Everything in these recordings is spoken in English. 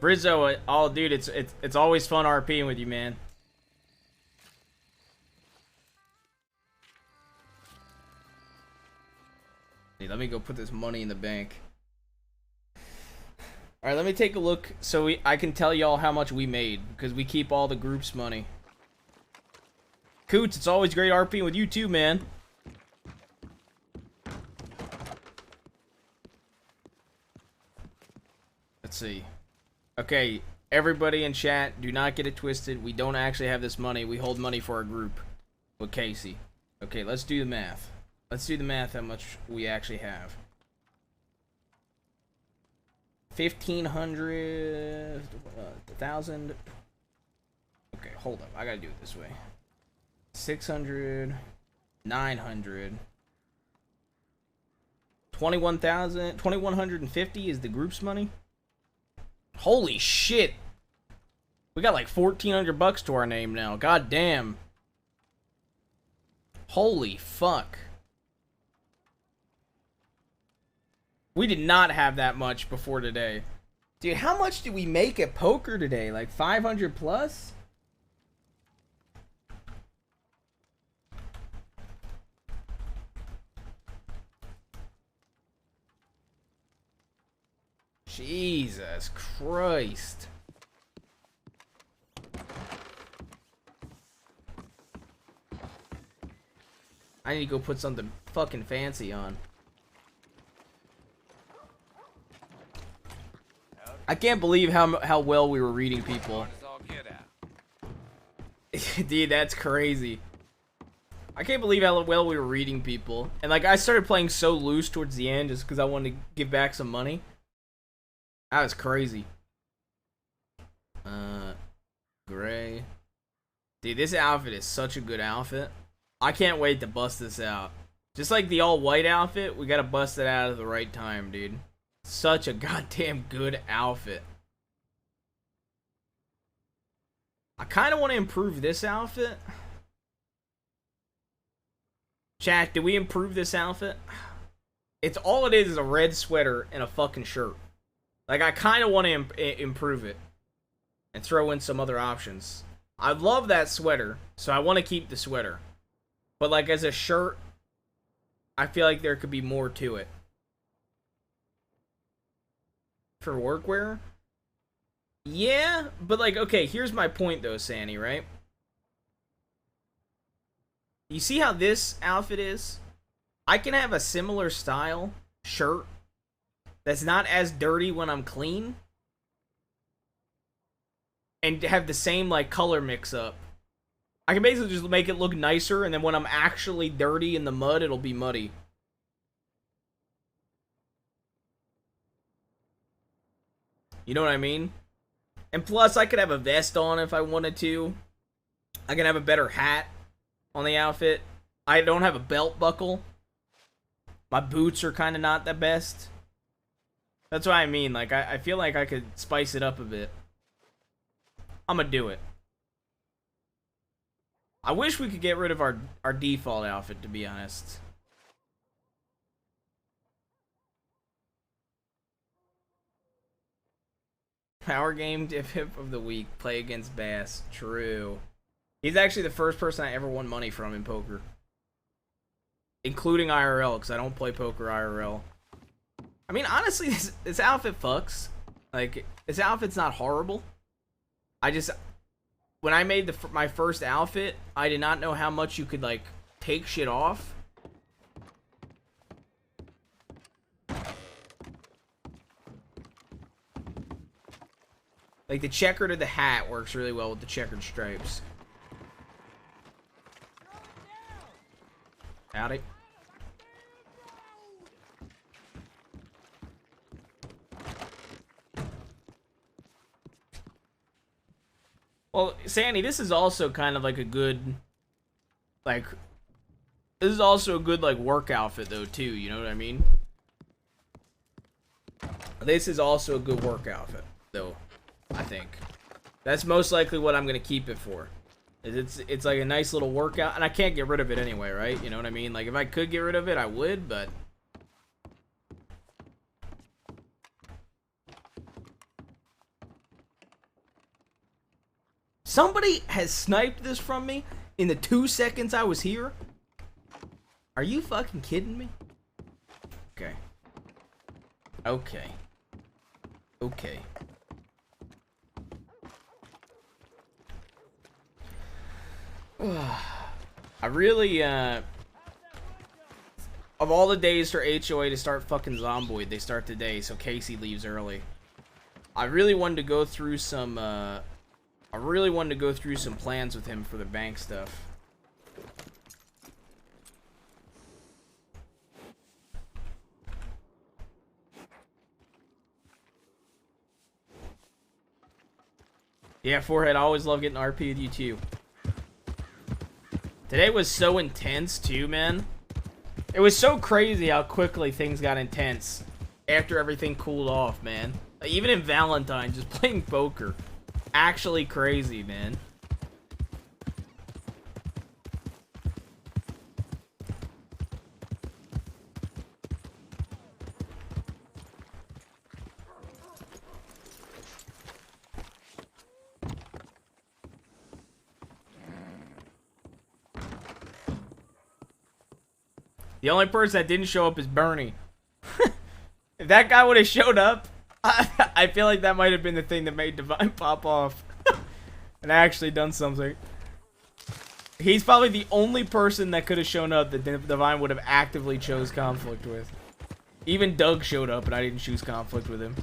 Brizzo, oh dude, it's always fun RPing with you, man. Hey, let me go put this money in the bank. All right, let me take a look so I can tell y'all how much we made because we keep all the group's money. Coots, it's always great RPing with you too, man. Let's see. Okay, everybody in chat, do not get it twisted. We don't actually have this money. We hold money for our group with Casey. Okay, let's do the math. Let's do the math how much we actually have. 1,500, 1,000. Okay, hold up. I gotta do it this way. 600, 900. 21,000, 2,150 is the group's money. Holy shit. We got like 1,400 bucks to our name now. God damn. Holy fuck. We did not have that much before today. Dude, how much did we make at poker today? Like 500 plus? Jesus Christ. I need to go put something fucking fancy on. I can't believe how well we were reading people. Dude, that's crazy. I can't believe how well we were reading people. And like, I started playing so loose towards the end just because I wanted to give back some money. That was crazy. Gray. Dude, this outfit is such a good outfit. I can't wait to bust this out. Just like the all-white outfit, we gotta bust it out at the right time, dude. Such a goddamn good outfit. I kind of want to improve this outfit. Chat, did we improve this outfit? It's all it is a red sweater and a fucking shirt. Like, I kind of want to improve it. And throw in some other options. I love that sweater, so I want to keep the sweater. But, like, as a shirt, I feel like there could be more to it. For workwear? Yeah, but, like, okay, here's my point, though, Sandy, right? You see how this outfit is? I can have a similar style shirt that's not as dirty when I'm clean. And have the same, like, color mix-up. I can basically just make it look nicer, and then when I'm actually dirty in the mud, it'll be muddy. You know what I mean? And plus, I could have a vest on if I wanted to. I can have a better hat on the outfit. I don't have a belt buckle. My boots are kind of not the best. That's what I mean. Like, I feel like I could spice it up a bit. I'm gonna do it. I wish we could get rid of our default outfit, to be honest. Power game div of the week. Play against Bass. True. He's actually the first person I ever won money from in poker. Including IRL, because I don't play poker IRL. I mean, honestly, this outfit fucks. Like, this outfit's not horrible. When I made my first outfit, I did not know how much you could, like, take shit off. Like, the checkered of the hat works really well with the checkered stripes. Howdy. Well, Sandy, this is also kind of like a good, like, this is also a good, like, work outfit, though, too, you know what I mean? This is also a good work outfit, though, I think. That's most likely what I'm going to keep it for. It's like a nice little workout, and I can't get rid of it anyway, right? You know what I mean? Like, if I could get rid of it, I would, but Somebody has sniped this from me in the 2 seconds I was here? Are you fucking kidding me? Okay. Okay. Okay. I really, of all the days for HOA to start fucking Zomboid, they start today, so Casey leaves early. I really wanted to go through some, plans with him for the bank stuff. Yeah, Forehead, I always love getting RP with you too. Today was so intense too, man. It was so crazy how quickly things got intense after everything cooled off, man. Like, even in Valentine, just playing poker. Actually crazy, man. The only person that didn't show up is Bernie. If that guy would have showed up, I feel like that might have been the thing that made Divine pop off. And actually done something. He's probably the only person that could have shown up that Divine would have actively chose conflict with. Even Doug showed up and I didn't choose conflict with him.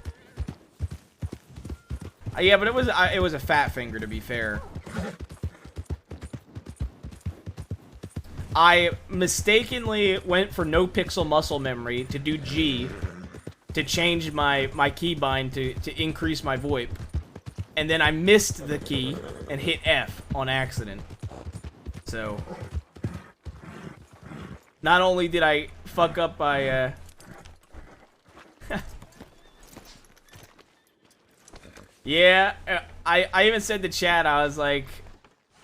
Yeah, but it was a fat finger, to be fair. I mistakenly went for no pixel muscle memory to do G to change my keybind to increase my VoIP. And then I missed the key and hit F on accident. So, not only did I fuck up by, yeah, I even said to chat, I was like,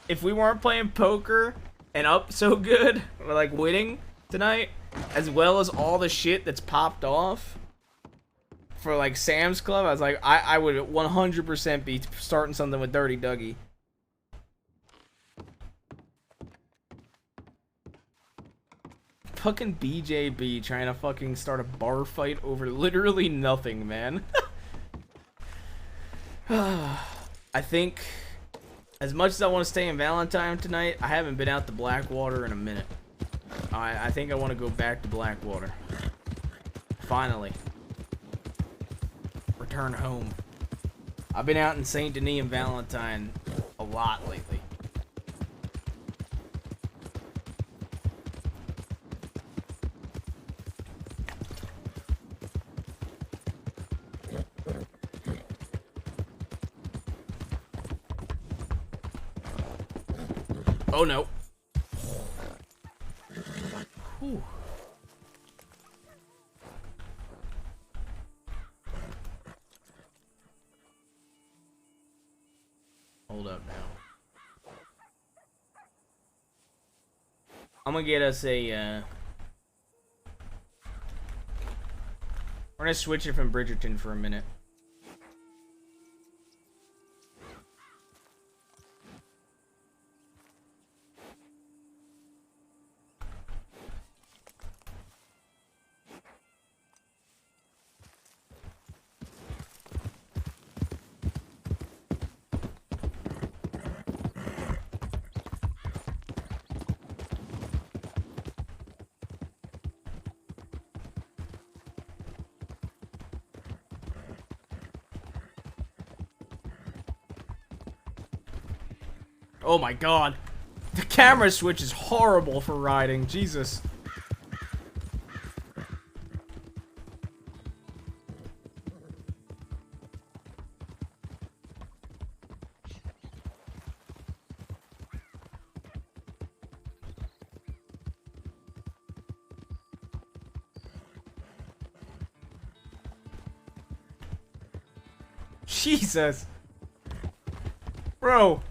if we weren't playing poker and up so good, or like winning tonight, as well as all the shit that's popped off for like Sam's Club, I was like, I would 100% be starting something with Dirty Dougie. Fucking BJB trying to fucking start a bar fight over literally nothing, man. I think, as much as I want to stay in Valentine tonight, I haven't been out to Blackwater in a minute. I think I want to go back to Blackwater. Finally. Return home. I've been out in St. Denis and Valentine a lot lately. Oh no. Whew. Hold up now. I'm gonna get us a, we're gonna switch it from Bridgerton for a minute. Oh my god. The camera switch is horrible for riding. Jesus. Jesus. Bro.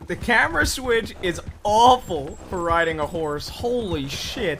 The camera switch is awful for riding a horse. Holy shit.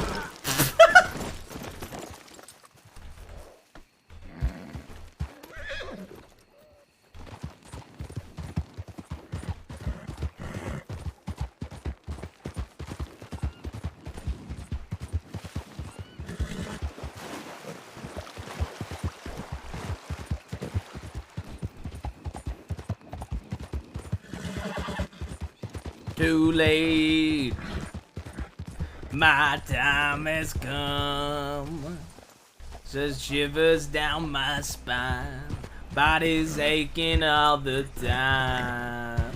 Too late. My time has come. Just shivers down my spine. Body's aching all the time.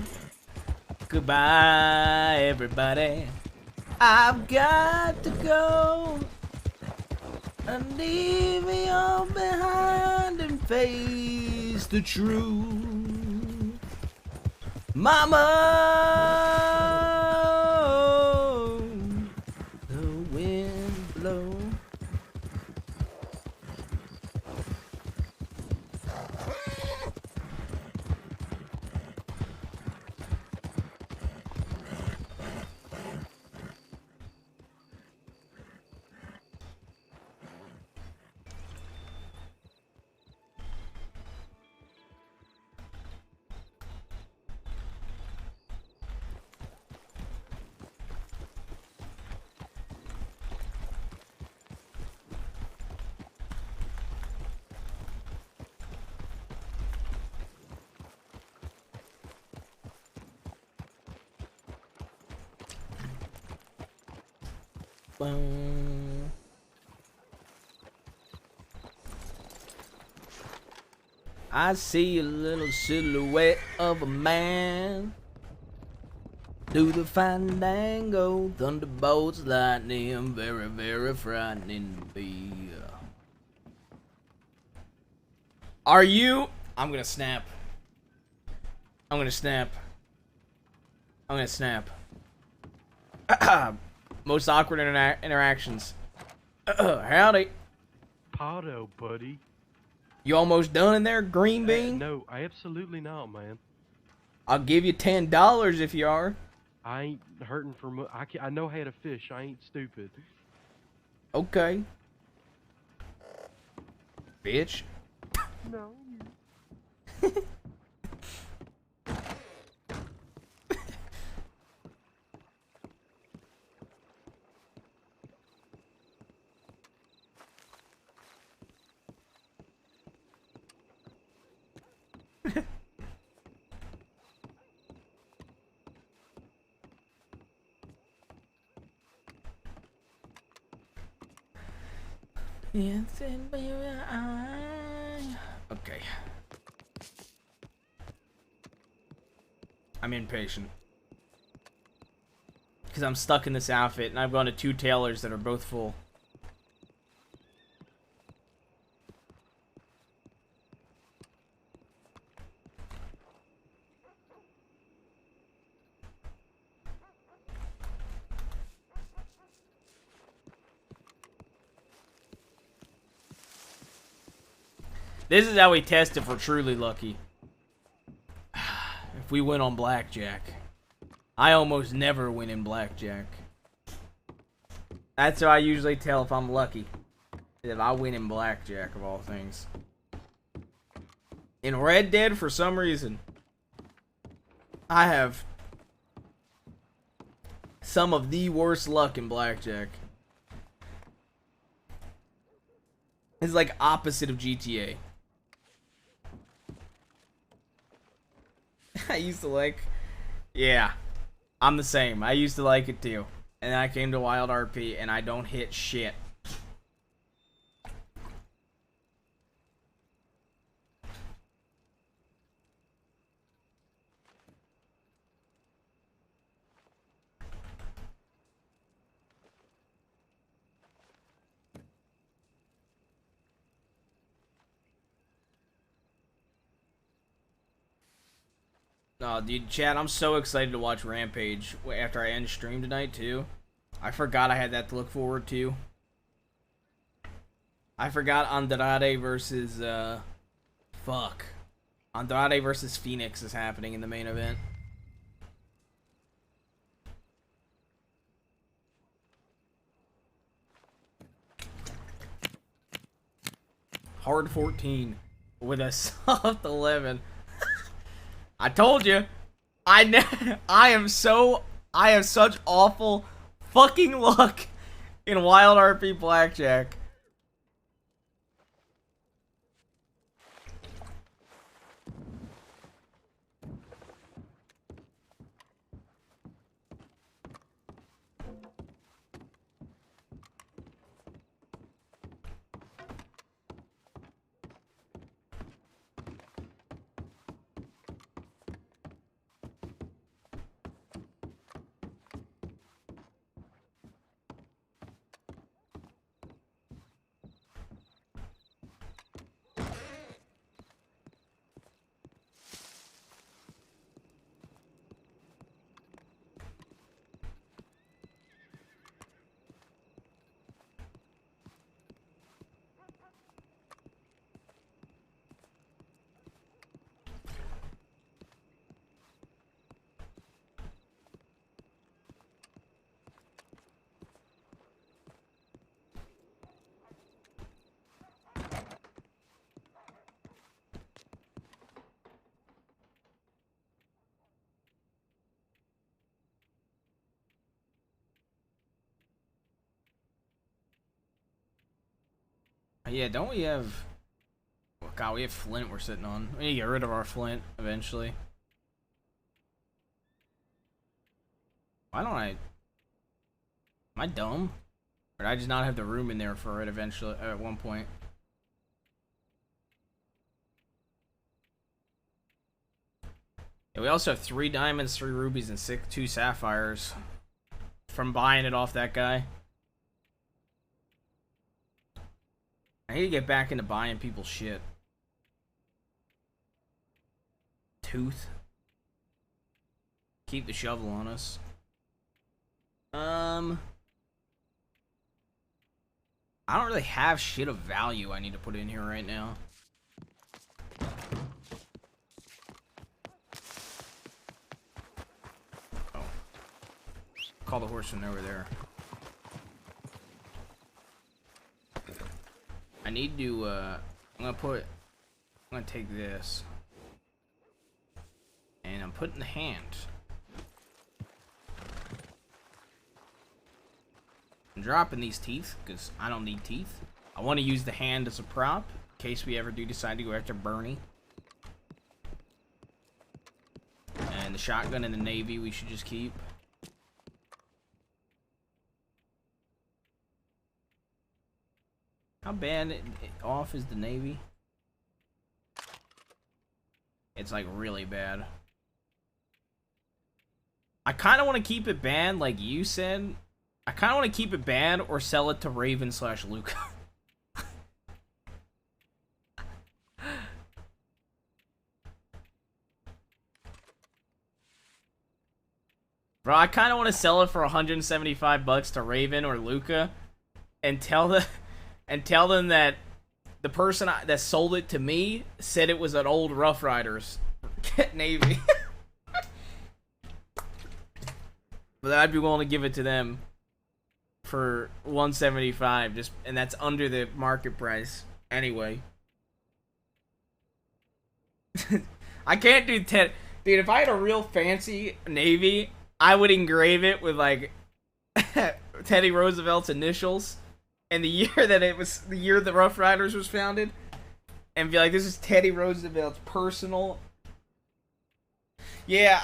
Goodbye, everybody. I've got to go and leave me all behind and face the truth. Mama, the wind blows. Boom. I see a little silhouette of a man. Do the fandango, thunderbolts, lightning, very, very frightening to be. Are you? I'm gonna snap. I'm gonna snap. I'm gonna snap. Most awkward interactions. Howdy. Potto, buddy. You almost done in there, green bean? No, absolutely not, man. I'll give you $10 if you are. I ain't hurting for I know how to fish. I ain't stupid. Okay. Bitch. No. Okay. I'm impatient. Because I'm stuck in this outfit and I've gone to 2 tailors that are both full. This is how we test if we're truly lucky. If we win on blackjack. I almost never win in blackjack. That's how I usually tell if I'm lucky. If I win in blackjack, of all things. In Red Dead, for some reason, I have some of the worst luck in blackjack. It's like opposite of GTA. I used to like... Yeah. I'm the same. I used to like it too. And then I came to Wild RP and I don't hit shit. Oh, dude, chat, I'm so excited to watch Rampage after I end stream tonight, too. I forgot I had that to look forward to. I forgot Andrade versus, fuck. Andrade versus Phoenix is happening in the main event. Hard 14 with a soft 11. I told you. I have such awful fucking luck in Wild RP Blackjack. Yeah, don't we have... Oh, God, we have flint we're sitting on. We need to get rid of our flint eventually. Why don't I... Am I dumb? Or did I just not have the room in there for it eventually, at one point? Yeah, we also have 3 diamonds, 3 rubies, and 2 sapphires from buying it off that guy. I need to get back into buying people's shit. Tooth. Keep the shovel on us. I don't really have shit of value I need to put in here right now. Oh. Call the horseman over there. I need to, I'm gonna take this. And I'm putting the hand. I'm dropping these teeth, because I don't need teeth. I want to use the hand as a prop, in case we ever do decide to go after Bernie. And the shotgun in the Navy we should just keep. How bad off is the Navy? It's like really bad. I kind of want to keep it banned like you said. I kind of want to keep it banned or sell it to Raven/Luca. Bro, I kind of want to sell it for $175 to Raven or Luca and tell them that the person that sold it to me said it was an old Rough Riders Navy. But I'd be willing to give it to them for $175, just, and that's under the market price anyway. I can't do 10. Dude, if I had a real fancy Navy, I would engrave it with like Teddy Roosevelt's initials and the year that it was, the year the Rough Riders was founded, and be like, this is Teddy Roosevelt's personal. Yeah,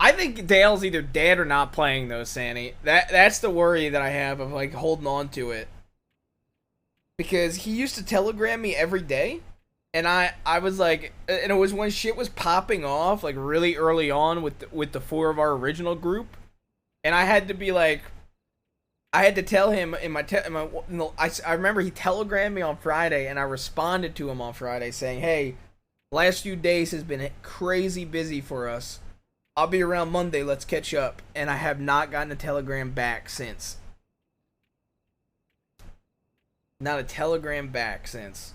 I think Dale's either dead or not playing though, Sandy. That's the worry that I have of like holding on to it. Because he used to telegram me every day. And I was like, and it was when shit was popping off like really early on with the 4 of our original group. And I had to be like, I had to tell him I remember he telegrammed me on Friday and I responded to him on Friday saying, hey, last few days has been crazy busy for us. I'll be around Monday, let's catch up. And I have not gotten a telegram back since. Not a telegram back since.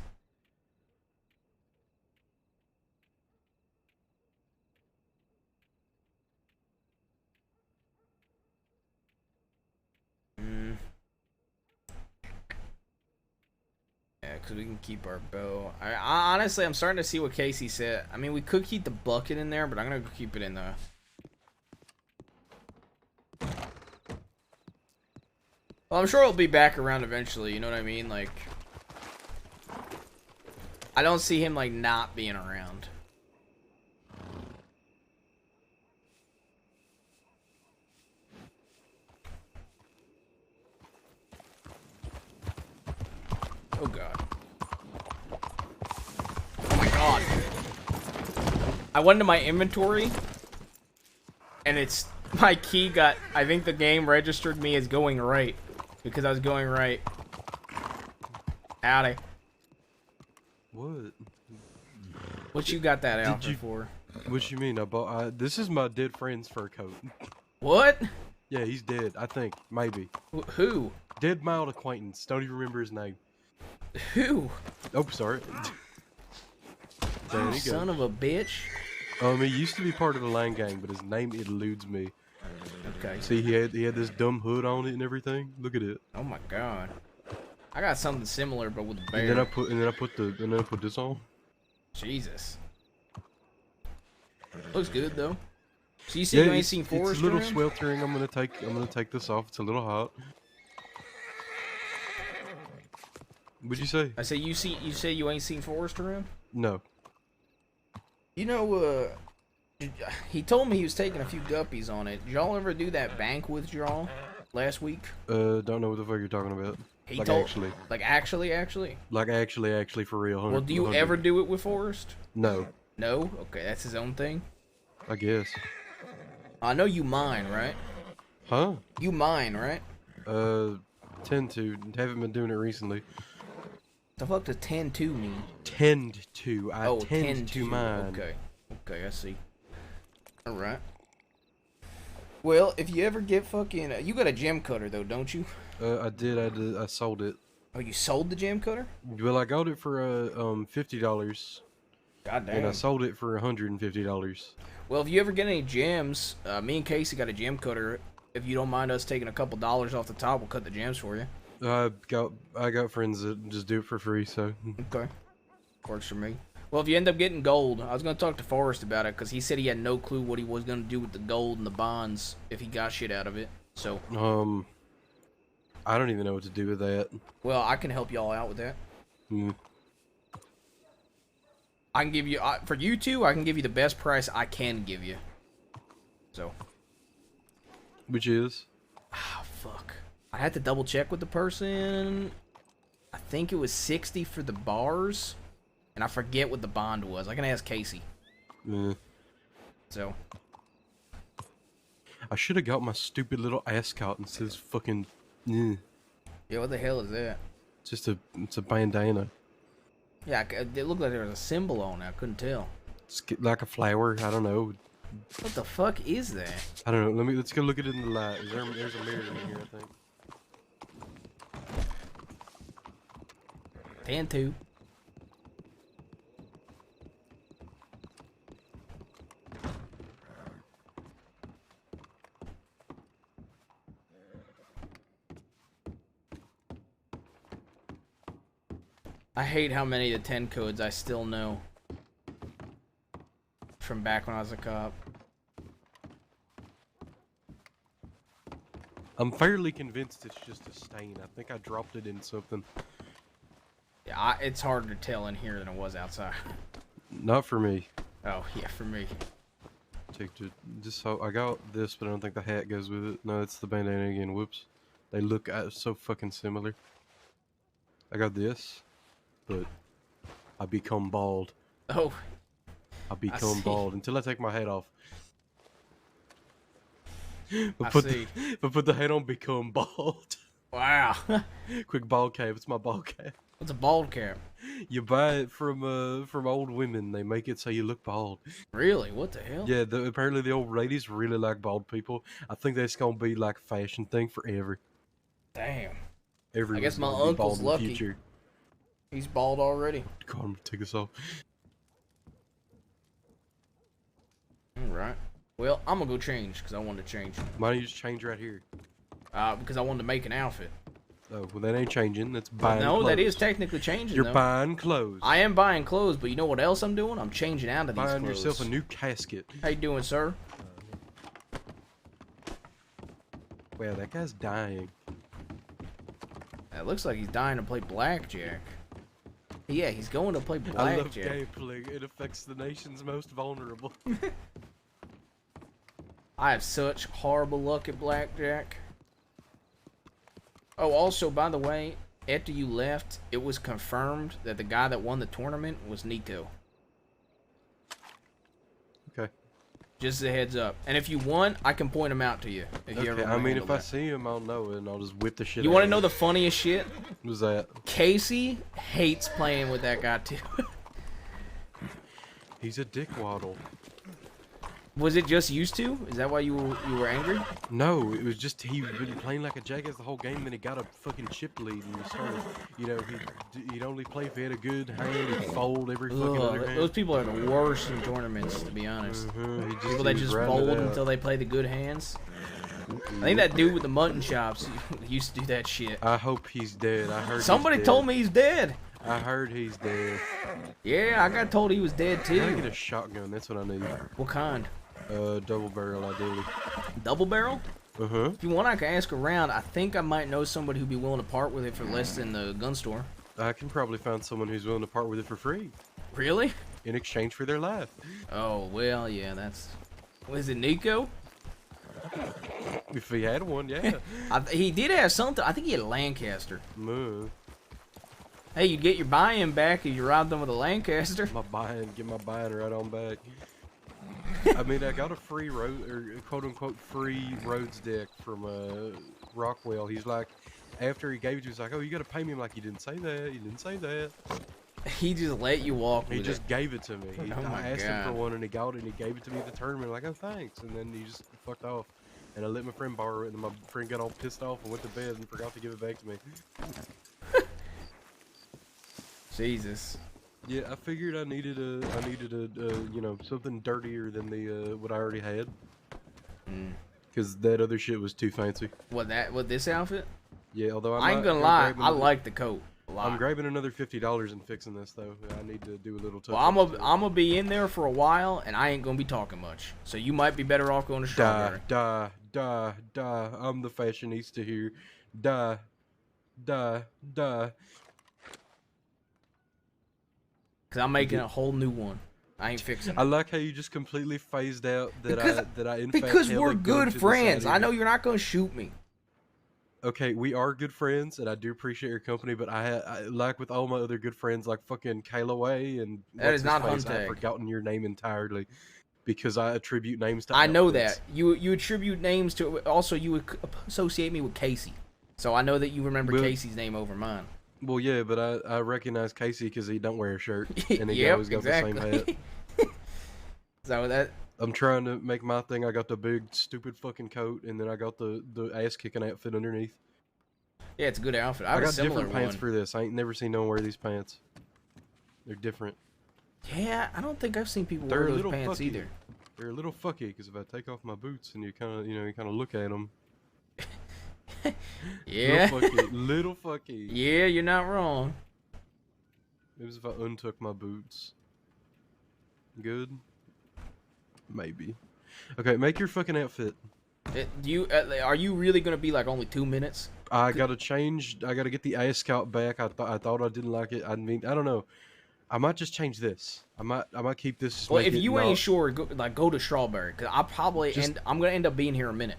Yeah, because we can keep our bow. I honestly, I'm starting to see what Casey said. I mean, we could keep the bucket in there, but I'm going to keep it in the... Well, I'm sure it'll be back around eventually, you know what I mean? Like, I don't see him, like, not being around. Oh, God. Oh, my God. I went into my inventory, and it's... My key got... I think the game registered me as going right. Because I was going right. Howdy. What? What you got that outfit for? What you mean? I bought. This is my dead friend's fur coat. What? Yeah, he's dead. I think maybe. Who? Dead mild acquaintance. Don't even remember his name. Who? Oh, sorry. There you go. Son of a bitch. He used to be part of the Line Gang, but his name eludes me. Okay. See, he had this dumb hood on it and everything. Look at it. Oh my God. I got something similar, but with a bear. And then I put this on. Jesus. Looks good though. So you see, you ain't seen Forrest? It's a little around? sweltering. I'm gonna take this off. It's a little hot. What'd you say? I say you say you ain't seen Forrest around? No. You know, he told me he was taking a few guppies on it. Did y'all ever do that bank withdrawal last week? Don't know what the fuck you're talking about. He like told, actually. Like actually? Like actually for real. Well, do you ever do it with Forrest? No. No? Okay, that's his own thing? I guess. I know you mine, right? Huh? You mine, right? Tend to. Haven't been doing it recently. The fuck does tend to mean? Tend to. I Oh, tend to mine. Okay. Okay, I see. Alright. Well, if you ever get fucking... you got a gem cutter, though, don't you? I did. I sold it. Oh, you sold the gem cutter? Well, I got it for $50. God damn. And I sold it for $150. Well, if you ever get any gems, me and Casey got a gem cutter. If you don't mind us taking a couple dollars off the top, we'll cut the gems for you. I got friends that just do it for free, so. Okay. Works for me. Well, if you end up getting gold, I was going to talk to Forrest about it, because he said he had no clue what he was going to do with the gold and the bonds if he got shit out of it. So. I don't even know what to do with that. Well, I can help y'all out with that. I can give you, for you two, I can give you the best price I can give you. So. Which is? Ah, fuck. I had to double check with the person. I think it was 60 for the bars. And I forget what the bond was. I can ask Casey. So. I should have got my stupid little ascot instead of fucking. Yeah, what the hell is that? It's a bandana. Yeah, it looked like there was a symbol on it. I couldn't tell. It's like a flower. I don't know. What the fuck is that? I don't know. Let's go look at it in the light. There's a mirror in here, I think. 10-2. I hate how many of the 10 codes I still know from back when I was a cop. I'm fairly convinced it's just a stain. I think I dropped it in something. Yeah, it's harder to tell in here than it was outside. Not for me. Oh, yeah, for me. I got this, but I don't think the hat goes with it. No, it's the bandana again. Whoops. They look so fucking similar. I got this, but I become bald. Oh. I become bald until I take my hat off. I see. But put the hat on, become bald. Wow. Quick bald cap. It's my bald cap. What's a bald cap? You buy it from old women. They make it so you look bald. Really? What the hell? Yeah, apparently the old ladies really like bald people. I think that's gonna be like a fashion thing forever. Damn. Everyone's I guess my gonna be uncle's bald in the lucky. future. He's bald already. God, I'm gonna take this off. Alright. Well, I'm gonna go change, because I wanted to change. Why don't you just change right here? Because I wanted to make an outfit. Oh, well that ain't changing. That's buying clothes. No, that is technically changing, You're though. buying clothes. I am buying clothes, but you know what else I'm doing? I'm changing out of these buying clothes. yourself a new casket. How you doing, sir? Wow, that guy's dying. It looks like he's dying to play blackjack. Yeah, he's going to play blackjack. I love gameplay. It affects the nation's most vulnerable. I have such horrible luck at blackjack. Oh, also, by the way, after you left, it was confirmed that the guy that won the tournament was Nico. Okay. Just a heads up. And if you want, I can point him out to you. If you ever I mean, if I that. see him, I'll know it, and I'll just whip the shit You out want to of know him. the funniest shit? What's that? Casey hates playing with that guy, too. He's a dick waddle. Was it just used to? Is that why you were angry? No, it was just he'd been playing like a jackass the whole game, then he got a fucking chip lead, and he started, you know, he'd only play if he had a good hand, he'd fold every fucking other hand. Those people are the worst in tournaments, to be honest. People that just fold until they play the good hands. I think that dude with the mutton chops used to do that shit. I hope he's dead. I heard Somebody told me he's dead. I heard he's dead. Yeah, I got told he was dead, I gotta too. get a shotgun, that's what I need. What kind? Double barrel, ideally. Double barrel? Uh-huh. If you want, I can ask around. I think I might know somebody who'd be willing to part with it for less than the gun store. I can probably find someone who's willing to part with it for free Really? in exchange for their life. Oh, well, yeah, that's... Was it Nico? If he had one, yeah. He did have something. I think he had a Lancaster. Moo. Hey, you get your buy-in back if you robbed them with a Lancaster. Get my buying right on back. I mean, I got a free road, or quote-unquote free roads deck from Rockwell. He's like, after he gave it to me, he's like, oh, you gotta pay me. I'm like, you didn't say that, you didn't say that. He just let you walk He with just it. gave it to me. Oh my I asked him for God. one, and he got it, and he gave it to me at the tournament. I'm like, oh, thanks. And then he just fucked off. And I let my friend borrow it, and my friend got all pissed off and went to bed and forgot to give it back to me. Jesus. Yeah, I figured I needed you know, something dirtier than the what I already had. Because that other shit was too fancy. What this outfit? Yeah, although I ain't gonna lie, I like the coat a lot. I'm grabbing another $50 and fixing this though. I need to do a little touch. Well, I'm gonna be in there for a while, and I ain't gonna be talking much. So you might be better off going to Strawberry. I'm the fashionista here. Da. Cause I'm making a whole new one. I ain't fixing it. I like how you just completely phased out that I in fact because held we're a gun good to the friends. side of I know you. you're not gonna shoot me. Okay, we are good friends, and I do appreciate your company. But I like with all my other good friends, like fucking Kalaway and That is not I've Huntag. forgotten your name entirely because I attribute names to. I know outfits. that you attribute names to. Also, you would associate me with Casey, so I know that you remember Casey's name over mine. Well, yeah, but I recognize Casey because he don't wear a shirt, and he Yep, always got the same hat. So that I'm trying to make my thing. I got the big stupid fucking coat, and then I got the ass kicking outfit underneath. yeah, it's a good outfit. I I have a got similar different pants one. for this. I ain't never seen no one wear these pants. They're different. Yeah, I don't think I've seen people They're wear a those little pants fucky. either. They're a little fucky because if I take off my boots and you kind of look at them. Yeah. Little fucky. Yeah, you're not wrong. Maybe if I untook my boots. Good. Maybe. Okay, make your fucking outfit. Are you really gonna be like only 2 minutes? I gotta change. I gotta get the ass scout back. I thought I didn't like it. I mean, I don't know. I might just change this. I might keep this. Well, if you ain't sure, go to Strawberry, cause I'm gonna end up being here a minute.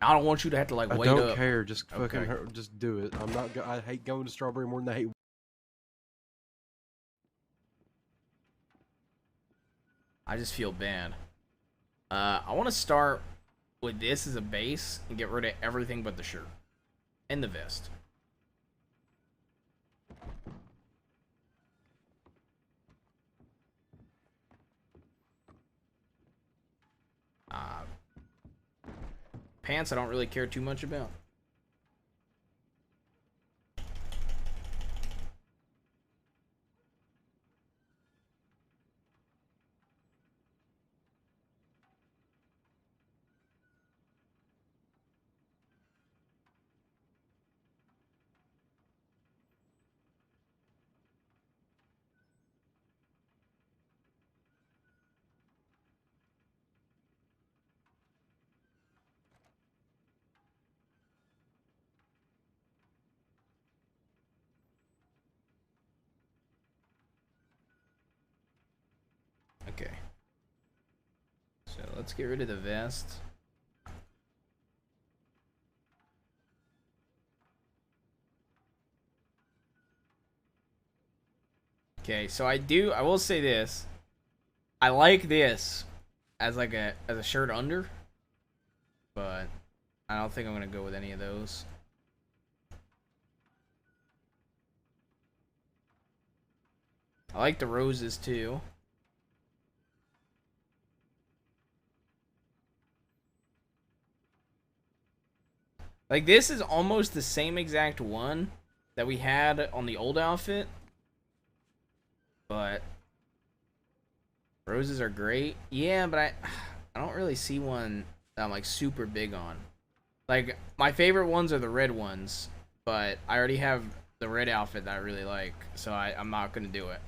I don't want you to have to like wait up. I don't care. Just fucking Okay. just do it. I'm not. I hate going to Strawberry more than I hate. I just feel bad. I want to start with this as a base and get rid of everything but the shirt and the vest. Pants I don't really care too much about. Okay. So let's get rid of the vest. Okay, so I will say this. I like this as like a shirt under, but I don't think I'm gonna go with any of those. I like the roses too. Like this is almost the same exact one that we had on the old outfit, but roses are great. Yeah, but I don't really see one that I'm like super big on. Like my favorite ones are the red ones, but I already have the red outfit that I really like, so I'm not gonna do it.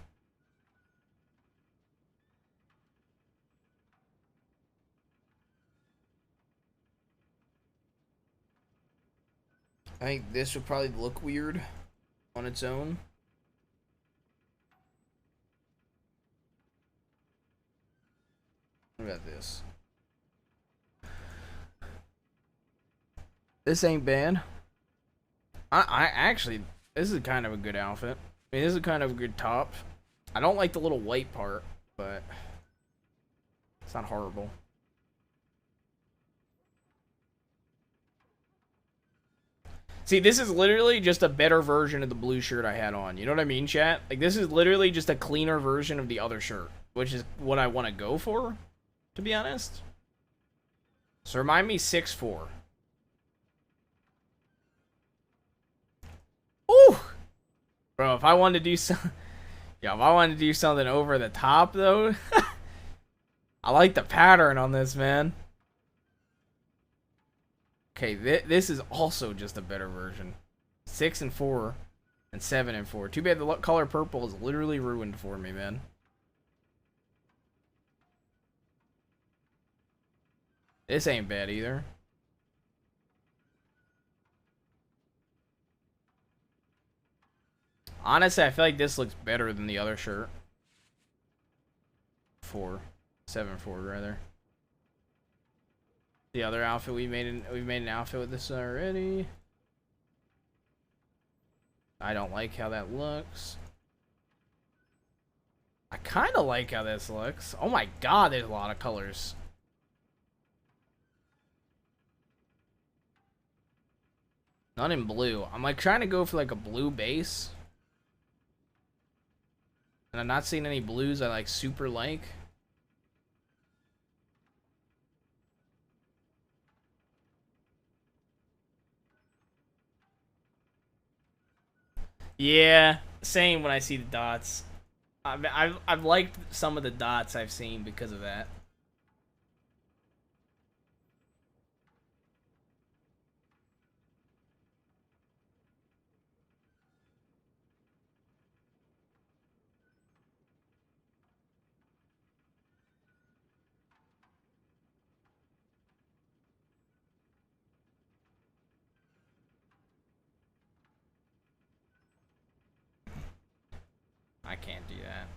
I think this would probably look weird on its own. about this? This ain't bad. I actually, this is kind of a good outfit. I mean, this is kind of a good top. I don't like the little white part, but it's not horrible. See, this is literally just a better version of the blue shirt I had on. You know what I mean, chat? Like, this is literally just a cleaner version of the other shirt, which is what I want to go for, to be honest. So remind me 6'4". Ooh! Bro, if I wanted to do some... Yeah, if I wanted to do something over the top, though... I like the pattern on this, man. Okay, this is also just a better version. 6 and 4 and 7 and 4. Too bad the color purple is literally ruined for me, man. This ain't bad either. Honestly, I feel like this looks better than the other shirt. 7-4 rather. The other outfit we made an outfit with this already. I don't like how that looks. I kind of like how this looks. Oh my god, there's a lot of colors. None in blue. I'm like trying to go for like a blue base. And I'm not seeing any blues I like super like. Yeah, same when I see the dots. I've liked some of the dots I've seen because of that. I can't do that.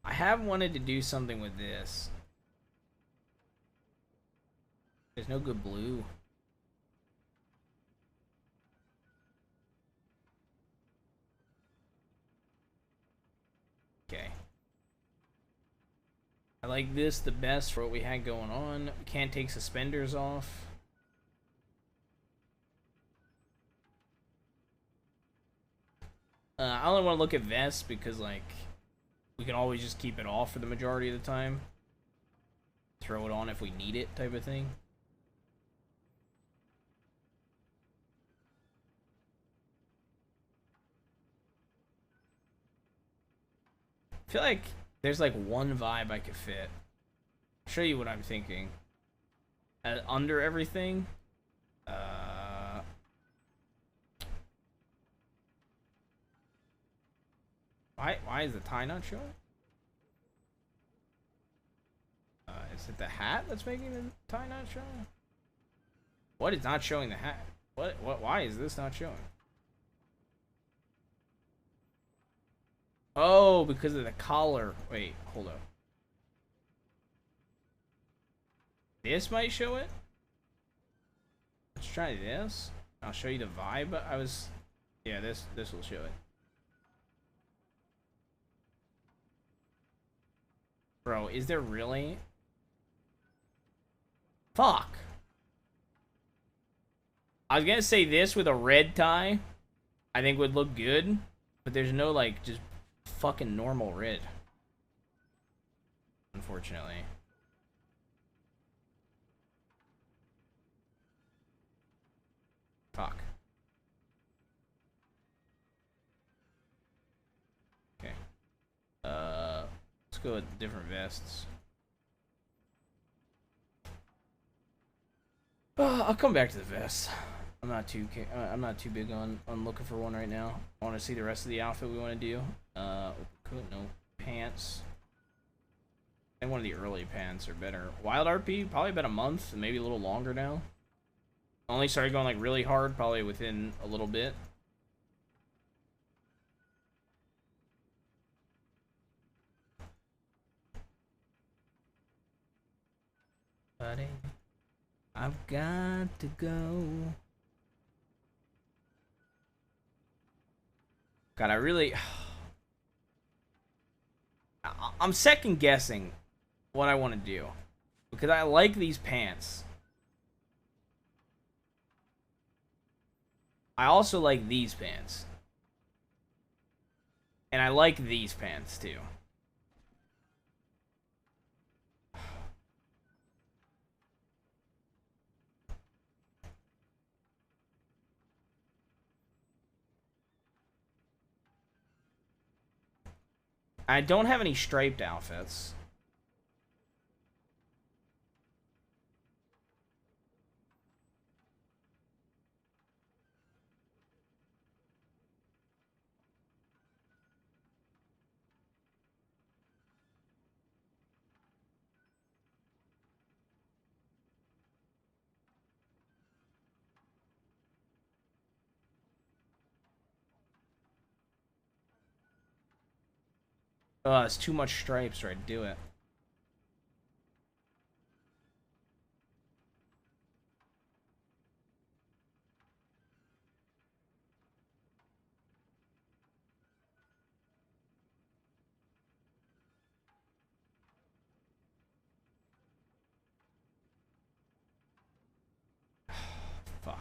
I have wanted to do something with this. There's no good blue. Okay. I like this the best for what we had going on. We can't take suspenders off. I only want to look at vests because, like, we can always just keep it off for the majority of the time. Throw it on if we need it, type of thing. I feel like there's like one vibe I could fit. I'll show you what I'm thinking. Under everything. Why is the tie not showing? Is it the hat that's making the tie not showing? What is not showing the hat? What? Why is this not showing? Oh, because of the collar. Wait, hold up. This might show it. Let's try this. I'll show you the vibe. Yeah, this will show it. Bro, is there really? Fuck. I was gonna say this with a red tie, I think would look good, but there's no like just fucking normal red. Unfortunately. Fuck. Okay. Let's go with different vests. I'll come back to the vest. I'm not too big on looking for one right now. I want to see the rest of the outfit we want to do. No pants. I think one of the early pants are better. Wild RP, probably about a month, maybe a little longer now. Only started going like really hard probably within a little bit. Buddy, I've got to go. God, I really... I'm second guessing what I want to do. Because I like these pants. I also like these pants. And I like these pants too. I don't have any striped outfits. It's too much stripes or I'd do it. Fuck.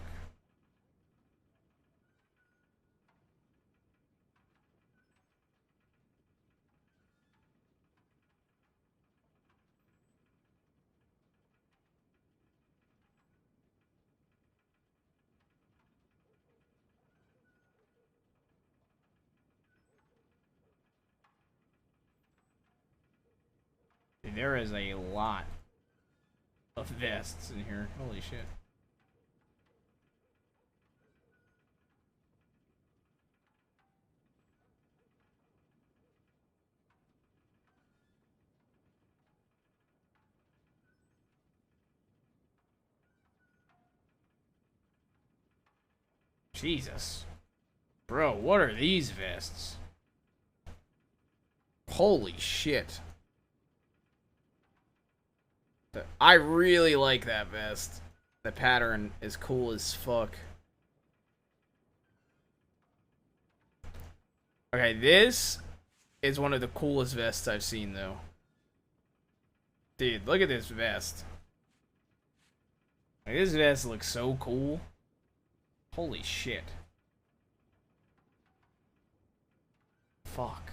Dude, there is a lot of vests in here. Holy shit. Jesus. Bro, what are these vests? Holy shit. I really like that vest. The pattern is cool as fuck. Okay, this is one of the coolest vests I've seen, though. Dude, look at this vest. Like, this vest looks so cool. Holy shit. Fuck.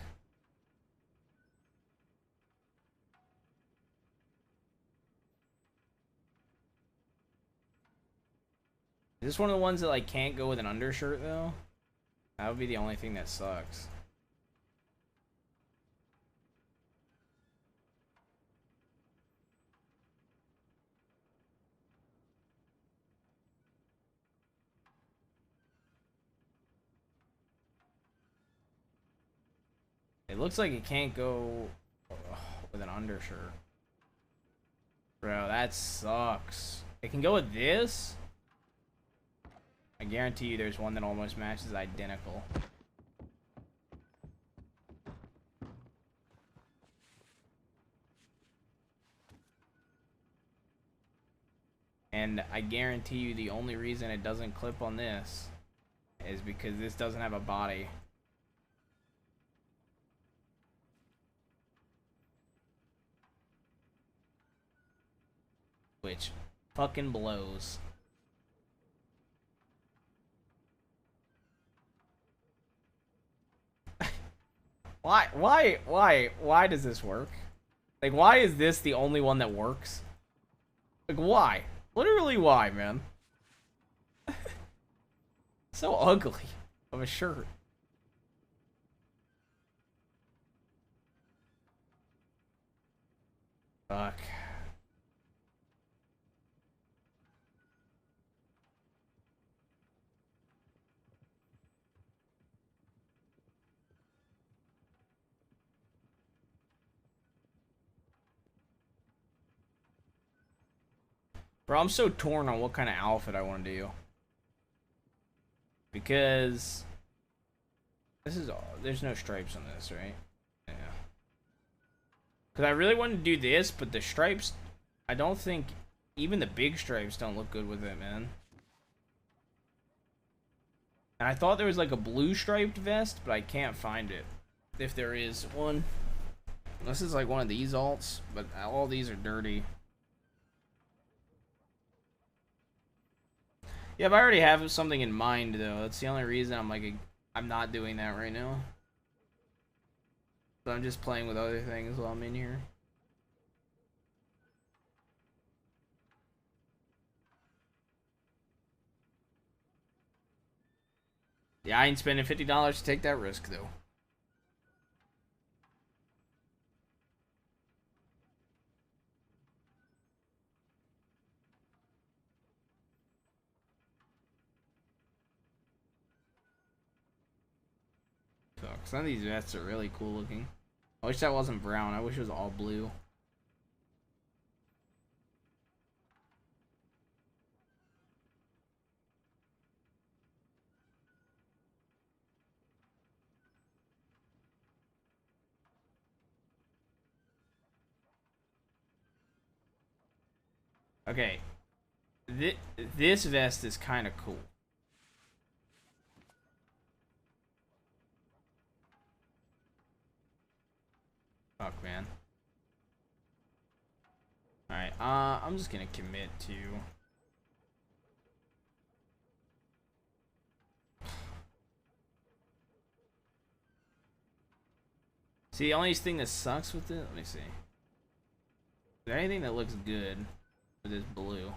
Is this one of the ones that, like, can't go with an undershirt, though? That would be the only thing that sucks. It looks like it can't go with an undershirt. Bro, that sucks. It can go with this? I guarantee you there's one that almost matches identical. And I guarantee you the only reason it doesn't clip on this is because this doesn't have a body. Which fucking blows. Why does this work? Like, why is this the only one that works? Like, why? Literally, why, man? So ugly of a shirt. Fuck. Bro, I'm so torn on what kind of outfit I want to do. Because this is all, there's no stripes on this, right? Yeah. Because I really want to do this, but the stripes, I don't think, even the big stripes don't look good with it, man. And I thought there was like a blue striped vest, but I can't find it. If there is one. This is like one of these alts, but all these are dirty. Yeah, but I already have something in mind, though. That's the only reason I'm not doing that right now. So I'm just playing with other things while I'm in here. Yeah, I ain't spending $50 to take that risk, though. Fuck, some of these vests are really cool looking. I wish that wasn't brown. I wish it was all blue. Okay. This vest is kind of cool. Fuck, man. Alright, I'm just gonna commit to... See, the only thing that sucks with it... Let me see. Is there anything that looks good with this blue?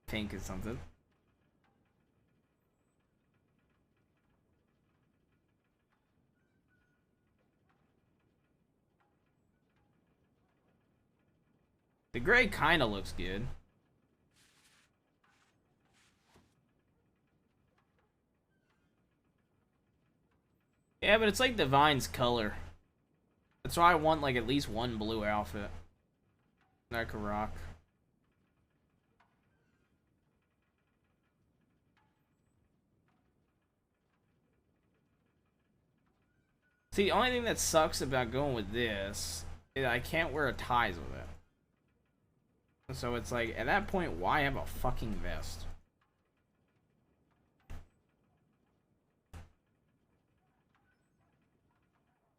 Pink is something. The gray kind of looks good. Yeah, but it's like Divine's color. That's why I want like at least one blue outfit that I could rock. See, the only thing that sucks about going with this is I can't wear ties with it. So it's like, at that point, why have a fucking vest?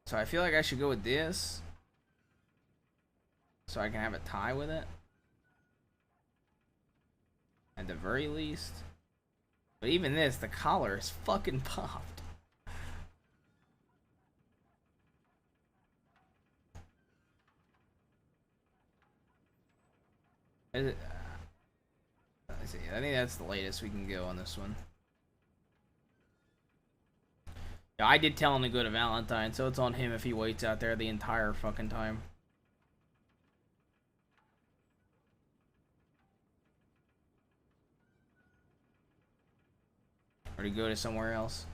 So I feel like I should go with this. So I can have a tie with it. At the very least. But even this, the collar is fucking popped. Is it, let me see. I think that's the latest we can go on this one. Yeah, I did tell him to go to Valentine, so it's on him if he waits out there the entire fucking time. Or to go to somewhere else.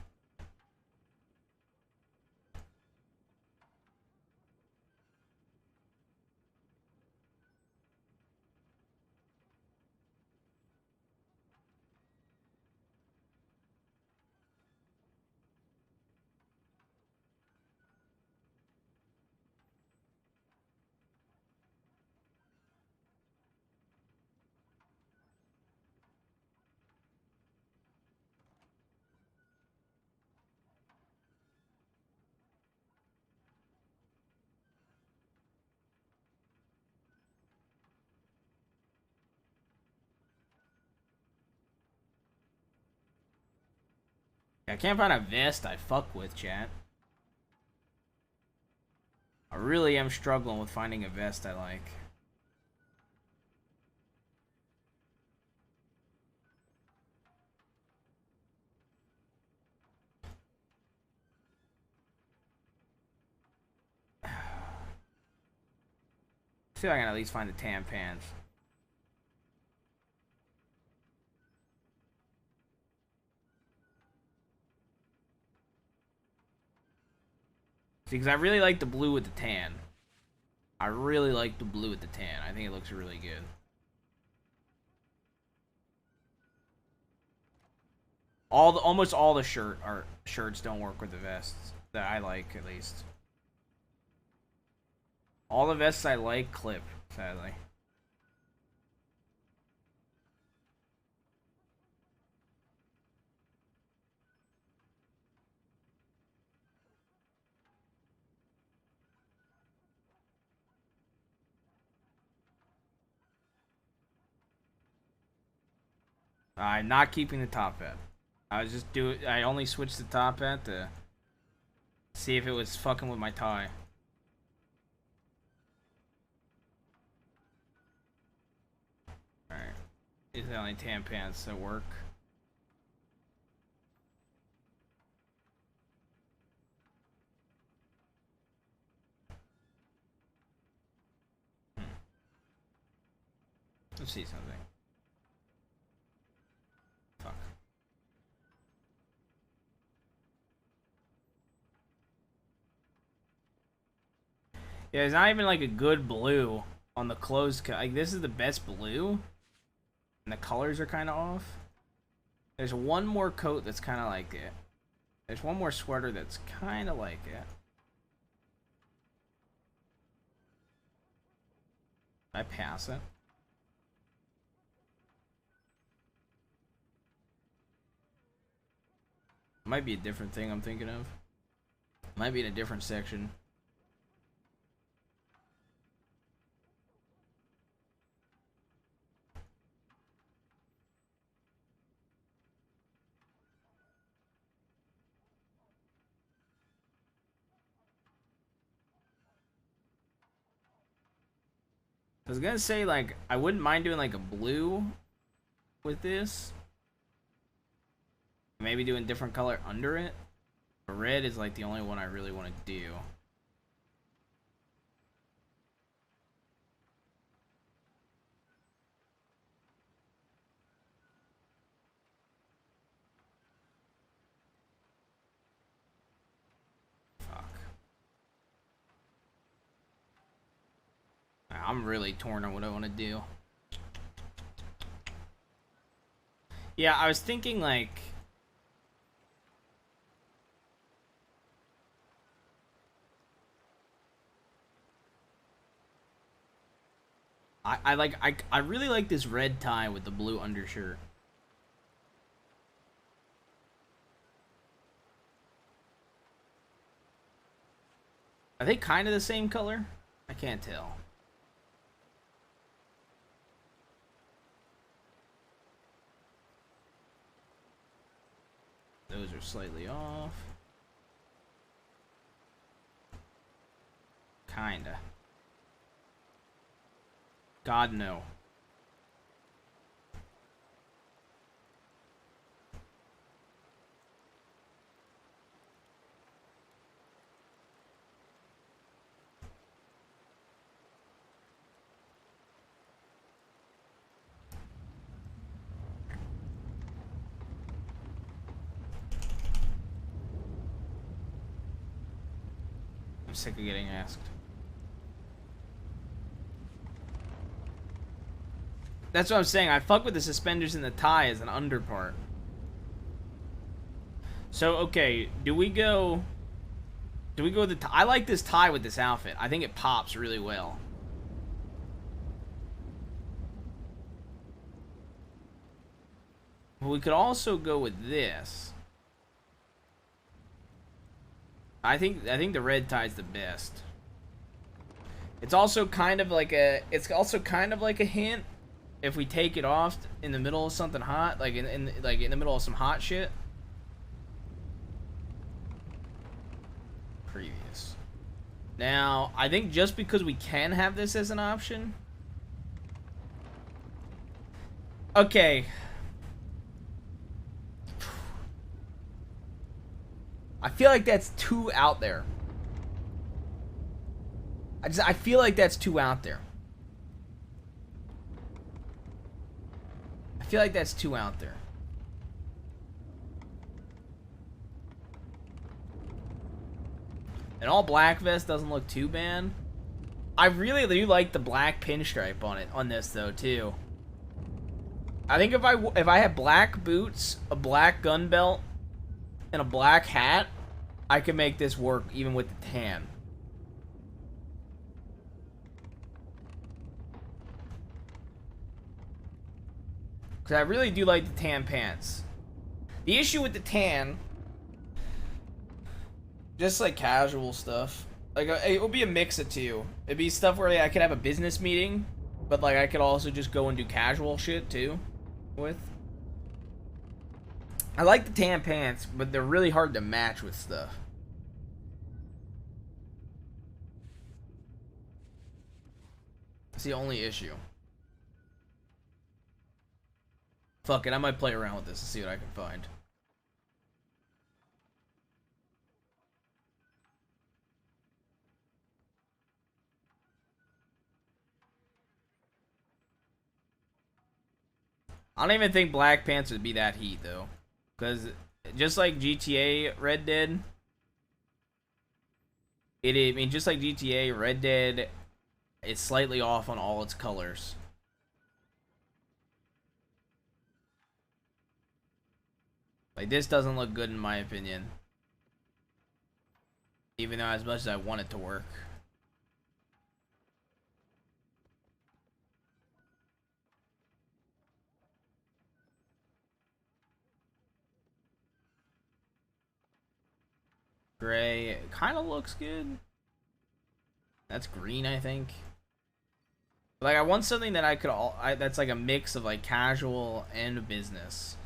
I can't find a vest I fuck with, chat. I really am struggling with finding a vest I like. I feel like I can at least find the tan pants. See, because I really like the blue with the tan. I really like the blue with the tan. I think it looks really good. Almost all the shirts don't work with the vests that I like, at least. All the vests I like clip, sadly. I'm not keeping the top hat. I only switched the top hat to see if it was fucking with my tie. Alright. These are the only tan pants that work. Let's see something. Fuck. Yeah, there's not even like a good blue on the clothes. Like, this is the best blue, and the colors are kind of off. There's one more coat that's kind of like it. There's one more sweater that's kind of like it. I pass it. Might be a different thing I'm thinking of. Might be in a different section. I was gonna say, like, I wouldn't mind doing like a blue with this. Maybe doing different color under it. But red is like the only one I really want to do. Fuck. I'm really torn on what I want to do. Yeah, I was thinking like... I really like this red tie with the blue undershirt. Are they kind of the same color? I can't tell. Those are slightly off. Kinda. God, no. I'm sick of getting asked. That's what I'm saying. I fuck with the suspenders and the tie as an underpart. So, okay, do we go with the tie? I like this tie with this outfit. I think it pops really well. But we could also go with this. I think the red tie is the best. It's also kind of like a hint if we take it off in the middle of something hot, like in the middle of some hot shit. Previous. Now, I think just because we can have this as an option. Okay. I feel like that's too out there. I feel like that's too out there. I feel like that's too out there. An all black vest doesn't look too bad. I really do like the black pinstripe on this though too. I think if I had black boots, a black gun belt, and a black hat, I could make this work even with the tan. Because I really do like the tan pants. The issue with the tan, just like casual stuff, like it would be a mix of two. It'd be stuff where I could have a business meeting, but like I could also just go and do casual shit too with. I like the tan pants, but they're really hard to match with stuff. That's the only issue. Fuck it, I might play around with this and see what I can find. I don't even think black pants would be that heat though, because just like GTA Red Dead, I mean just like GTA Red Dead, it's slightly off on all its colors. Like this doesn't look good in my opinion, even though as much as I want it to work. Gray, it kind of looks good. That's green, I think. Like I want something that I could that's like a mix of like casual and business.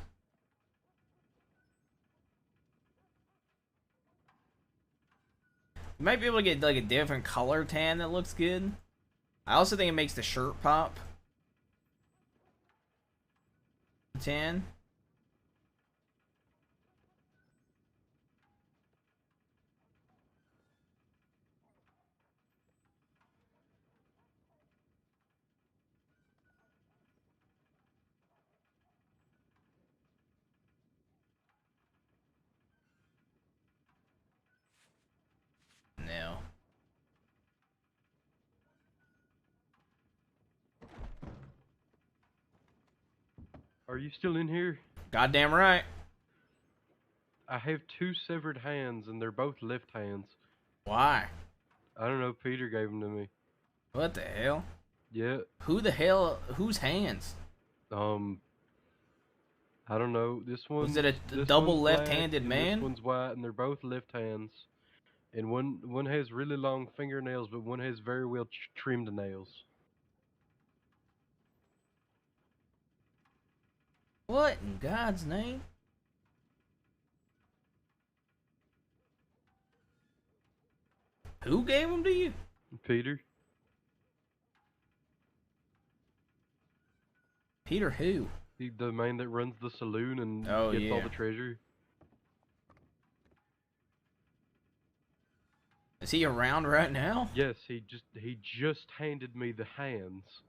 You might be able to get like a different color tan that looks good. I also think it makes the shirt pop. Tan. No. Are you still in here? Goddamn right. I have two severed hands, and they're both left hands. Why? I don't know. Peter gave them to me. What the hell? Yeah. Who the hell? Whose hands? I don't know. This one. Was it a this double one's black, left-handed and man? This one's white, and they're both left hands. And one has really long fingernails, but one has very well trimmed nails. What in God's name? Who gave them to you? Peter. Peter who? The man that runs the saloon and Oh, gets all yeah. the treasure. Is he around right now? Yes, he just handed me the hands.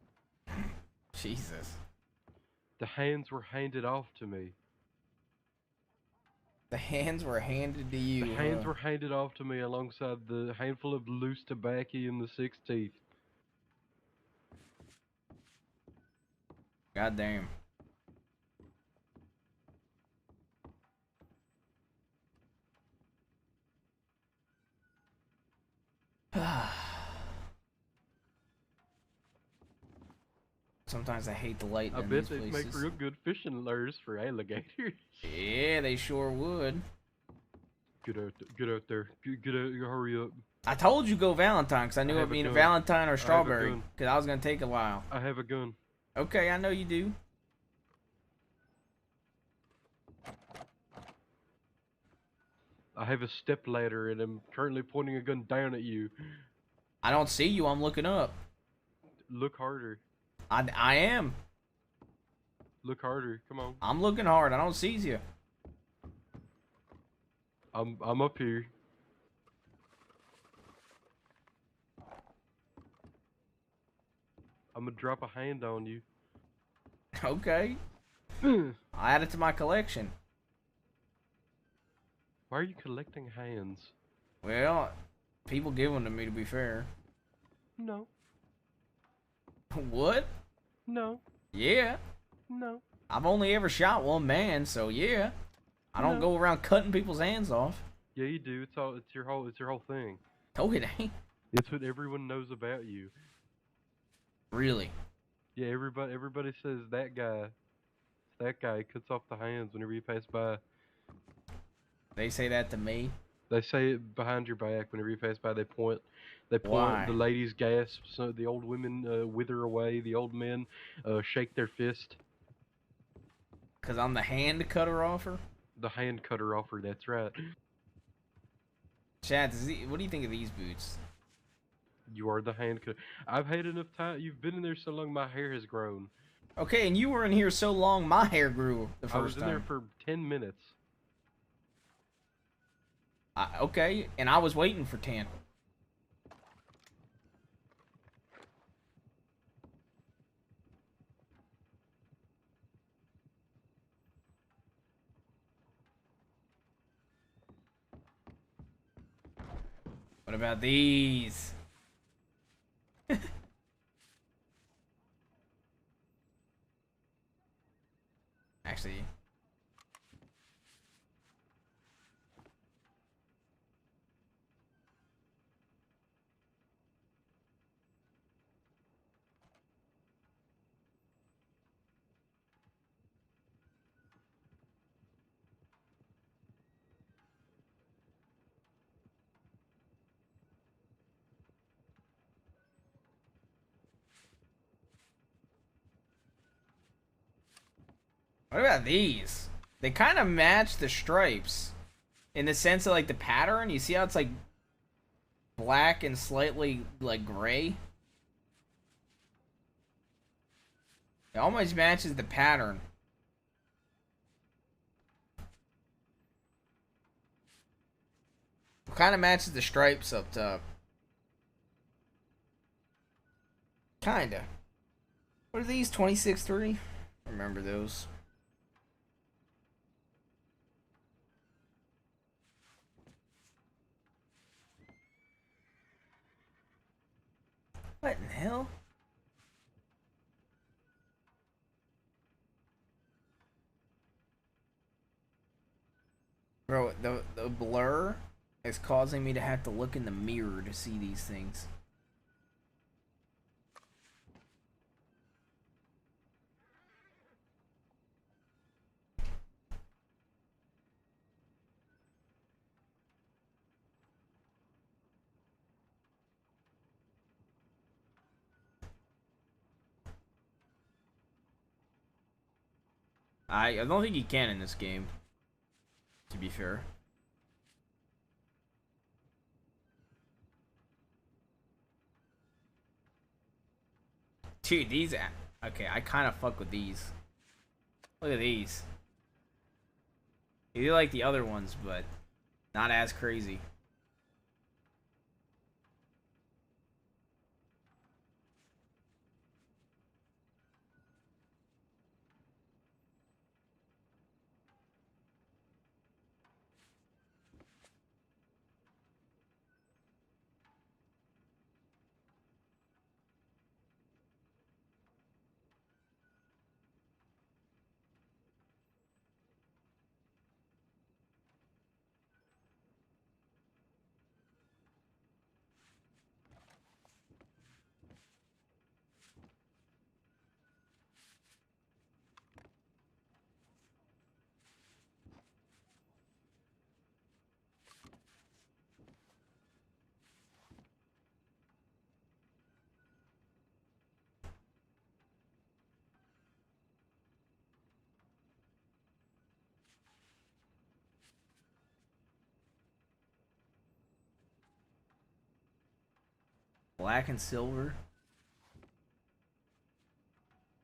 Jesus. The hands were handed off to me. The hands were handed to you. The hands were handed off to me alongside the handful of loose tobacco and the 6 teeth. God damn. Sometimes I hate the light I in bet these they'd places. make real good fishing lures for alligators. Yeah, they sure would. Get out there. Get out, hurry up. I told you go Valentine because I knew I it have a being a gun. Valentine or a strawberry gun. because I was going to take a while. I have a gun. Okay, I know you do. I have a step ladder and I'm currently pointing a gun down at you. I don't see you. I'm looking up. Look harder. I am. Look harder. Come on. I'm looking hard. I don't see you. I'm up here. I'm gonna drop a hand on you. Okay. I add it to my collection. Why are you collecting hands? Well, people give them to me to be fair. No, What? No, Yeah. no, I've only ever shot one man, so yeah. I don't no. go around cutting people's hands off. Yeah, you do. It's your whole thing. Oh, it ain't. It's what everyone knows about you. Really? Yeah, everybody says that guy cuts off the hands whenever you pass by. They say that to me? They say it behind your back whenever you pass by. They point. The Why? ladies gasp. So the old women wither away. The old men shake their fist. Because I'm the hand cutter offer? The hand cutter offer. That's right. Chad, what do you think of these boots? You are the hand cutter. I've had enough time. You've been in there so long, my hair has grown. Okay, and you were in here so long, my hair grew the I was first in there time. for 10 minutes. Okay, and I was waiting for 10. What about these? Actually, what about these? They kind of match the stripes in the sense of like the pattern. You see how it's like black and slightly like gray? It almost matches the pattern. Kind of matches the stripes up top. Kinda. What are these? 26.3? Remember those. What in the hell? Bro, the blur is causing me to have to look in the mirror to see these things. I don't think you can in this game, to be fair. Dude, these... Okay, I kind of fuck with these. Look at these. These are like the other ones, but not as crazy. Black and silver.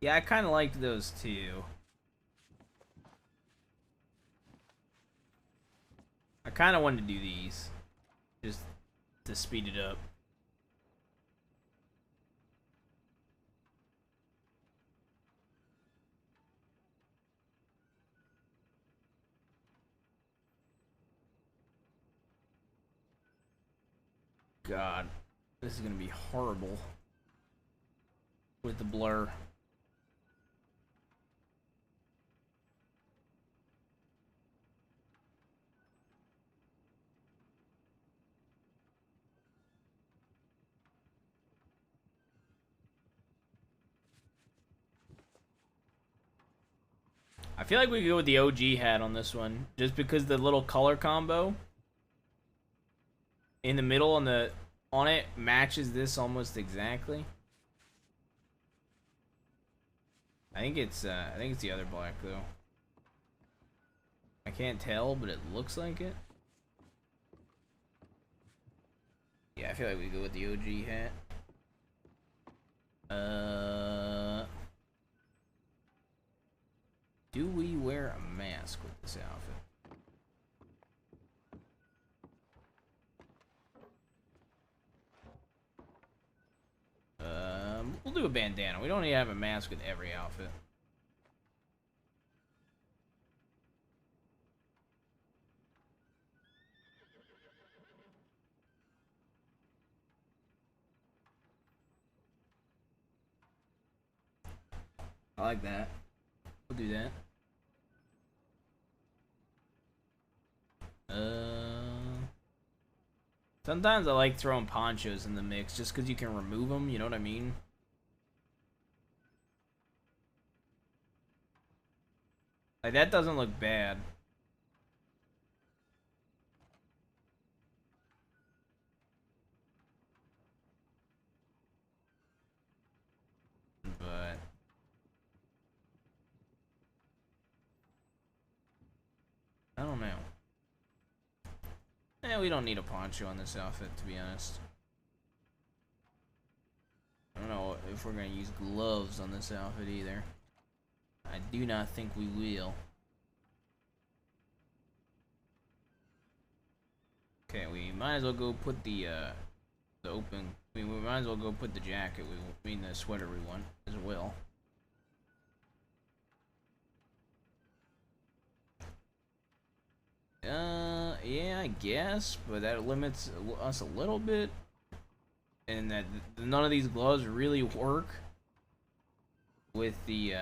Yeah, I kind of liked those too. I kind of wanted to do these. Just to speed it up. God, this is gonna be horrible. with the blur. I feel like we could go with the OG hat on this one, just because the little color combo in the middle on it matches this almost exactly. I think it's the other black though. I can't tell, but it looks like it. Yeah, I feel like we go with the OG hat. Do we wear a mask with this outfit? We'll do a bandana. We don't need to have a mask with every outfit. I like that. We'll do that. Sometimes I like throwing ponchos in the mix just because you can remove them, you know what I mean? Like, that doesn't look bad. But I don't know. We don't need a poncho on this outfit, to be honest. I don't know if we're gonna use gloves on this outfit either. I do not think we will. Okay, we might as well go put the open. We might as well go put the jacket. The sweater we want as well. Yeah, I guess, but that limits us a little bit, and that none of these gloves really work with the.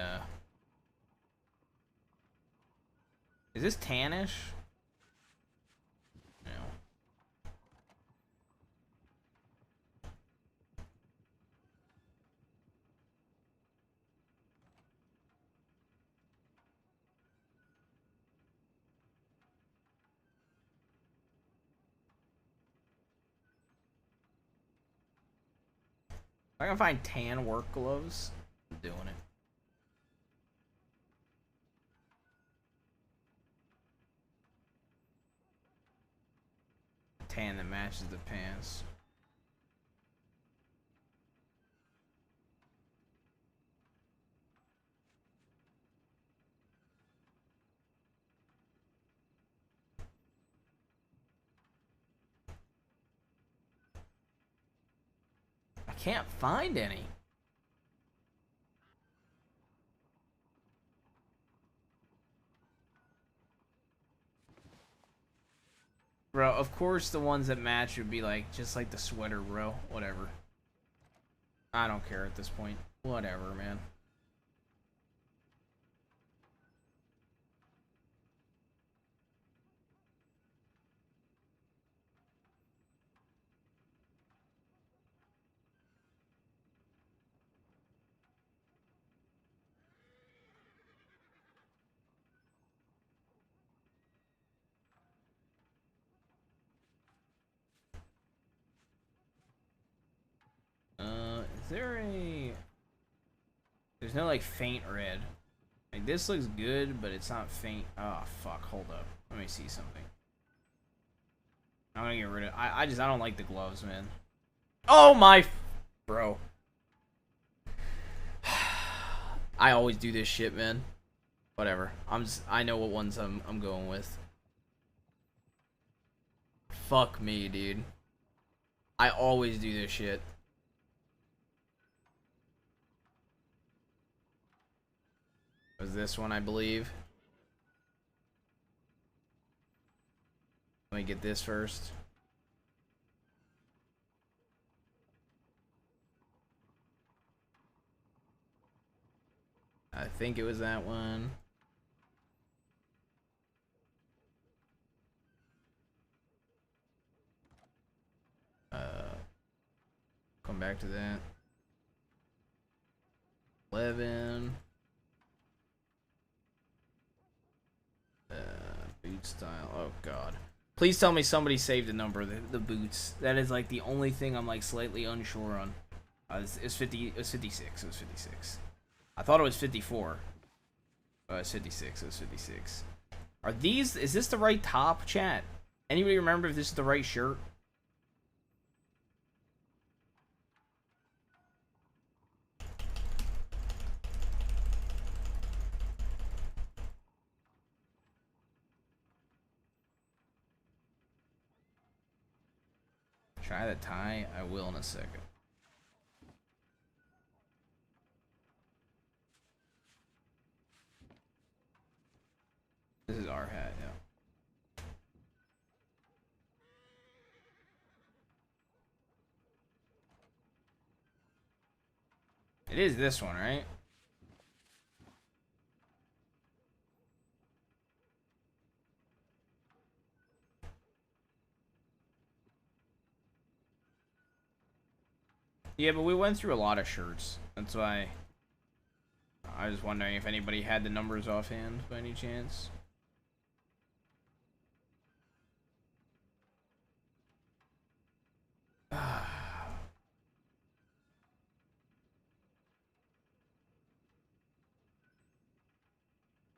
Is this tannish? No. If I can find tan work gloves, I'm doing it. Tan that matches the pants. I can't find any. Bro, of course the ones that match would be like, just like the sweater, bro. Whatever. I don't care at this point. Whatever, man. Is there a... There's no, like, faint red. Like, this looks good, but it's not faint. Oh, fuck. Hold up. Let me see something. I'm gonna get rid of... I don't like the gloves, man. Oh, my... Bro. I always do this shit, man. Whatever. I know what ones I'm going with. Fuck me, dude. I always do this shit. It was this one, I believe. Let me get this first. think it was that one. Come back to that. 11. Boot style. Oh god. Please tell me somebody saved a number of the boots. That is like the only thing I'm like slightly unsure on. It's 50. It was 56. It was 56. I thought it was 54. It's 56. It was 56. Are these? Is this the right top, chat? Anybody remember if this is the right shirt? Try the tie. I will in a second. This is our hat, yeah. It is this one, right? Yeah, but we went through a lot of shirts. That's why I was wondering if anybody had the numbers offhand by any chance.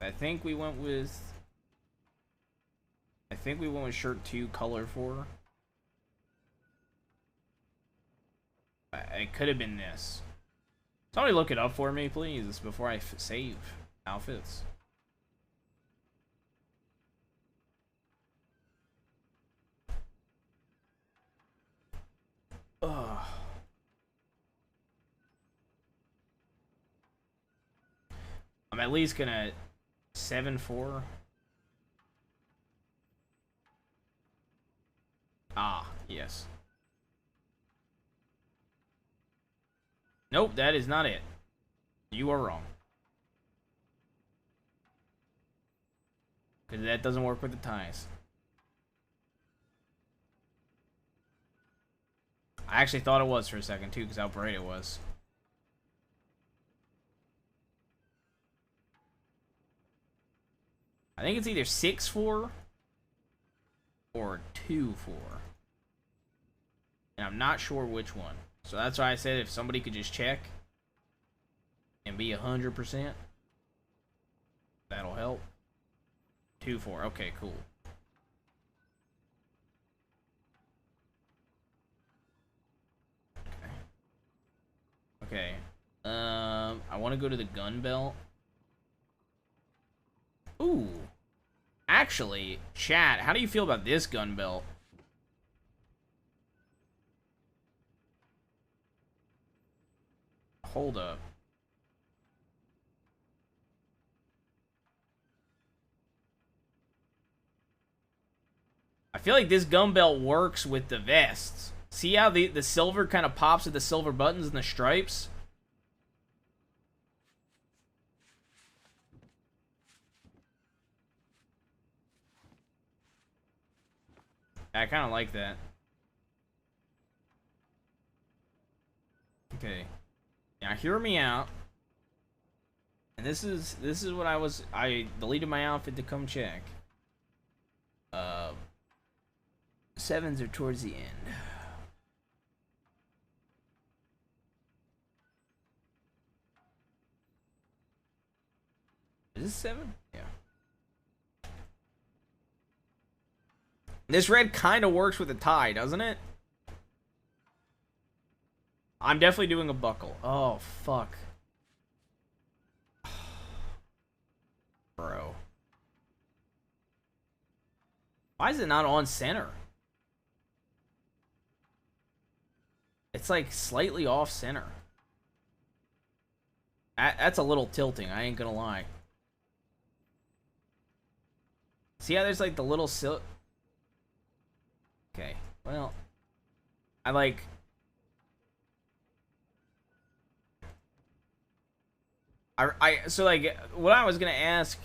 I think we went with shirt 2, color 4. It could have been this. Somebody look it up for me, please, before I save outfits. Ugh. I'm at least gonna 7-4. Ah, yes. Nope, that is not it. You are wrong. Because that doesn't work with the ties. I actually thought it was for a second, too, because how bright it was. I think it's either 6-4 or 2-4. And I'm not sure which one. So that's why I said if somebody could just check and be 100%, that'll help. 2-4. Okay, cool. Okay. I want to go to the gun belt. Ooh. Actually, chat, how do you feel about this gun belt? Hold up. I feel like this gun belt works with the vests. See how the silver kind of pops with the silver buttons and the stripes? I kind of like that. Okay. Now hear me out. And this is what I deleted my outfit to come check. 7s are towards the end. Is this 7? Yeah. This red kind of works with the tie, doesn't it? I'm definitely doing a buckle. Oh, fuck. Bro. Why is it not on center? It's like slightly off center. That's a little tilting, I ain't gonna lie. See how there's like the little Okay, well, I So like, what I was gonna ask,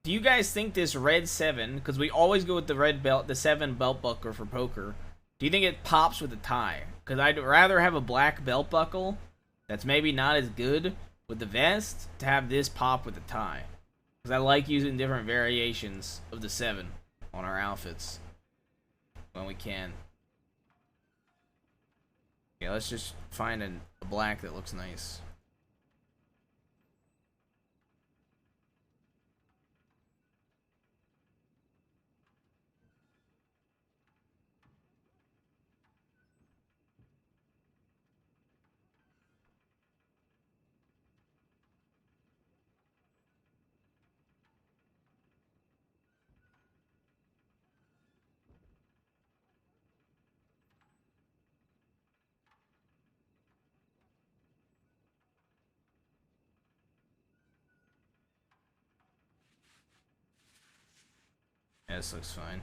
do you guys think this red 7, because we always go with the red belt, the 7 belt buckle for poker, do you think it pops with a tie? Because I'd rather have a black belt buckle that's maybe not as good with the vest to have this pop with the tie. Because I like using different variations of the 7 on our outfits when we can. Yeah, let's just find a black that looks nice. Yeah, this looks fine.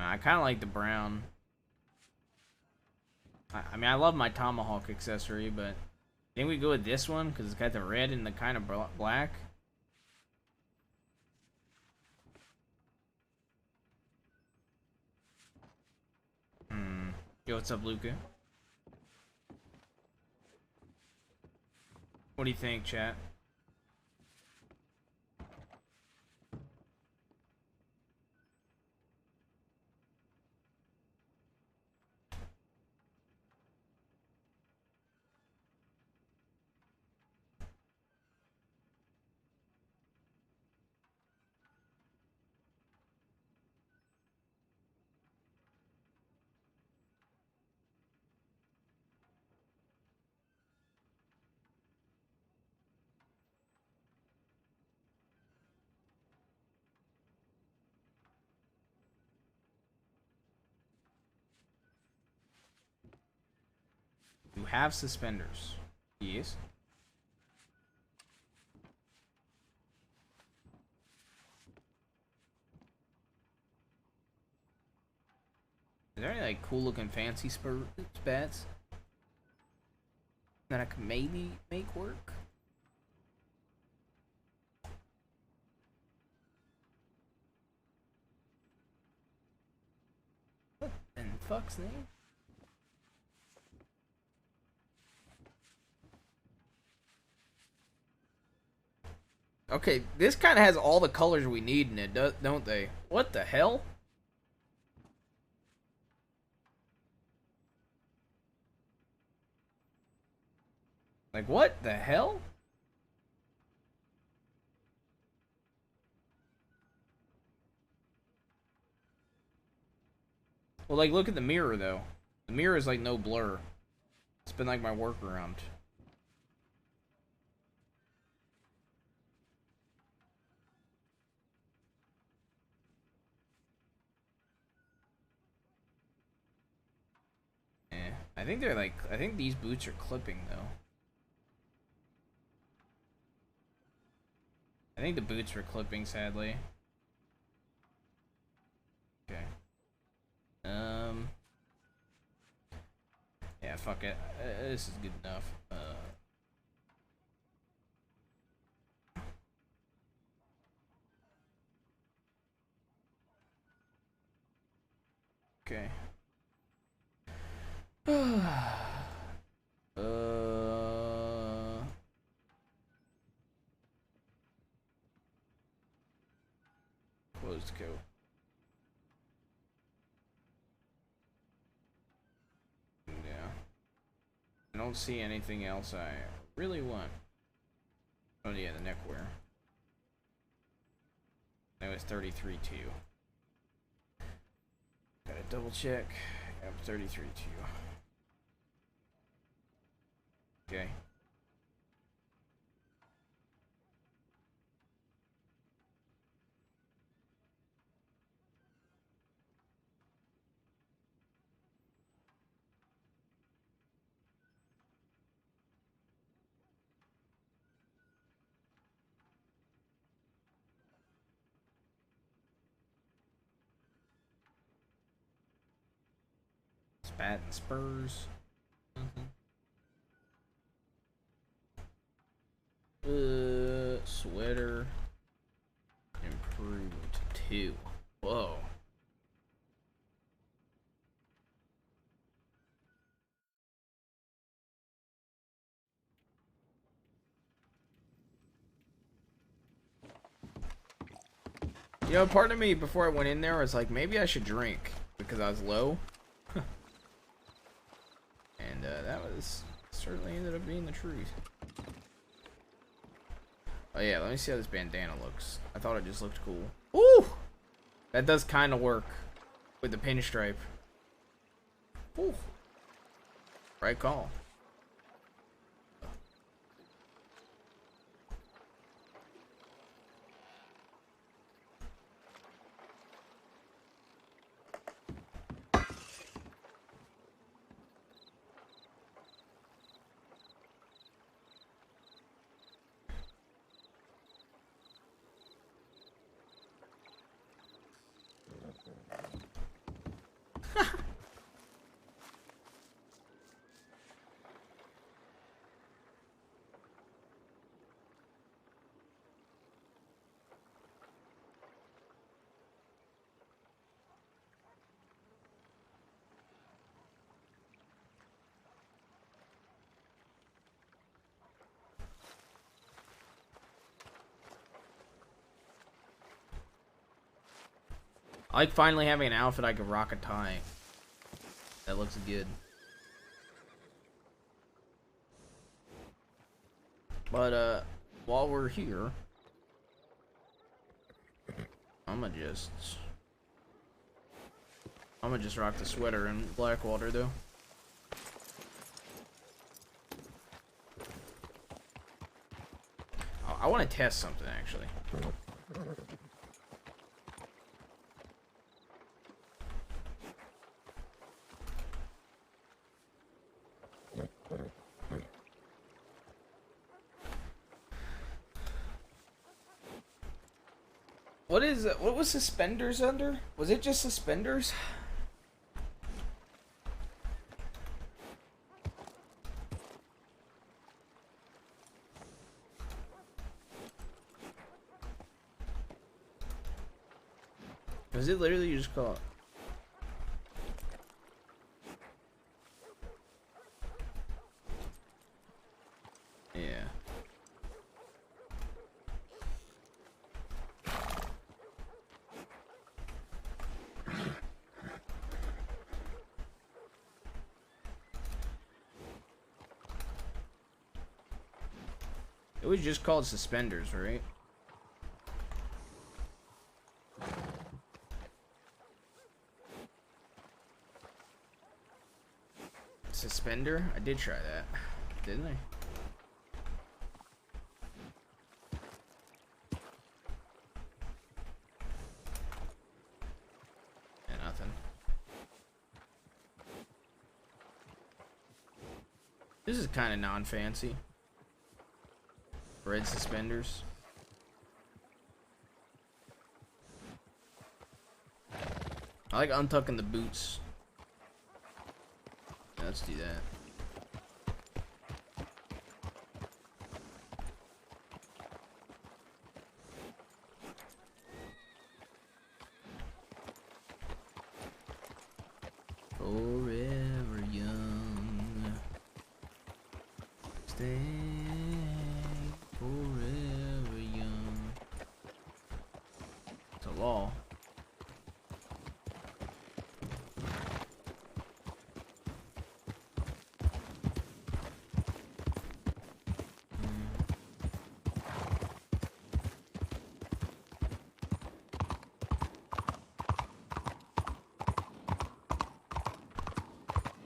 I kind of like the brown. I mean, I love my tomahawk accessory, but I think we go with this one because it's got the red and the kind of black. Yo, what's up, Luca? What do you think, chat? You have suspenders. Yes. Is there any like cool looking fancy spats that I could maybe make work? What in fuck's name? Okay, this kind of has all the colors we need in it, don't they? What the hell? Like, what the hell? Well, like, look at the mirror, though. The mirror is, like, no blur. It's been, like, my workaround. I think they're, like, I think these boots are clipping, though. I think the boots were clipping, sadly. Okay. Yeah, fuck it. This is good enough. Okay. Closed coat. Yeah. I don't see anything else I really want. Oh yeah, the neckwear. That was 33 too. Gotta double check. Yep, 33 too. Okay. Patent spurs. Sweater. Improved 2. Whoa. You know, part of me before I went in there was like, maybe I should drink because I was low. And that was certainly ended up being the truth. Oh yeah, let me see how this bandana looks. I thought it just looked cool. Ooh! That does kind of work with the pinstripe. Ooh. Right call. I like finally having an outfit I can rock a tie. That looks good. But while we're here, I'ma just rock the sweater in Blackwater though. I want to test something actually. What was suspenders under? Was it just suspenders? Was it literally you just call it? Yeah. It was just called suspenders, right? Suspender? I did try that, didn't I? Yeah, nothing. This is kind of non-fancy. Red suspenders. I like untucking the boots. Yeah, let's do that. Forever young. Stay forever young. It's a law.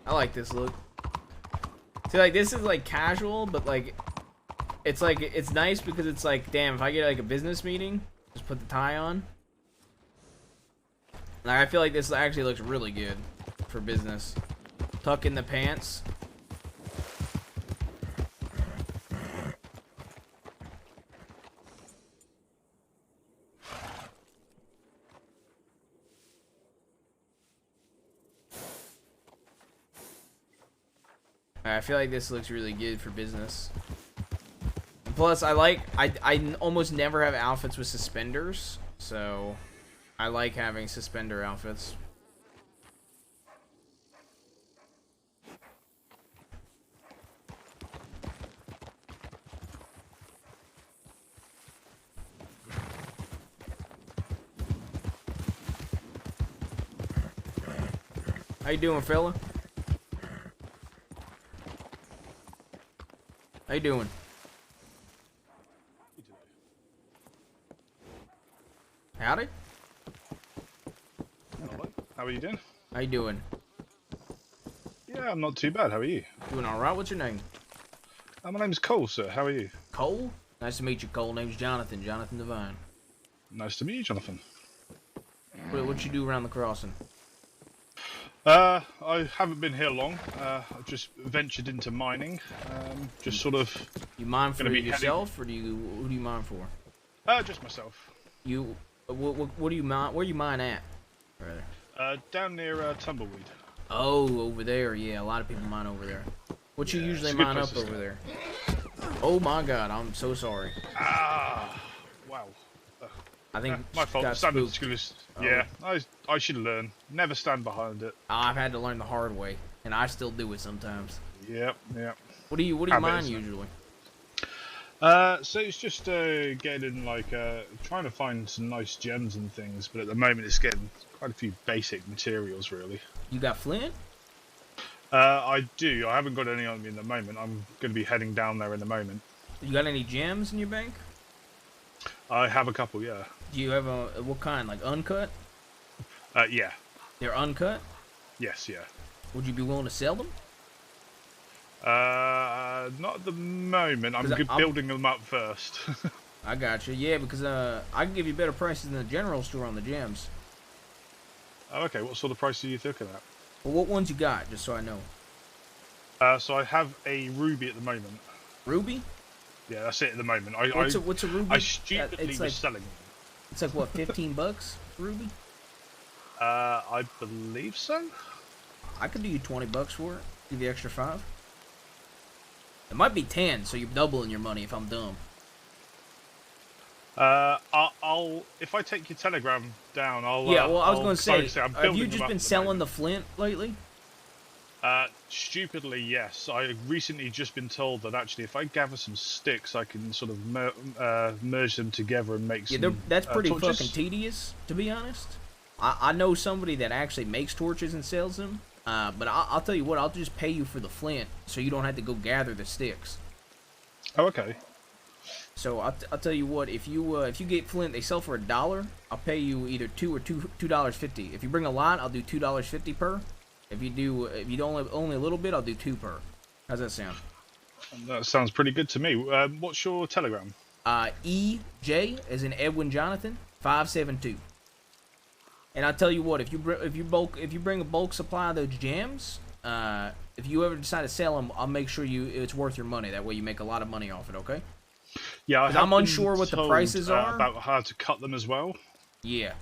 I like this look. See, like, this is like casual, but like it's nice because it's like, damn, if I get like a business meeting, just put the tie on. Like, I feel like this actually looks really good for business. Tuck in the pants. I feel like this looks really good for business. Plus, I almost never have outfits with suspenders, so I like having suspender outfits. How you doing, fella? How you doing? Howdy. Hello. How are you doing? How you doing? Yeah, I'm not too bad. How are you? Doing all right. What's your name? My name's Cole, sir. How are you? Cole. Nice to meet you, Cole. Name's Johnathan. Johnathan Divine. Nice to meet you, Jonathan. What you do around the crossing? I haven't been here long. I've just ventured into mining. Just sort of. You mine for Gonna be yourself, or do you? Who do you mine for? Just myself. You. What do you mine? Where you mine at? Rather. Down near Tumbleweed. Oh, over there. Yeah, a lot of people mine over there. What you Yeah, usually it's a good mine place up to over start. there? Oh my God, I'm so sorry. Ah, wow. I think My fault. got Standard spooked. schoolers. Yeah, I should learn. Never stand behind it. I've had to learn the hard way, and I still do it sometimes. Yep, yep. What do you Habit, mine isn't it? usually? So it's just getting like trying to find some nice gems and things, but at the moment it's getting quite a few basic materials really. You got flint? I do. I haven't got any on me in the moment. I'm going to be heading down there in a moment. You got any gems in your bank? I have a couple, yeah. Do you have what kind? Like uncut? Yeah. They're uncut? Yes, yeah. Would you be willing to sell them? Not at the moment. I'm 'Cause I'm- building them up first. I got you. Yeah, because I can give you better prices than the general store on the gems. Oh, okay, what sort of price are you looking at? Well, what ones you got, just so I know? So I have a ruby at the moment. Ruby? Yeah, that's it at the moment. What's a ruby? I stupidly It's was like selling them. it's like what, $15 ruby? I believe so. I could do you $20 for it. Give you extra 5. It might be 10, so you're doubling your money if I'm dumb. I'll if I take your telegram down, I'll. Yeah, well, I was I'll- going to say, I'm have building you them just up been at the selling moment. the flint lately? Stupidly, yes. I recently just been told that actually, if I gather some sticks, I can sort of merge them together and make Yeah, some. that's pretty torches. fucking tedious, to be honest. I know somebody that actually makes torches and sells them, but I'll tell you what, I'll just pay you for the flint, so you don't have to go gather the sticks. Oh, okay. So I'll tell you what, if you get flint, they sell for $1. I'll pay you either $2.50. If you bring a lot, I'll do $2.50 per. If you do only a little bit, I'll do 2 per. How's that sound? That sounds pretty good to me. What's your telegram? EJ as in Edwin Jonathan 572. And I'll tell you what, if you bring a bulk supply of those gems, if you ever decide to sell them, I'll make sure it's worth your money. That way you make a lot of money off it. Okay? Yeah, I 'Cause have I'm been unsure what the told, prices are. about how to cut them as well. Yeah.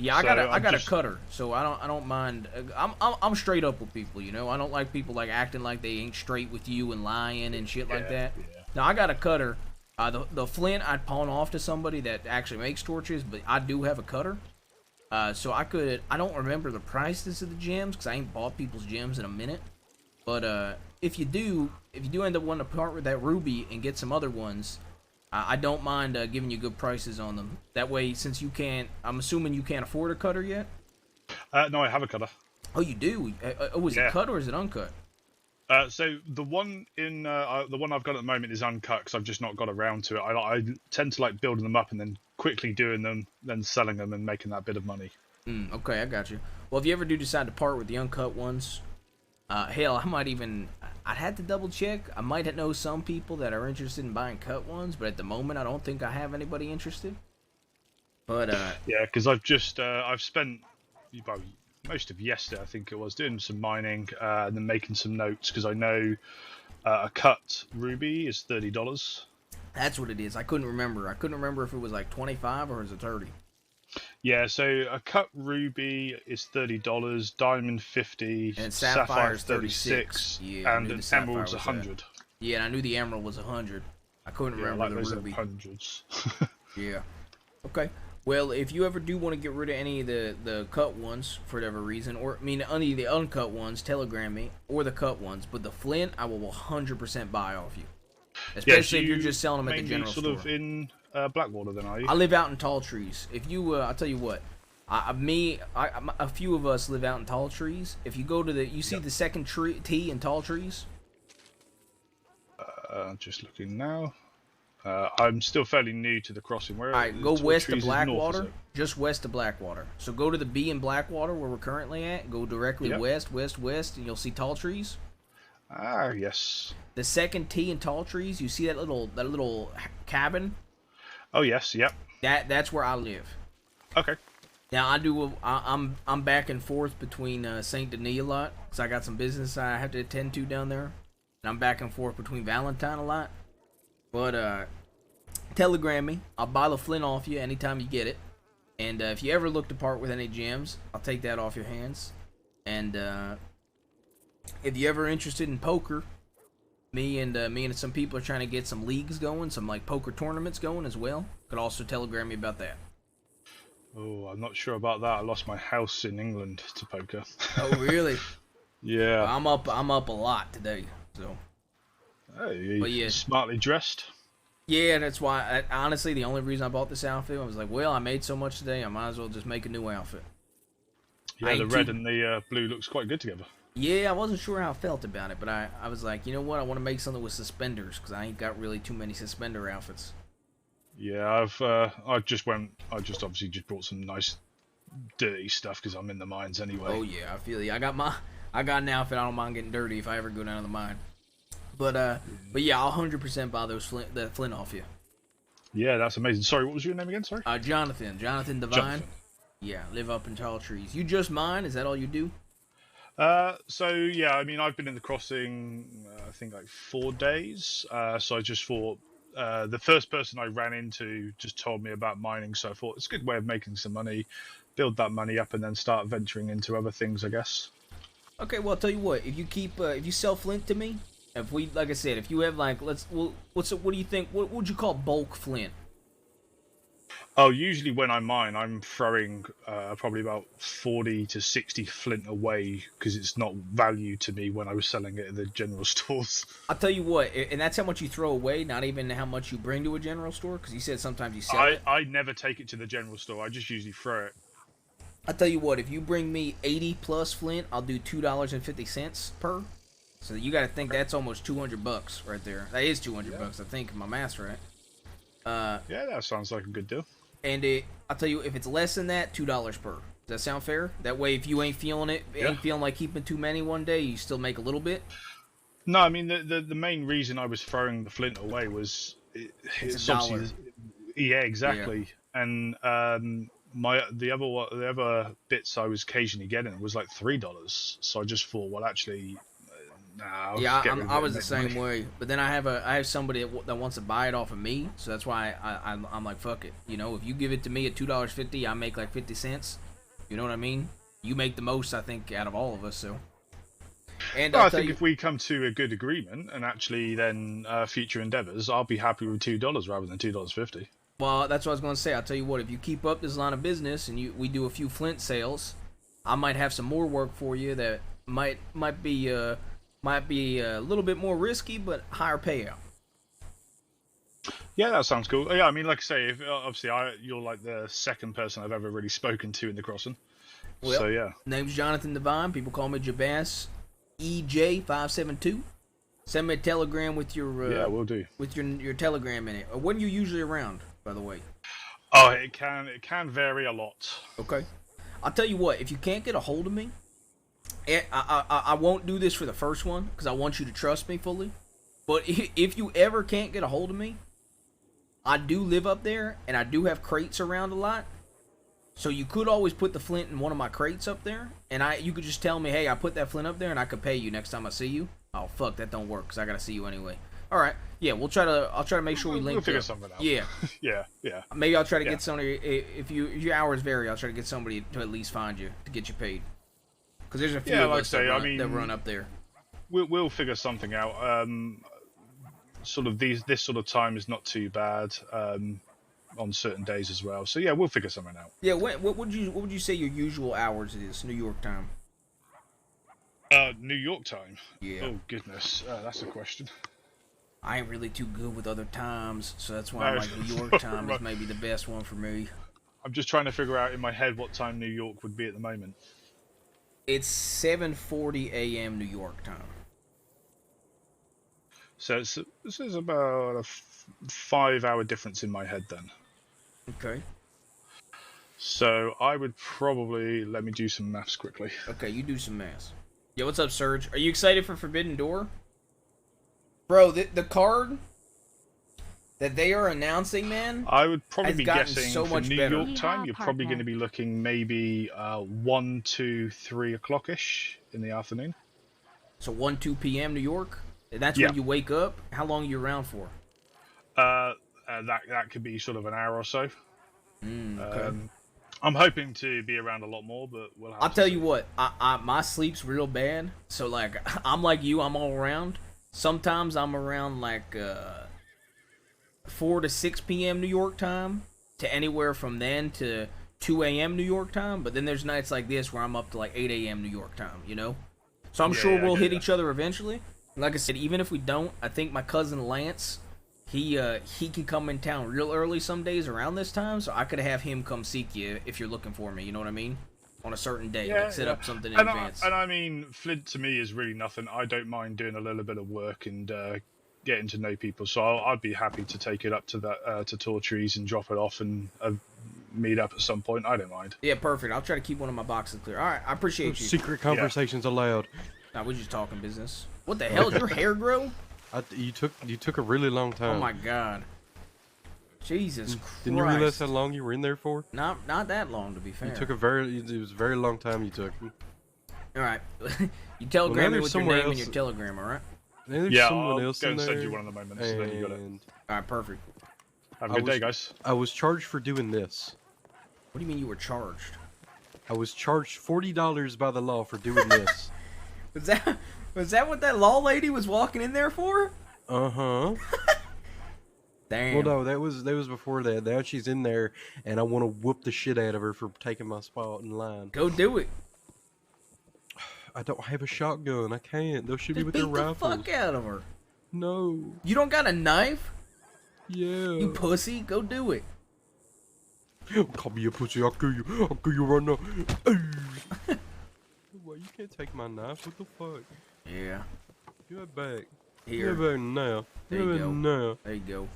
Yeah, I So, got I'm a just- cutter, so I don't mind. I'm straight up with people, you know. I don't like people like acting like they ain't straight with you and lying and shit like that. Yeah. Now I got a cutter. The flint I'd pawn off to somebody that actually makes torches, but I do have a cutter. So I don't remember the prices of the gems because I ain't bought people's gems in a minute. But if you do end up wanting to part with that ruby and get some other ones, I don't mind giving you good prices on them. That way, since you can't, I'm assuming you can't afford a cutter yet. No, I have a cutter. Oh, you do? Is Yeah. it cut or is it uncut? So the one the one I've got at the moment is uncut because I've just not got around to it. I tend to like building them up and then quickly doing them, then selling them and making that bit of money. Okay, I got you. Well, if you ever do decide to part with the uncut ones, hell, I'd have to double check. I might know some people that are interested in buying cut ones, but at the moment, I don't think I have anybody interested. But Yeah, because I've spent well, most of yesterday, I think it was, doing some mining and then making some notes because I know a cut ruby is $30. that's what it is. I couldn't remember. I couldn't remember if it was like 25 or is it 30. Yeah, so a cut ruby is $30, diamond 50, And sapphire sapphire's 36. 36, Yeah, I and knew an the sapphire emerald's was that. 100. Yeah, and I knew the emerald was 100. I couldn't Yeah, I remember like the those ruby. hundreds. Yeah. Okay. Well, if you ever do want to get rid of any of the cut ones for whatever reason, or I mean any of the uncut ones, telegram me, or the cut ones. But the flint, I will 100% buy off you, especially if you're just selling them at the mainly general sort store. of in Blackwater, then, are you? I live out in Tall Trees. If you, I'll tell you what, a few of us live out in Tall Trees. If you go to you see the second T in Tall Trees. Just looking now. I'm still fairly new to the crossing. Where? All right, go west of Blackwater, North, just west of Blackwater. So go to the B in Blackwater where we're currently at. Go directly west, and you'll see Tall Trees. Ah, yes. The second T in Tall Trees, you see that little cabin? Oh yes, yep. That's where I live. Okay. Now I'm back and forth between Saint Denis a lot because I got some business I have to attend to down there, and I'm back and forth between Valentine a lot. But telegram me. I'll buy the flint off you anytime you get it. And if you ever look to part with any gems, I'll take that off your hands. And if you're ever interested in poker, me and some people are trying to get some leagues going, some like poker tournaments going as well. Could also telegram me about that. Oh, I'm not sure about that. I lost my house in England to poker. Oh, really? Yeah. Well, I'm up a lot today, so. Hey, But yeah. Smartly dressed. Yeah, that's why. Honestly, the only reason I bought this outfit, I was like, well, I made so much today, I might as well just make a new outfit. Yeah, the red and the blue looks quite good together. Yeah, I wasn't sure how I felt about it, but I was like, you know what, I want to make something with suspenders, because I ain't got really too many suspender outfits. Yeah, I just obviously just brought some nice dirty stuff because I'm in the mines anyway. Oh yeah, I feel you. I got an outfit I don't mind getting dirty if I ever go down to the mine. But yeah, I'll 100% buy the flint off you. Yeah, that's amazing. Sorry, what was your name again? Sorry. Johnathan Divine. Johnathan. Yeah, live up in Tall Trees. You just mine? Is that all you do? So yeah, I mean, I've been in the crossing, I think like 4 days. So I just thought, the first person I ran into just told me about mining, so I thought it's a good way of making some money, build that money up, and then start venturing into other things, I guess. Okay, well, I'll tell you what. If you sell flint to me, like I said, if you have like, what do you think? What would you call bulk flint? Oh, usually when I mine, I'm throwing probably about 40 to 60 flint away because it's not value to me when I was selling it at the general stores. I'll tell you what, and that's how much you throw away, not even how much you bring to a general store, because you said sometimes you sell it. I never take it to the general store. I just usually throw it. I'll tell you what, if you bring me 80 plus flint, I'll do $2.50 per. So you got to think that's almost $200 right there. That is $200, I think, if my math's right. Yeah, that sounds like a good deal. And I'll tell you, if it's less than that, $2 per. Does that sound fair? That way, if you ain't feeling it, ain't feeling like keeping too many one day, you still make a little bit. No, I mean the main reason I was throwing the flint away was it's $1. Yeah, exactly. Yeah. And the other bits I was occasionally getting was like $3. So I just thought, well, actually. Yeah, I was the same way. But then I have somebody that wants to buy it off of me, so that's why I'm like, fuck it. You know, if you give it to me at $2.50, I make like 50 cents. You know what I mean? You make the most, I think, out of all of us. So. And I think if we come to a good agreement and actually then future endeavors, I'll be happy with $2 rather than $2.50. Well, that's what I was going to say. I'll tell you what, if you keep up this line of business and we do a few flint sales, I might have some more work for you that might be a little bit more risky, but higher payout. Yeah, that sounds cool. Yeah, I mean, like I say, obviously you're like the second person I've ever really spoken to in the crossing. Well, so yeah. Name's Johnathan Divine. People call me Jabas EJ572. Send me a telegram with your yeah, we'll do. With your telegram in it. When are you usually around, by the way? Oh, it can vary a lot. Okay. I'll tell you what, if you can't get a hold of me, I won't do this for the first one because I want you to trust me fully. But if you ever can't get a hold of me, I do live up there and I do have crates around a lot. So you could always put the flint in one of my crates up there, and you could just tell me, hey, I put that flint up there and I could pay you next time I see you. Oh fuck, that don't work because I gotta see you anyway. All right. Yeah, we'll try to. I'll try to make sure we link. We'll figure up. something out. Yeah. yeah. Maybe I'll try to Yeah. get somebody. If your hours vary, I'll try to get somebody to at least find you to get you paid. Because there's a few of like us I say, that run up there. We'll figure something out. Sort of this sort of time is not too bad on certain days as well. So yeah, we'll figure something out. Yeah. What would you say your usual hours is? New York time. New York time. Yeah. Oh goodness, that's a question. I ain't really too good with other times, so that's why No. I'm like New York time is Right. maybe the best one for me. I'm just trying to figure out in my head what time New York would be at the moment. It's 7:40 a.m. New York time. So this is about a 5-hour difference in my head then. Okay. So I would probably let me do some maths quickly. Okay, you do some math. Yo, what's up, Surge? Are you excited for Forbidden Door? Bro, the card that they are announcing, man. I would probably Has be gotten guessing so for much New better. York time, you're probably going to be looking maybe 1, 2, 3 o'clock-ish in the afternoon. So 1, 2 p.m. New York? That's Yeah. when you wake up? How long are you around for? That could be sort of an hour or so. Okay. I'm hoping to be around a lot more, but we'll have I'll to tell see. you what, my sleep's real bad. So, like, I'm like you, I'm all around. Sometimes I'm around, like, 4 to 6 p.m. New York time to anywhere from then to 2 a.m. New York time. But then there's nights like this where I'm up to, like, 8 a.m. New York time, you know? So I'm sure I we'll get hit ya. each other eventually. Like I said, even if we don't, I think my cousin Lance, he can come in town real early some days around this time, so I could have him come seek you if you're looking for me, you know what I mean? On a certain day, like set up something in advance. I mean, Flint to me is really nothing. I don't mind doing a little bit of work and getting to know people, so I'd be happy to take it up to that to Tortrees and drop it off and meet up at some point. I don't mind. Yeah, perfect. I'll try to keep one of my boxes clear. All right, I appreciate you. Secret conversations allowed. Nah, we're just talking business. What the hell? Did your hair grow? You took a really long time. Oh my god. Jesus Christ. Didn't you realize how long you were in there for? Not that long, to be fair. It was a very long time you took. All right. You telegram now me there's with your somewhere name and else- your telegram, all right? And there's Yeah, someone I'll else go in and there. send you one in a moment, so then you got it. and All right, perfect. Have a good day, guys. I was charged for doing this. What do you mean you were charged? I was charged $40 by the law for doing this. Was that what that law lady was walking in there for? Uh-huh. Damn. Well, no, that was before that. Now she's in there, and I want to whoop the shit out of her for taking my spot in line. Go do it. I don't have a shotgun. I can't. They'll shoot me Just with beat their the rifles. fuck out of her. No. You don't got a knife? Yeah. You pussy. Go do it. Call me a pussy. I'll kill you. I'll kill you right now. Well, you can't take my knife. What the fuck? Yeah. Give it back. Here. Give it back now. There Give you it go. now. There you go.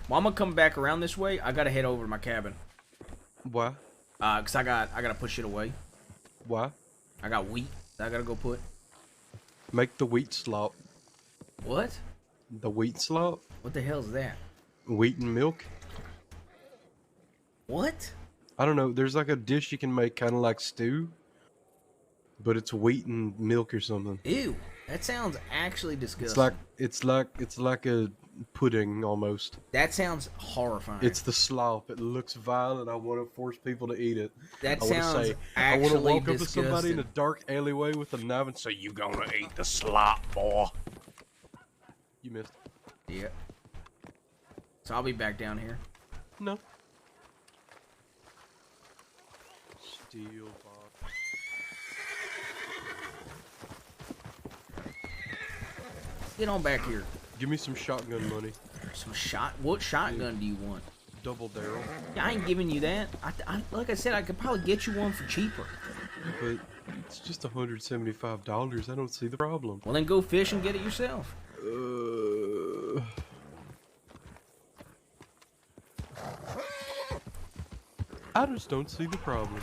Well, I'm gonna come back around this way. I gotta head over to my cabin. Why? Cause I gotta put shit away. Why? I got wheat that I gotta go put. Make the wheat slop. What? The wheat slop? What the hell is that? Wheat and milk? What? I don't know. There's like a dish you can make kind of like stew. But it's wheat and milk or something. Ew. That sounds actually disgusting. It's like a pudding almost. That sounds horrifying. It's the slop. It looks vile, and I want to force people to eat it. That I want to sounds say, I actually want to walk up to disgusting. somebody in a dark alleyway with a knife and say, "You gonna eat the slop, boy?" You missed. Yeah. So I'll be back down here. No. Steel box. Get on back here. Give me some shotgun money. Some shot. What shotgun do you want? Double barrel. I ain't giving you that. Like I said, I could probably get you one for cheaper. But it's just $175. I don't see the problem. Well, then go fish and get it yourself. I just don't see the problem.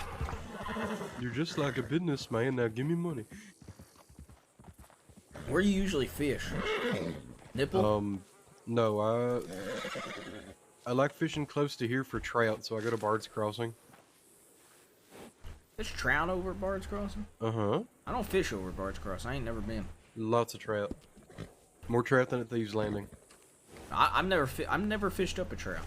You're just like a businessman. Now give me money. Where you usually fish? Nipple? No, I like fishing close to here for trout, so I go to Bard's Crossing. There's trout over at Bard's Crossing? Uh-huh. I don't fish over at Bard's Crossing. I ain't never been. Lots of trout. More trout than at Thieves Landing. I've never fished up a trail.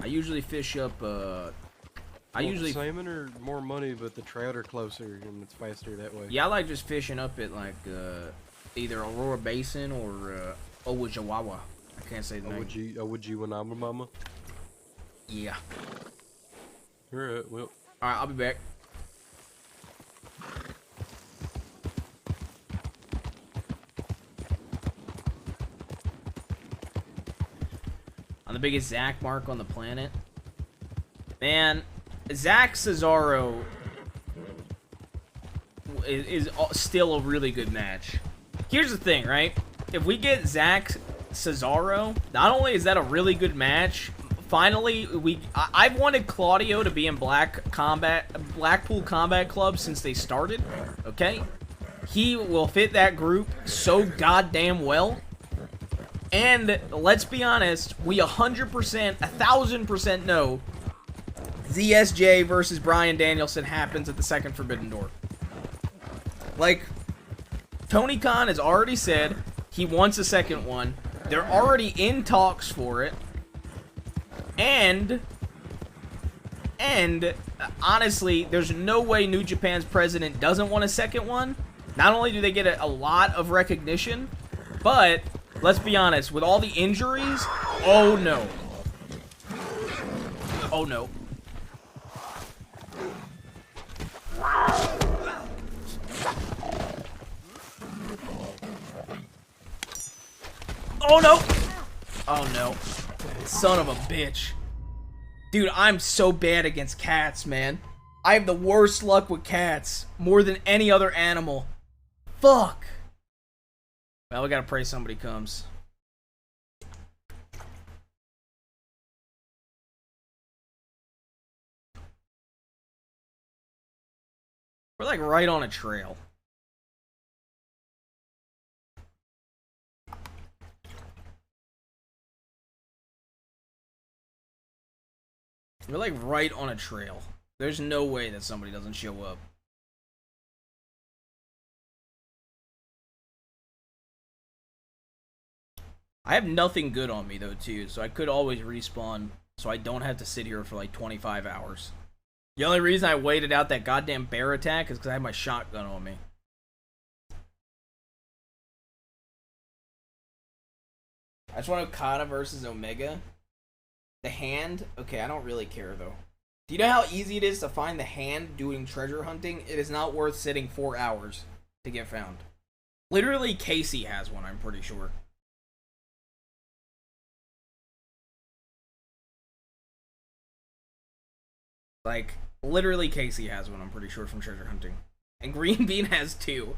I usually fish up. Salmon are more money, but the trout are closer and it's faster that way. Yeah, I like just fishing up at like either Aurora Basin or Owajawawa. I can't say the name. Owajiwanama Mama. Yeah. Alright, well. Alright, I'll be back. I'm the biggest Zach mark on the planet. Man, Zach Cesaro is still a really good match. Here's the thing, right? If we get Zach Cesaro, not only is that a really good match, finally, I've wanted Claudio to be in Blackpool Combat Club since they started, okay? He will fit that group so goddamn well. And let's be honest, we 100%, 1000% know ZSJ versus Bryan Danielson happens at the second Forbidden Door. Like, Tony Khan has already said he wants a second one. They're already in talks for it. And honestly, there's no way New Japan's president doesn't want a second one. Not only do they get a lot of recognition, but let's be honest, with all the injuries, oh no. Oh no. Oh no! Oh no. Son of a bitch. Dude, I'm so bad against cats, man. I have the worst luck with cats. More than any other animal. Fuck. Well, we gotta pray somebody comes. We're like right on a trail. We're like right on a trail. There's no way that somebody doesn't show up. I have nothing good on me though too, so I could always respawn so I don't have to sit here for like 25 hours. The only reason I waited out that goddamn bear attack is because I had my shotgun on me. I just want Okada versus Omega. The hand? Okay, I don't really care though. Do you know how easy it is to find the hand doing treasure hunting? It is not worth sitting 4 hours to get found. Literally, Casey has one, I'm pretty sure. Like, literally Casey has one, I'm pretty sure, from treasure hunting. And Green Bean has 2.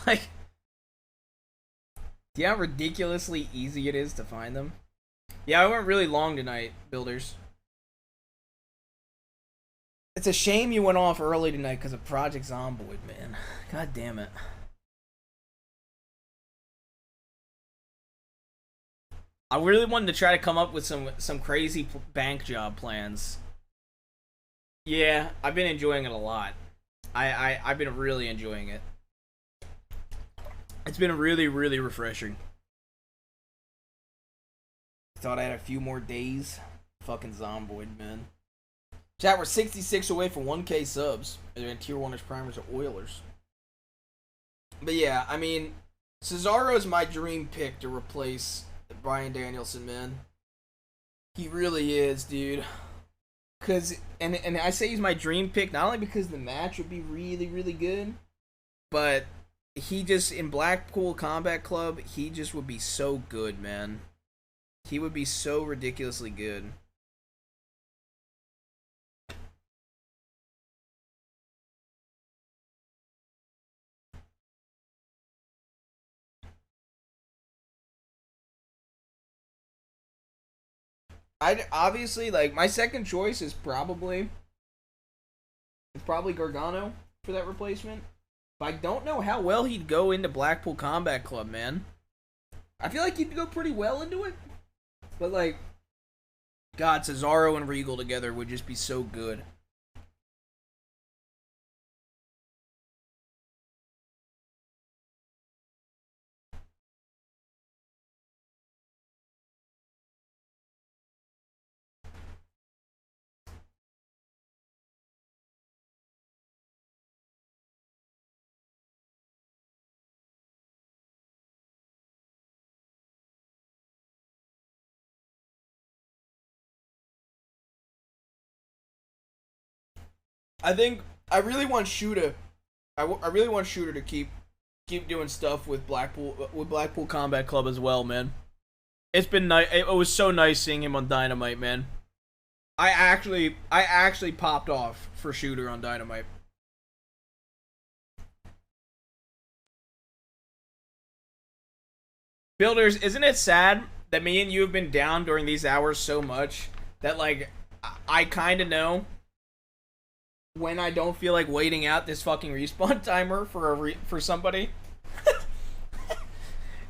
Like, do you know how ridiculously easy it is to find them? Yeah, I went really long tonight, builders. It's a shame you went off early tonight because of Project Zomboid, man. God damn it. I really wanted to try to come up with some crazy bank job plans. Yeah, I've been enjoying it a lot. I've been really enjoying it. It's been really, really refreshing. Thought I had a few more days. Fucking Zomboid, man. Chat, we're 66 away from 1K subs. They're in tier 1-ish primers or Oilers. But yeah, I mean, Cesaro's my dream pick to replace Bryan Danielson, man. He really is, dude. And I say he's my dream pick, not only because the match would be really, really good, but he just, in Blackpool Combat Club, he just would be so good, man. He would be so ridiculously good. I'd obviously, like, my second choice is probably Gargano for that replacement. But I don't know how well he'd go into Blackpool Combat Club, man. I feel like he'd go pretty well into it. But, like, God, Cesaro and Regal together would just be so good. I think I really want Shooter. I really want Shooter to keep doing stuff with Blackpool Combat Club as well, man. It's been nice. It was so nice seeing him on Dynamite, man. I actually popped off for Shooter on Dynamite. Builders, isn't it sad that me and you have been down during these hours so much that, like, I kind of know when I don't feel like waiting out this fucking respawn timer for somebody?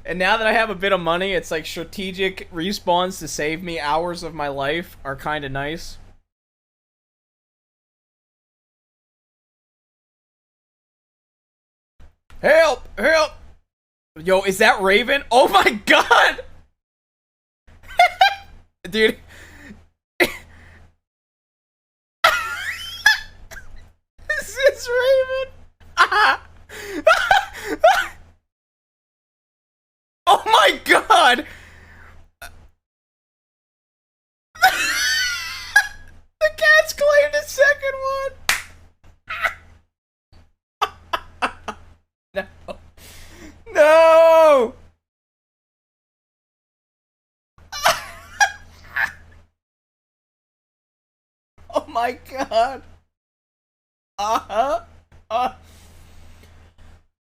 And now that I have a bit of money, it's like strategic respawns to save me hours of my life are kind of nice. Help! Help! Yo, is that Raven? Oh my god! Dude. This is Raven! Oh my god! The cat's claimed a second one! No. No! Oh my god!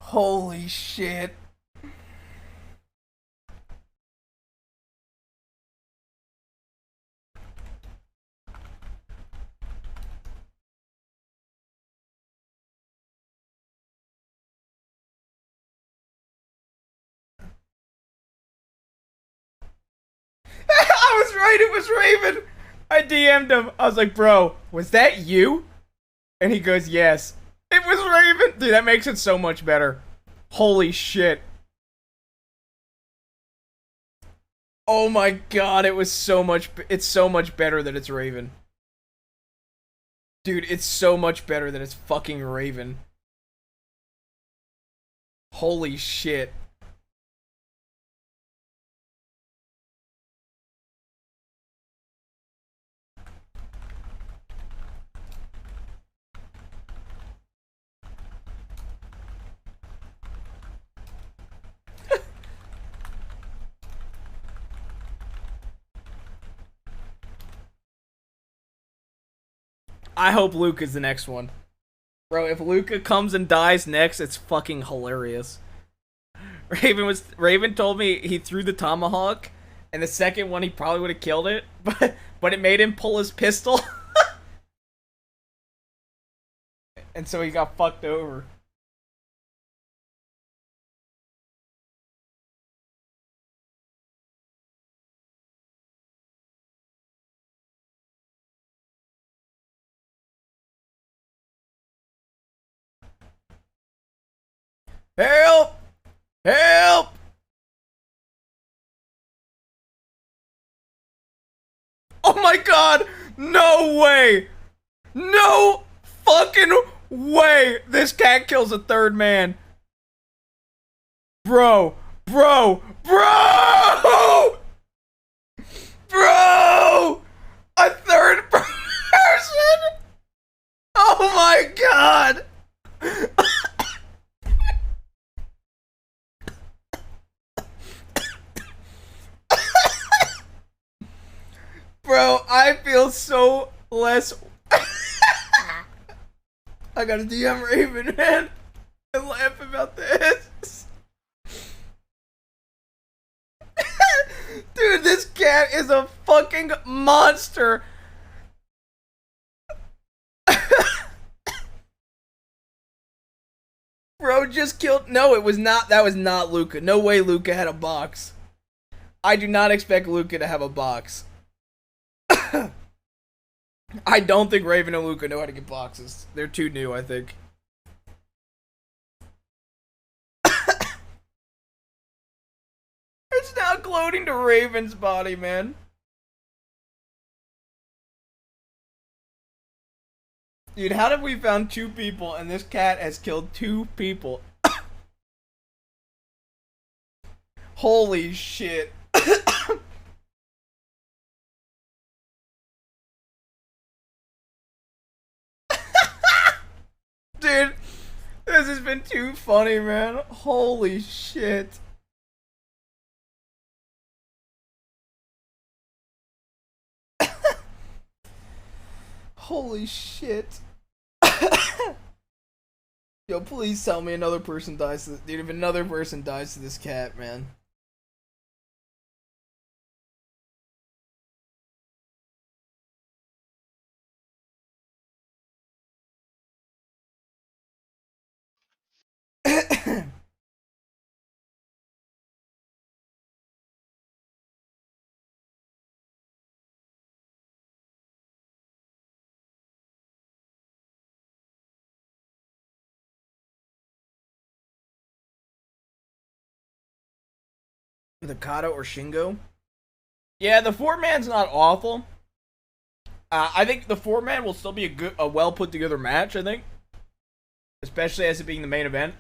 Holy shit. I was right, it was Raven! I DM'd him. I was like, bro, was that you? And he goes, yes. It was Raven! Dude, that makes it so much better. Holy shit. Oh my god, it's so much better that it's Raven. Dude, it's so much better that it's fucking Raven. Holy shit. I hope Luca's the next one. Bro, if Luca comes and dies next, it's fucking hilarious. Raven told me he threw the tomahawk, and the second one he probably would have killed it, but it made him pull his pistol. And so he got fucked over. Help! Help! Oh my god! No way! No fucking way! This cat kills a third man. Bro! Bro! Bro! Bro! A third person? Oh my god! Bro, I feel so less. I gotta DM Raven, man, and laugh about this. Dude, this cat is a fucking monster. Bro just killed. No, it was not. That was not Luca. No way Luca had a box. I do not expect Luca to have a box. I don't think Raven and Luca know how to get boxes. They're too new, I think. It's now gloating to Raven's body, man. Dude, how have we found 2 people and this cat has killed 2 people? Holy shit. because it's been too funny, man. Holy shit. Holy shit. Yo, please tell me another person dies to this. Dude, if another person dies to this cat, man. The Kata or Shingo? Yeah, the 4-man's not awful. I think the 4-man will still be a well put together match, I think. Especially as it being the main event.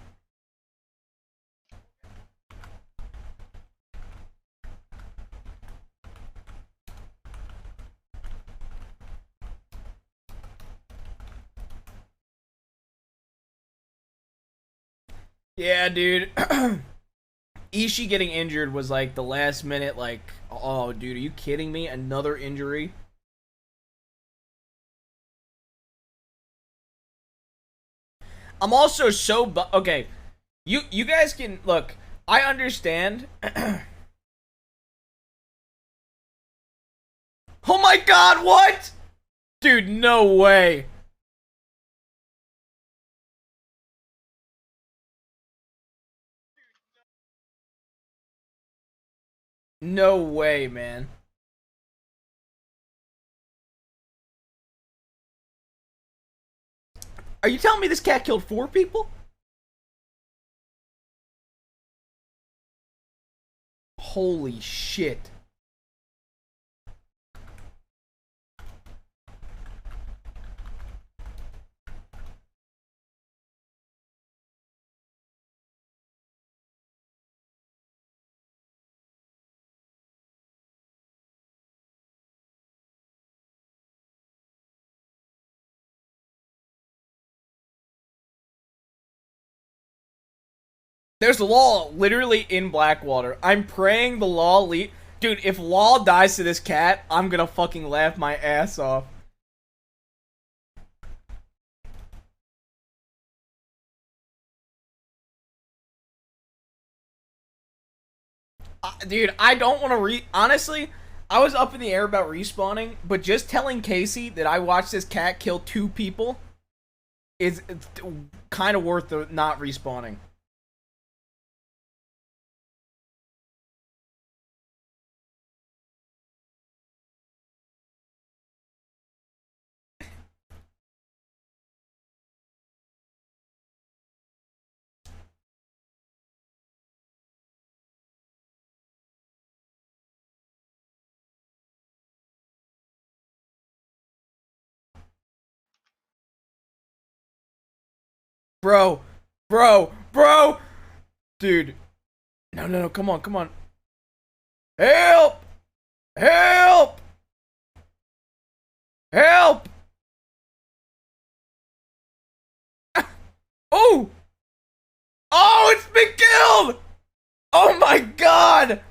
Yeah, dude. Ishii getting injured was like the last minute, like, oh, dude, are you kidding me? Another injury? I'm also so okay. You guys can look. I understand. Oh my god, what? Dude, no way. No way, man. Are you telling me this cat killed 4 people? Holy shit. There's Law literally in Blackwater. I'm praying the Law Dude, if Law dies to this cat, I'm gonna fucking laugh my ass off. Dude, I don't want to honestly, I was up in the air about respawning, but just telling Casey that I watched this cat kill 2 people is kind of worth the not respawning. Bro, bro, dude. No, come on. Help! Help! Help! Oh! Oh, it's been killed! Oh my god!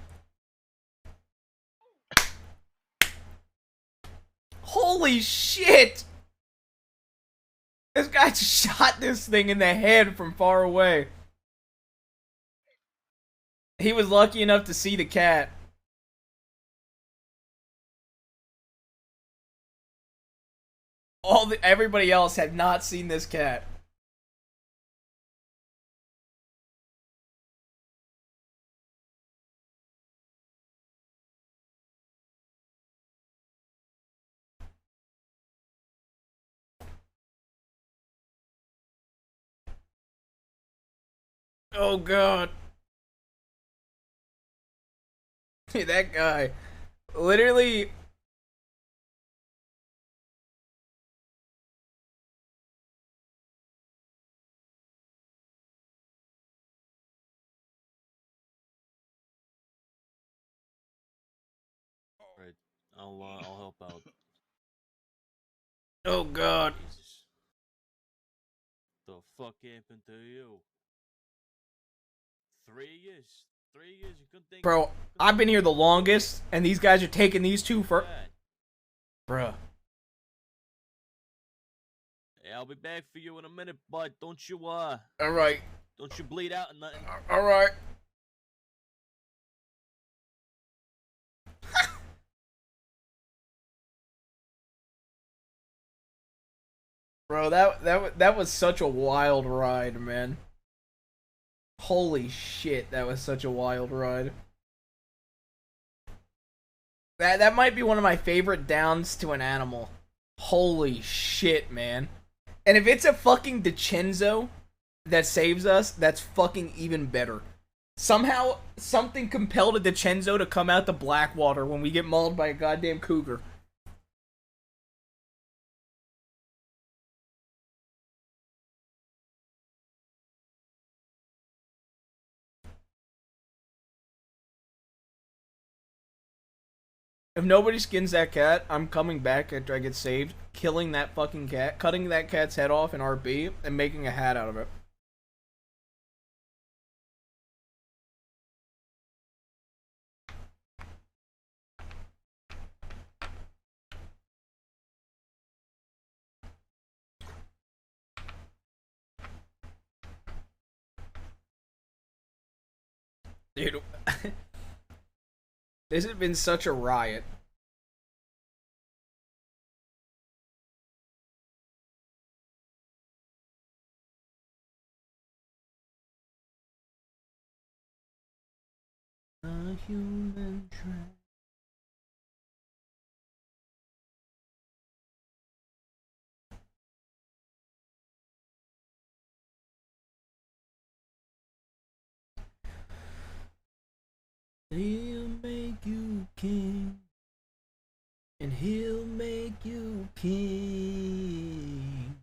Holy shit! This guy shot this thing in the head from far away. He was lucky enough to see the cat. Everybody else had not seen this cat. Oh god. That guy. Literally. Right. I'll help out. Oh god. Jesus. The fuck happened to you? 3 years. 3 years. You couldn't think. Bro, I've been here the longest, and these guys are taking these two for... God. Bruh. Hey, I'll be back for you in a minute, bud. Don't you Alright. don't you bleed out and nothing. Alright. Bro, that was such a wild ride, man. Holy shit, that was such a wild ride. That might be one of my favorite downs to an animal. Holy shit, man. And if it's a fucking DiCenzo that saves us, that's fucking even better. Somehow, something compelled a DiCenzo to come out to Blackwater when we get mauled by a goddamn cougar. If nobody skins that cat, I'm coming back after I get saved, killing that fucking cat, cutting that cat's head off in RP, and making a hat out of it. Dude, this has been such a riot. A human trap. He'll make you king, and he'll make you king.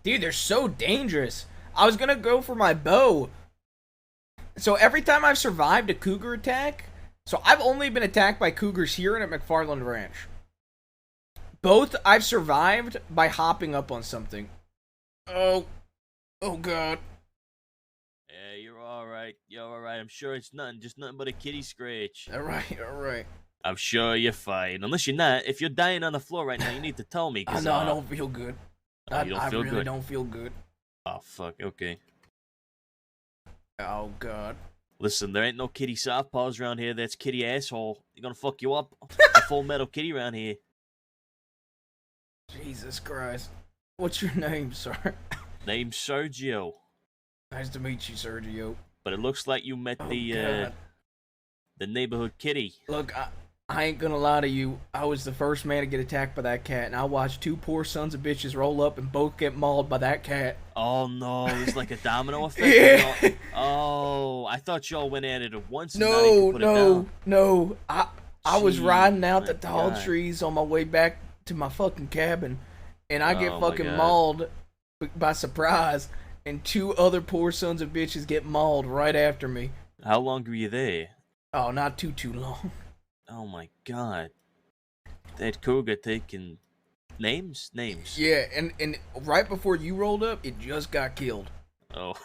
Dude, they're so dangerous. I was gonna go for my bow. So every time I've survived a cougar attack, so I've only been attacked by cougars here and at McFarland Ranch. Both I've survived by hopping up on something. Oh god. Yeah, you're alright. You're alright. I'm sure it's nothing, just nothing but a kitty scratch. Alright. I'm sure you're fine. Unless you're not. If you're dying on the floor right now, you need to tell me. I know, I don't feel good. Oh, you don't I feel really good? don't feel good. Oh, fuck. Okay. Oh god. Listen, there ain't no kitty softpaws around here. That's kitty asshole. You're gonna fuck you up. A full metal kitty around here. Jesus Christ. What's your name, sir? Name's Sergio. Nice to meet you, Sergio. But it looks like you met Oh, the neighborhood kitty. Look, I ain't gonna lie to you. I was the first man to get attacked by that cat, and I watched two poor sons of bitches roll up and both get mauled by that cat. Oh no, it was like a domino effect. Yeah. Oh, I thought y'all went at it at once. And now you put it down. No. I was riding out my the tall God. trees on my way back to my fucking cabin, and I get Oh, my fucking God. mauled by surprise, and two other poor sons of bitches get mauled right after me. How long were you there? Oh, not too long. Oh my God. That cougar taking names? Yeah, and right before you rolled up, it just got killed. Oh.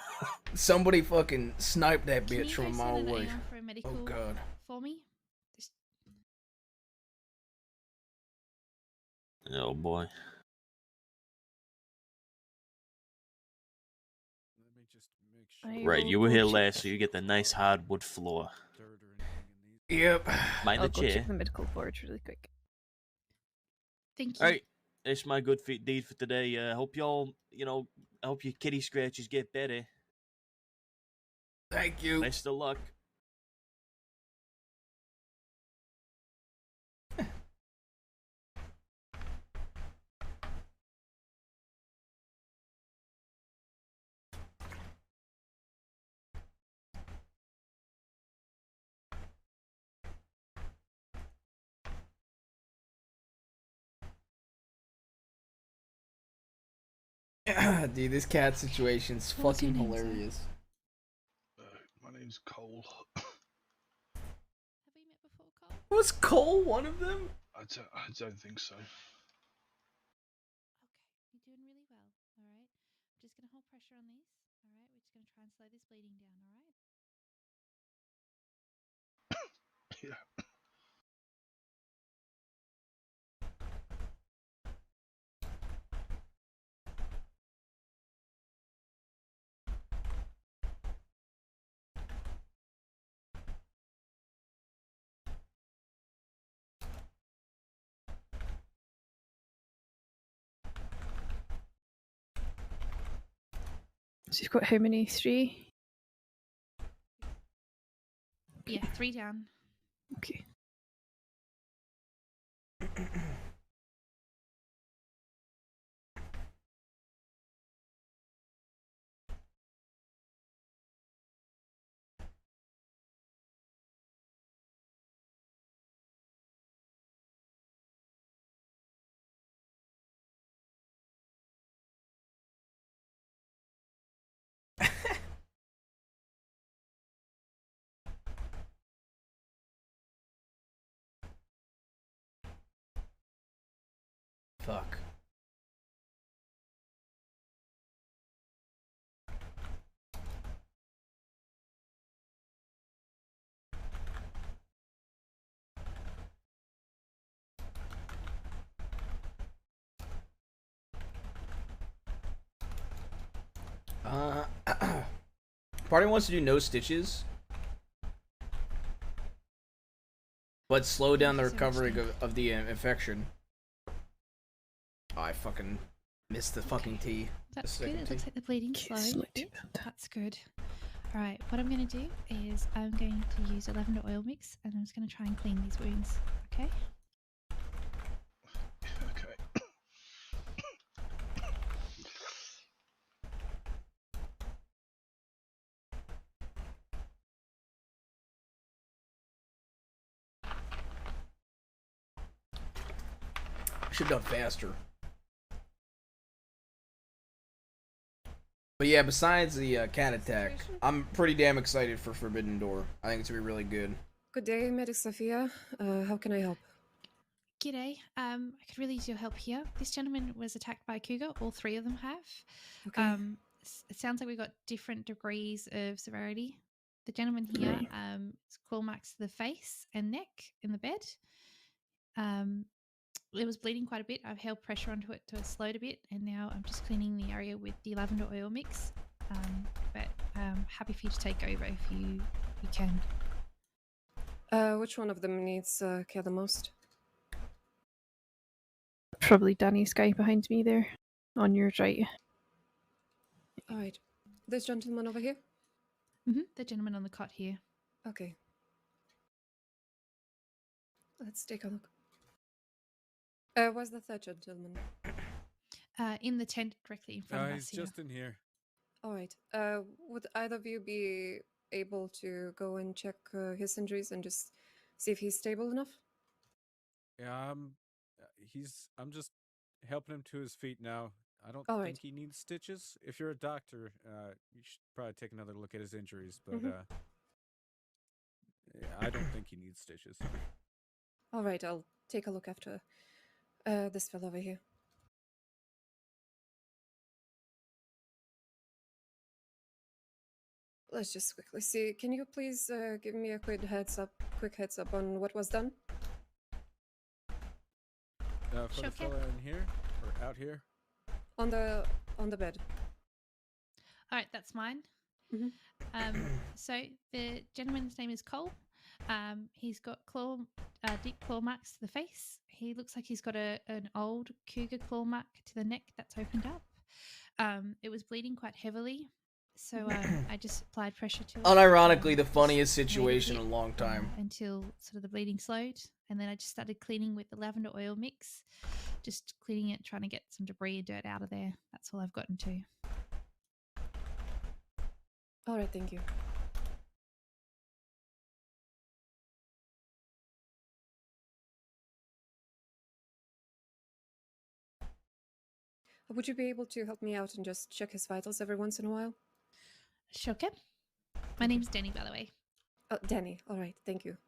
Somebody fucking sniped that Can bitch you from a guys mile send an away. AR for a medical Oh god. for me? Oh boy. Right, you were here last, so you get the nice hardwood floor. Yep. Mind I'll the go check chair. the medical for it really quick. Thank you. Alright, that's my good deed for today. Hope y'all, I hope your kitty scratches get better. Thank you. Best of luck. Dude, this cat situation's What's your fucking name, sir? hilarious. My name's Cole. Have Was Cole one of them? I don't think so. Okay, you're doing really well. All right. I'm just going to hold pressure on these. All right. We're just going to try and slow this bleeding down. All right. Yeah. So you've got how many? 3? Yeah, 3 down. Okay. Fuck. Party wants to do no stitches, but slow down the recovery of the infection. Oh, I fucking missed the fucking T. That's The good. second It T. looks like the bleeding Okay, slowed. slow too bad. That's good. All right. What I'm going to do is I'm going to use a lavender oil mix, and I'm just going to try and clean these wounds. Okay. Okay. Should have done faster. But yeah, besides the cat attack, I'm pretty damn excited for Forbidden Door. I think it's gonna be really good. Good day, Medic Sophia. How can I help? G'day. I could really use your help here. This gentleman was attacked by a cougar. All 3 of them have. Okay. It sounds like we've got different degrees of severity. The gentleman here, is claw marks to the face and neck in the bed. It was bleeding quite a bit. I've held pressure onto it to slow it a bit, and now I'm just cleaning the area with the lavender oil mix. But I'm happy for you to take over if you can. Which one of them needs care the most? Probably Danny's guy behind me there, on your right. All right. This gentleman over here? The gentleman on the cot here. Okay. Let's take a look. Where's the third gentleman? In the tent directly in front of us He's here. just in here. All right. Would either of you be able to go and check his injuries and just see if he's stable enough? Yeah, I'm just helping him to his feet now. I don't All think right. he needs stitches. If you're a doctor, you should probably take another look at his injuries. But Mhm. yeah, I don't think he needs stitches. All right. I'll take a look after this fellow over here. Let's just quickly see. Can you please give me a quick heads up on what was done? For Sure the can. fella in here or out here. On the bed. All right, that's mine. Mhm. So the gentleman's name is Cole. He's got deep claw marks to the face. He looks like he's got an old cougar claw mark to the neck that's opened up. It was bleeding quite heavily, so I just applied pressure to it. Unironically, the just funniest waited a situation bit, in a long time. until sort of the bleeding slowed, and then I just started cleaning with the lavender oil mix, just cleaning it, trying to get some debris and dirt out of there. That's all I've gotten to. All right, thank you. Would you be able to help me out and just check his vitals every once in a while? Sure can. My name's Danny, by the way. Oh, Danny. All right, thank you.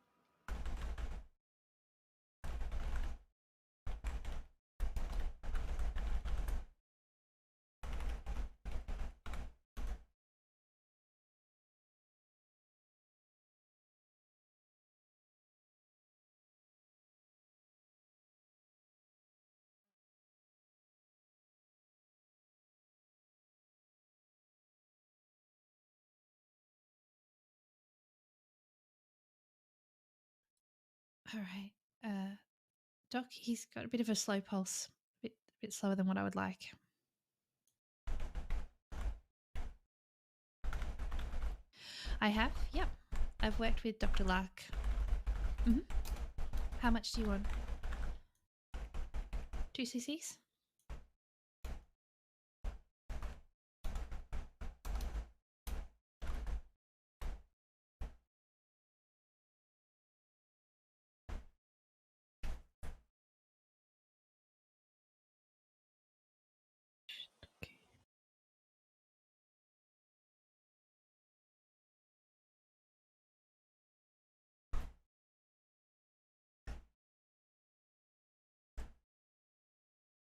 All right. Doc, he's got a bit of a slow pulse. A bit slower than what I would like. I have? Yep. I've worked with Dr. Lark. Mm-hmm. How much do you want? 2 cc's?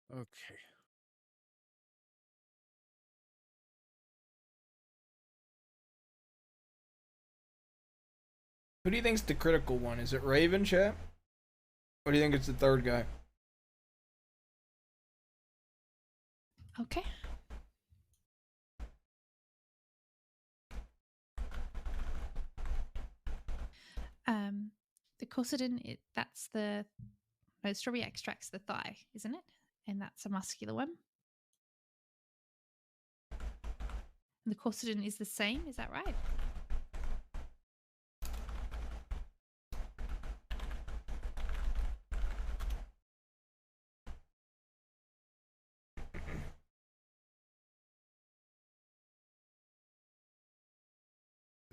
Okay. Who do you think's the critical one? Is it Raven, chat? Or do you think it's the third guy? Okay. The Corsidon, that's the... No, strawberry extract's the thigh, isn't it? And that's a muscular one. And the Corsidon is the same, is that right?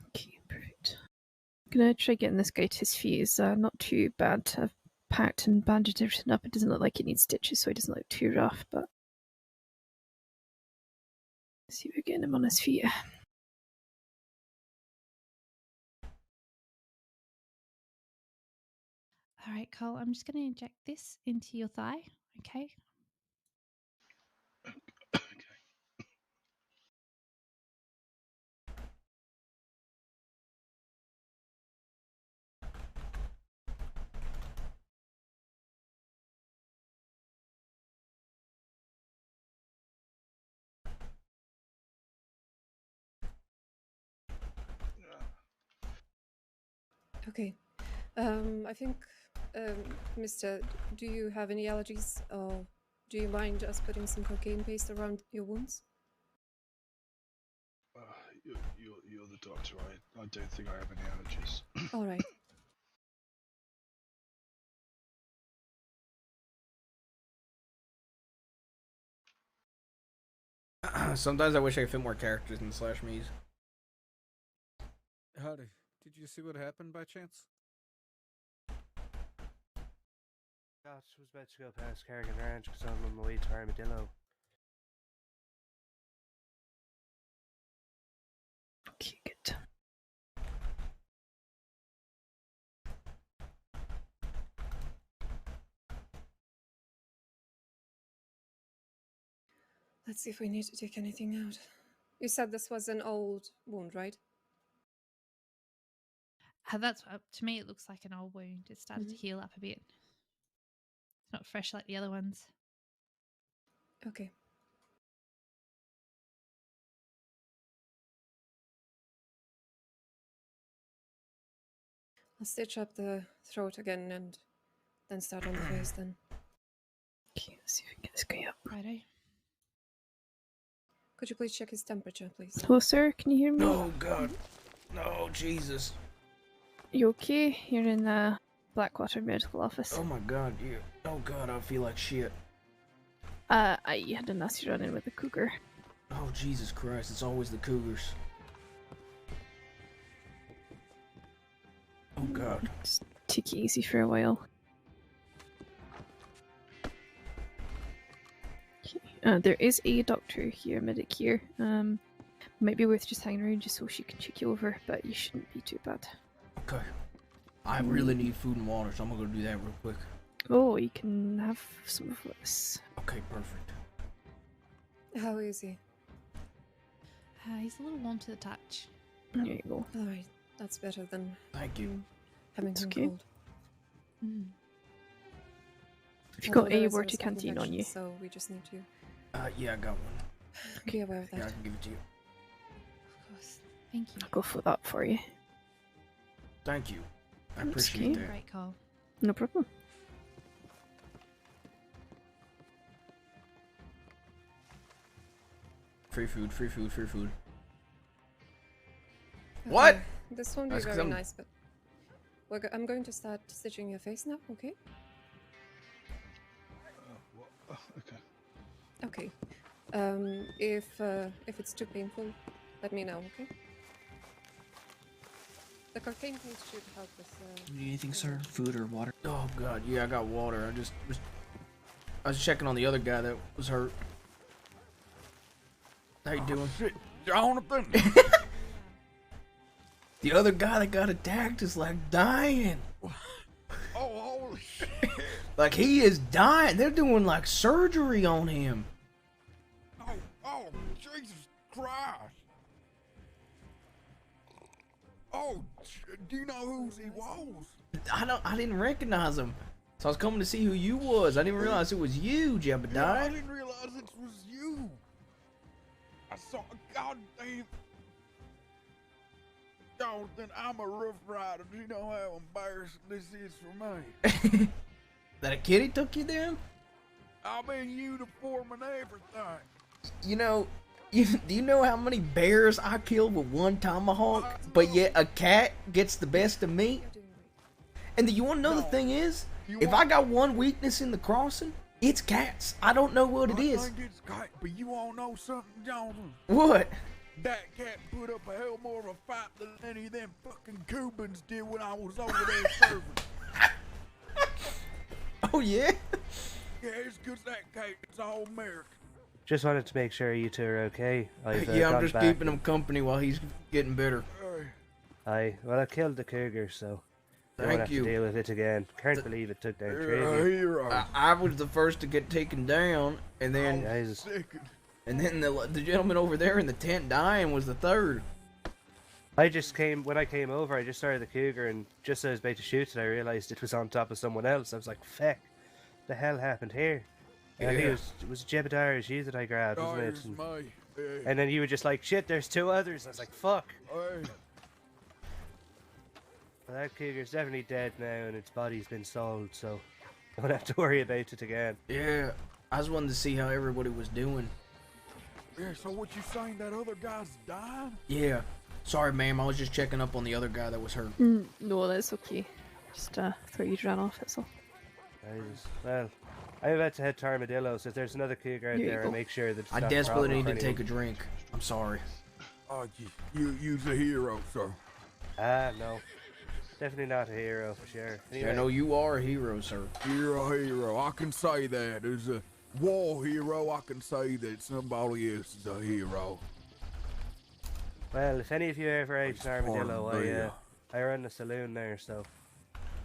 Okay, perfect. I'm gonna try getting this guy to his feet. He's not too bad. I've packed and bandaged everything up. It doesn't look like he needs stitches, so he doesn't look too rough, but let's see if we're getting him on his feet. All right, Cole, I'm just going to inject this into your thigh, okay? Okay. Okay. I think, Mister, do you have any allergies, or do you mind us putting some cocaine paste around your wounds? You're the doctor. I don't think I have any allergies. All right. Sometimes I wish I could fit more characters in Slash Me's. Howdy. Did you see what happened by chance? I was about to go past Carrigan Ranch because I'm on my way to Armadillo. Okay, good. Let's see if we need to take anything out. You said this was an old wound, right? That's to me, it looks like an old wound. It started to heal up a bit. It's not fresh like the other ones. Okay. I'll stitch up the throat again and then start on the face then. Okay, let's see if we can get this guy up. Righto. Could you please check his temperature, please? Hello, sir. Can you hear me? Oh, God. No, Jesus. You okay? You're in the Blackwater Medical Office. Oh, my God. Oh, God, I feel like shit. I had a nasty run in with a cougar. Oh, Jesus Christ. It's always the cougars. Oh, God. Just take it easy for a while. Okay. There is a doctor here, medic here. Might be worth just hanging around just so she can check you over, but you shouldn't be too bad. Okay. I really need food and water, so I'm gonna go do that real quick. Oh, you can have some of this. Okay, perfect. How is he? He's a little warm to the touch. There you go. All right, that's better than Thank you. having It's him okay. cold. Mm. If you've got Although a there is water risk of canteen on infection, you. So we just need to Yeah, I got one. be aware of that. Yeah, I can give it to you. Of course. Thank you. I'll go for that for you. Thank you. I That's appreciate okay. that. Great call. No problem. Free food, free food, free food. Okay, What? This won't be That's 'cause very I'm- nice, but I'm going to start stitching your face now. Okay. Okay. Okay. If it's too painful, let me know. Okay. The cocaine paste should help with. You need anything, sir? Food or water? Oh god, yeah, I got water. I was checking on the other guy that was hurt. How you doing? Shit, Johnathan! The other guy that got attacked is like dying. Oh, holy shit! Like he is dying. They're doing like surgery on him. Oh, Jesus Christ! Oh, do you know who he was? I didn't recognize him. So I was coming to see who you was. I didn't realize it was you, Yeah, I Jebediah. didn't realize it was you. I saw, goddamn. Jonathan, I'm a rough rider. Do you know how embarrassing this is for me? That a kitty took you then? I'm in uniform and everything. You know, do you know how many bears I killed with one tomahawk? But yet a cat gets the best of me? You're doing great. And do you want to know the thing is? You If I want- got one weakness in the crossing, it's cats. I don't know what it I is. think it's cat, but you all know something, Jonathan? What? That cat put up a hell more of a fight than any of them fucking Cubans did when I was over there serving. Oh yeah? Yeah, it's 'cause that cat is all American. Just wanted to make sure you two are okay. I've, Yeah, I'm gone just back keeping him and- company while he's getting better. Well, I killed the cougar, so I won't Thank have you. to deal with it again. Can't believe it took down three You're of a you. hero. I was the first to get taken down, and then Jesus. Second. the gentleman over there in the tent dying was the third. I just came, when I came over, I just started the cougar, and just as I was about to shoot it, I realised it was on top of someone else. I was like, feck, the hell happened here? And I think Yeah. it was Jebediah, it was you that I grabbed, Oh, wasn't it's it? me. Yeah. And then you were just like, shit, there's two others. I was like, fuck. Hey, Well, that cougar's definitely dead now, and its body's been sold, so I don't have to worry about it again. Yeah, I just wanted to see how everybody was doing. yeah, so what you saying, that other guy's dying? Yeah. Sorry, ma'am. I was just checking up on the other guy that was hurt. No, that's okay. Just thought you'd ran off, that's all. Jesus. Well, I'm about to head to Armadillo, so if there's another cougar out Here you there, go. I'll make sure that it's I not a desperately problem need for to take a anyone. drink. I'm sorry. Oh, you's a hero, sir. No. Definitely not a hero, for sure. Anyway, I know you are a hero, sir. You're a hero. I can say that. As a war hero, I can say that somebody else is a hero. well, if any of you are ever out in Armadillo, Pardon me. I run a saloon there, so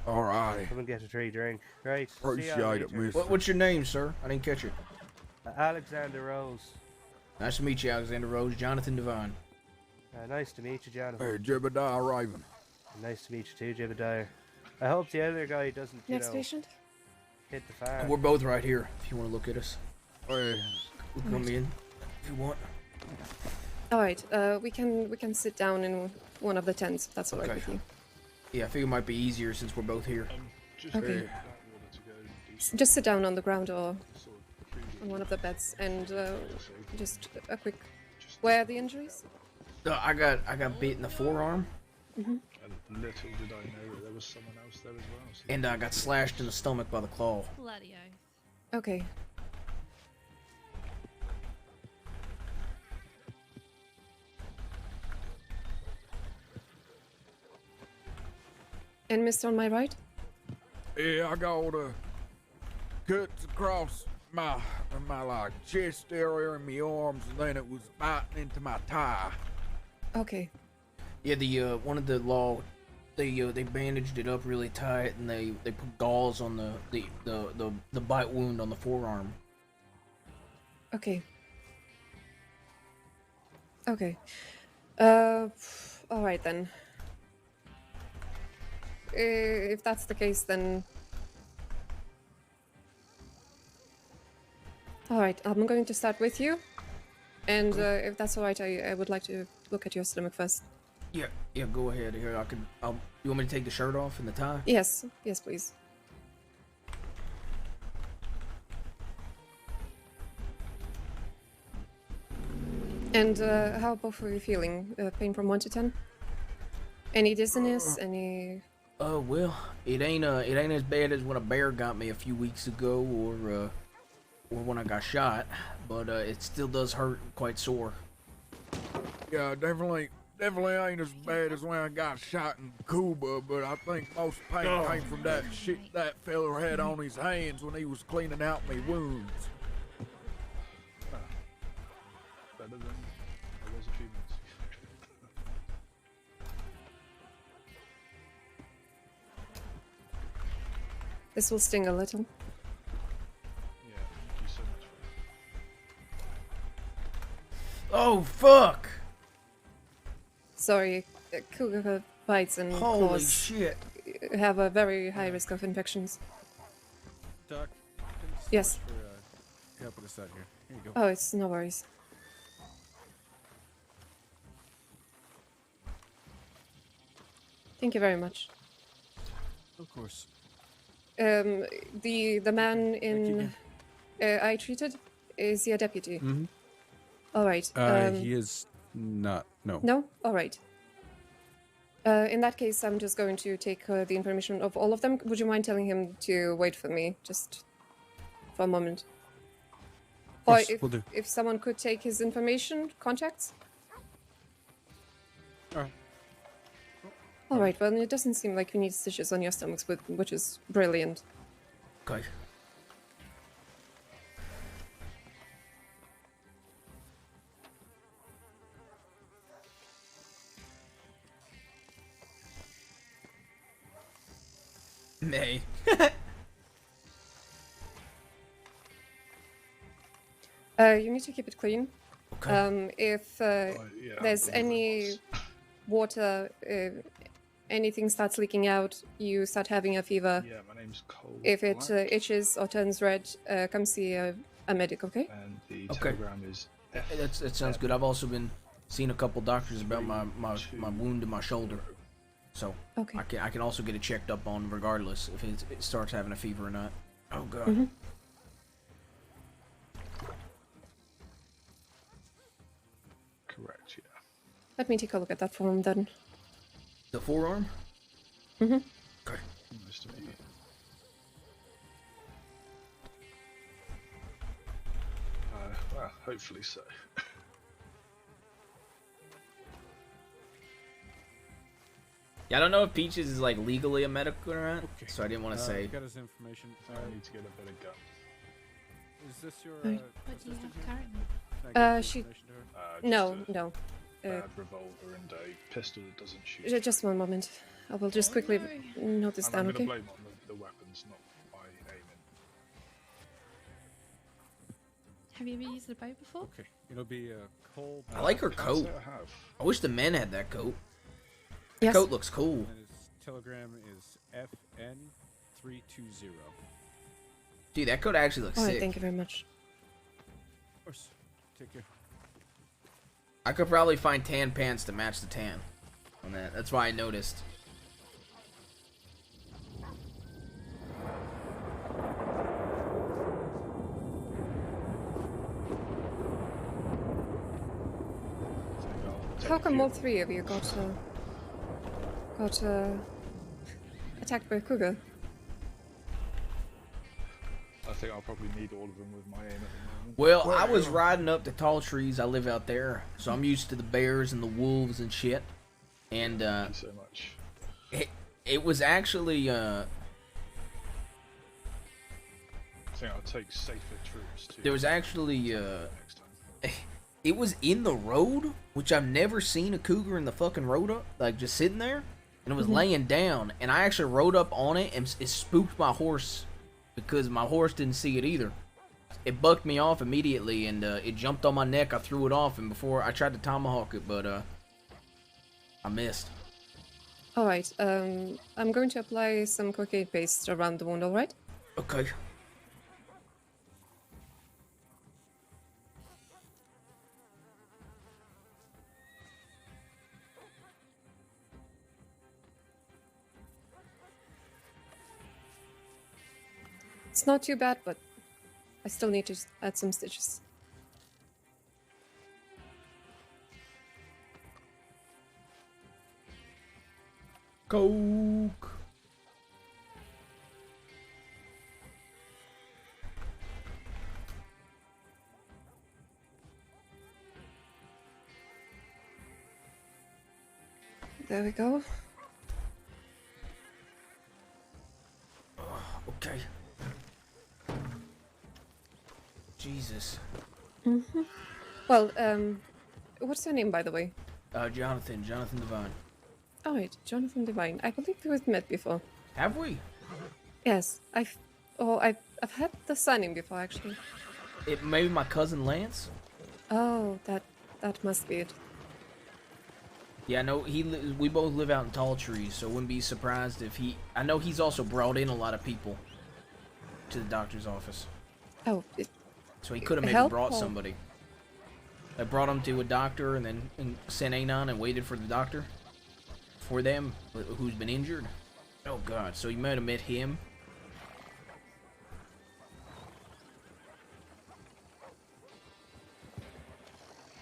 All right. come and get a free drink. Right. see ya Appreciate it, later. miss. What's your name, sir? I didn't catch it. Alexander Rose. Nice to meet you, Alexander Rose. Johnathan Divine. Nice to meet you, Jonathan. Hey, Jebediah Raven. Nice to meet you too, Jebediah. I hope the other guy doesn't, you Next know, patient. hit the fan. We're both right here. If you want to look at us, Hey, we'll come in if you want. All right. We can sit down in one of the tents. If that's all right Okay. with you. Yeah, I figure it might be easier since we're both here. Just Okay. wait for that water to go decent Just sit down on the ground or sort of food on one of the beds, and just a quick. just Where are the injuries? I got bit in the forearm, and little did I know that there was someone else there as well. So and I got slashed in the stomach by the claw. Bloody oath. Okay. And Mr. on my right? yeah, I got cuts across my like chest area and my arms, and then it was biting into my thigh. Okay. Yeah, the one of the law, they bandaged it up really tight, and they put gauze on the bite wound on the forearm. Okay. Okay. All right then. If that's the case, then. All right, I'm going to start with you, and if that's all right, I would like to look at your stomach first. Yeah, go ahead. Here, you want me to take the shirt off and the tie? Yes, yes, please. And how both are you feeling? Pain from 1 to 10? Any dizziness? Any? Oh well, it ain't as bad as when a bear got me a few weeks ago, or when I got shot, but it still does hurt, quite sore. Yeah, definitely ain't as bad as when I got shot in Cuba, but I think most pain came from that shit that feller had on his hands when he was cleaning out my wounds. Better than I was a few minutes ago. This will sting a little. Yeah, thank you so much. Oh fuck! Sorry, cougar bites and Holy claws shit! have a very high risk of infections. Doc, thanks so Yes. much for helping us out here. Here you go. Oh, it's no worries. Thank you very much. Of course. The man Thank you in again. I treated, is he a deputy? Mm-hmm. All right. He is not. No. No? All right. In that case, I'm just going to take the information of all of them. Would you mind telling him to wait for me just for a moment? Or Yes, will do. if someone could take his information, contacts? All right. All right, well, it doesn't seem like you need stitches on your stomachs, which is brilliant. Okay. Nay. You need to keep it clean. Okay. If Yeah, there's I'll do any that. water, anything starts leaking out, you start having a fever. Yeah, my name's Cole. If it Black, itches or turns red, come see a medic, okay? and the Okay. telegram is F. That sounds good. I've also been seeing a couple doctors about my wound in my shoulder, so Okay. I can also get it checked up on regardless if it starts having a fever or not. Oh god. Mm-hmm. Correct, yeah. Let me take a look at that form then. The forearm. Mm-hmm. Okay. Nice to meet you. Well, hopefully so. Yeah, I don't know if Peaches is like legally a medic or not, Okay. so I didn't want to say. Got his information. I need to get a better gun. Is this your Right. What do you assistant have here? currently? Can I give she- information to her? Just No, a no. bad revolver and a pistol that doesn't shoot. Just one moment. I will just quickly note this I'm down, going to okay? blame on the weapons, not my aiming. Have you ever used a bow before? Okay. It'll be Cole. I like her Can't coat. say I have. I wish the men had that coat. Yes. Coat looks cool. And his telegram is FN320. Dude, that coat actually looks All right, sick. thank you very much. Of course. Take care. I could probably find tan pants to match the tan on that. That's why I noticed. How come all three of you got attacked by a cougar? I think I'll probably need all of them with my aim at the moment. Well, I was riding up the tall trees. I live out there, so I'm used to the bears and the wolves and shit. And Thank you so much. it was actually I think I'll take safer troops too. there was actually next time. it was in the road, which I've never seen a cougar in the fucking road up, like just sitting there, and it was laying down, and I actually rode up on it, and it spooked my horse because my horse didn't see it either. It bucked me off immediately, and it jumped on my neck. I threw it off, and before I tried to tomahawk it, but I missed. All right. I'm going to apply some cocaine paste around the wound. All right. Okay. It's not too bad, but I still need to add some stitches. Coke. There we go. Okay. Jesus. Mm-hmm. Well, what's your name, by the way? Johnathan Divine. Oh, right, Johnathan Divine. I believe we've met before. Have we? Yes, I've had the surname before, actually. It maybe my cousin Lance. Oh, that must be it. Yeah, no, we both live out in Tall Trees, so wouldn't be surprised if he. I know he's also brought in a lot of people to the doctor's office. Oh, so he could have maybe help brought or- somebody. I brought him to a doctor and then sent Anon and waited for the doctor for them who's been injured. Oh God! So you might have met him.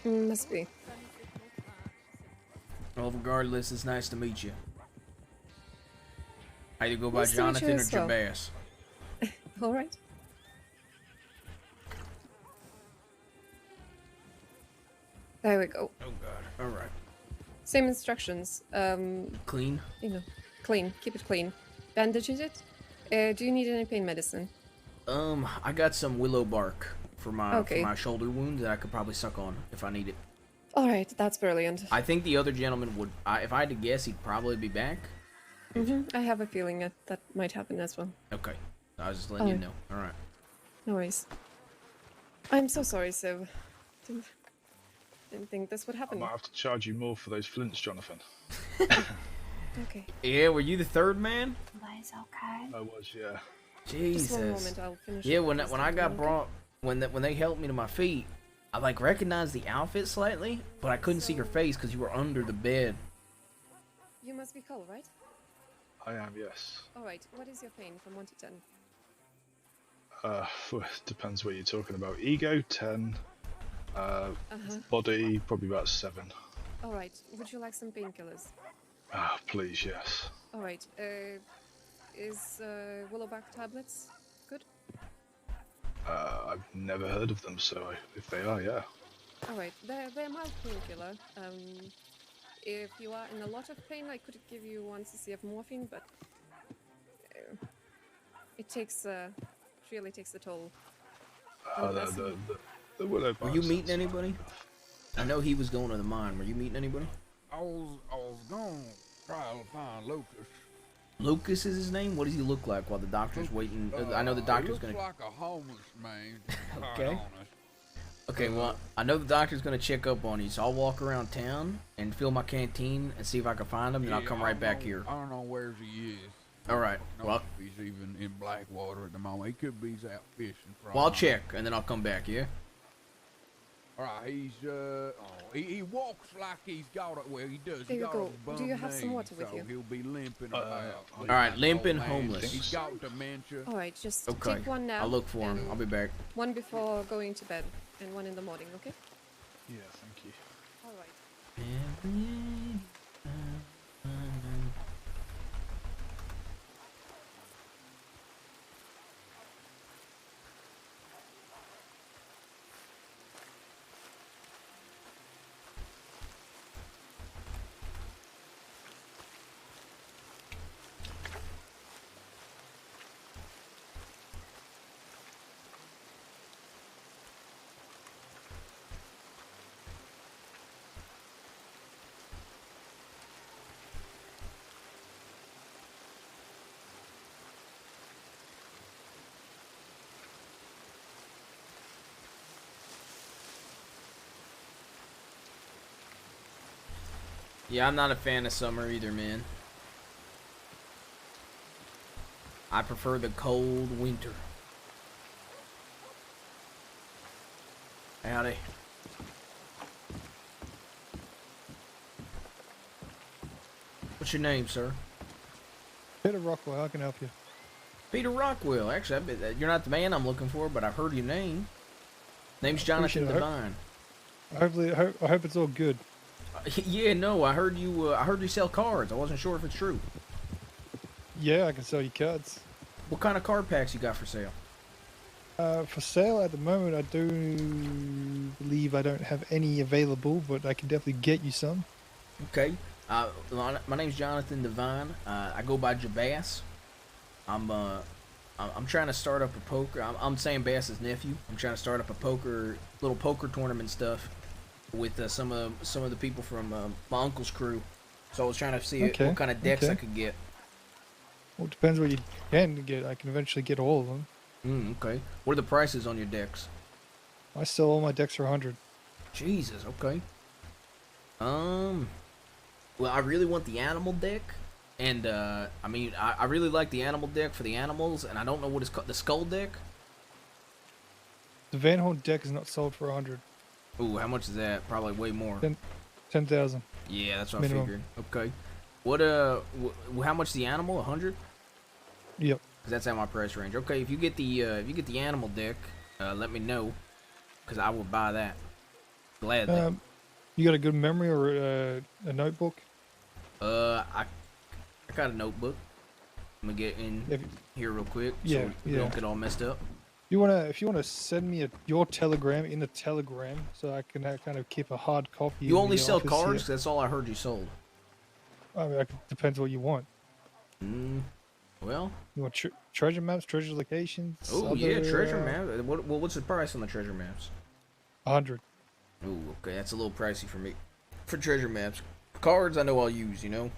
Must be. Well, regardless, it's nice to meet you. I either go by Nice to meet you Jonathan or as well. Jabaz. All right. There we go. Oh God! All right. Same instructions. Clean. You know, clean. Keep it clean. Bandages it. Do you need any pain medicine? I got some willow bark for my Okay. shoulder wound that I could probably suck on if I need it. All right, that's brilliant. I think the other gentleman would. If I had to guess, he'd probably be back. I have a feeling that might happen as well. Okay. I was just letting you Oh. know. All right. No worries. I'm so sorry, Siv. Didn't think this would I happen. might have to charge you more for those flints, Jonathan. Okay. Yeah, were you the third man? Lies okay. I was, yeah. Jesus. Just one moment, I'll finish. Yeah, up when this I got document, brought, when they helped me to my feet, I like recognized the outfit slightly, but I couldn't see your face because you were under the bed. You must be Cole, right? I am, yes. All right. What is your pain from 1 to 10? Depends what you're talking about. Ego, 10. Body, probably about 7. All right. Would you like some painkillers? Ah, please, yes. All right. Is Willowback tablets good? I've never heard of them, so if they are, yeah. All right. They're mild painkiller. If you are in a lot of pain, I could give you 1 cc of morphine, but it takes really takes a toll. The willow Were you barks, meeting that's anybody? I know he was going to the mine. Were you meeting anybody? I was gonna try to find Lucas. Lucas is his name. What does he look like while the doctor's waiting? I know the doctor's looks gonna. like a homeless man. to be quite Okay. honest. Okay, well, I know the doctor's gonna check up on you, so I'll walk around town and fill my canteen and see if I can find him, and I'll Yeah, come I right don't back know- here. I don't know where he is. All right. I don't know Well, if he's even in Blackwater at the moment. He could be out fishing. For I'll all I know. check and then I'll come back. Yeah. All right, he's he walks like he's got it. Well, he does. There He you got go. a bum Do you have some knee, water with so you? He'll be limping about. all right, Like limping, old man. homeless. He's got dementia. All right. Just Okay. take one now. I'll look for him. and I'll be back. 1 before going to bed and 1 in the morning. Okay. Yeah, thank you. All right. Yeah, I'm not a fan of summer either, man. I prefer the cold winter. Howdy. What's your name, sir? Peter Rockwell, how can I help you? Peter Rockwell. Actually, you're not the man I'm looking for, but I've heard your name. Name's Johnathan Appreciate it. Divine. I hope it's all good. Yeah, no, I heard you. I heard you sell cards. I wasn't sure if it's true. Yeah, I can sell you cards. What kind of card packs you got for sale? For sale at the moment, I do believe I don't have any available, but I can definitely get you some. Okay. My name's Johnathan Divine. I go by Jabass. I'm trying to start up a poker. I'm Sam Bass's nephew. I'm trying to start up a little poker tournament stuff with some of the people from my uncle's crew. So I was trying to see what kind of decks I could get. Well, it depends what you can get. I can eventually get all of them. Okay. What are the prices on your decks? I sell all my decks for 100. Jesus. Okay. Well, I really want the animal deck, and I mean, I really like the animal deck for the animals, and I don't know what it's called. The skull deck. The Van Horn deck is not sold for 100. Ooh, how much is that? Probably way more. 10,000. Yeah, that's what minimum. I figured. Okay. What how much the animal? 100? Yep. Cause that's at my price range. Okay, if you get the animal deck, let me know, cause I will buy that. Gladly. You got a good memory or a notebook? I got a notebook. I'm gonna get in here real quick, so we don't get all messed up. If you wanna send me your telegram in the telegram, so I can kind of keep a hard copy. You only sell cards? That's all I heard you sold. I mean, depends what you want. Well, you want treasure maps, treasure locations? Oh yeah, treasure map. What's the price on the treasure maps? 100. Ooh, okay, that's a little pricey for me. For treasure maps, cards I know I'll use. You know.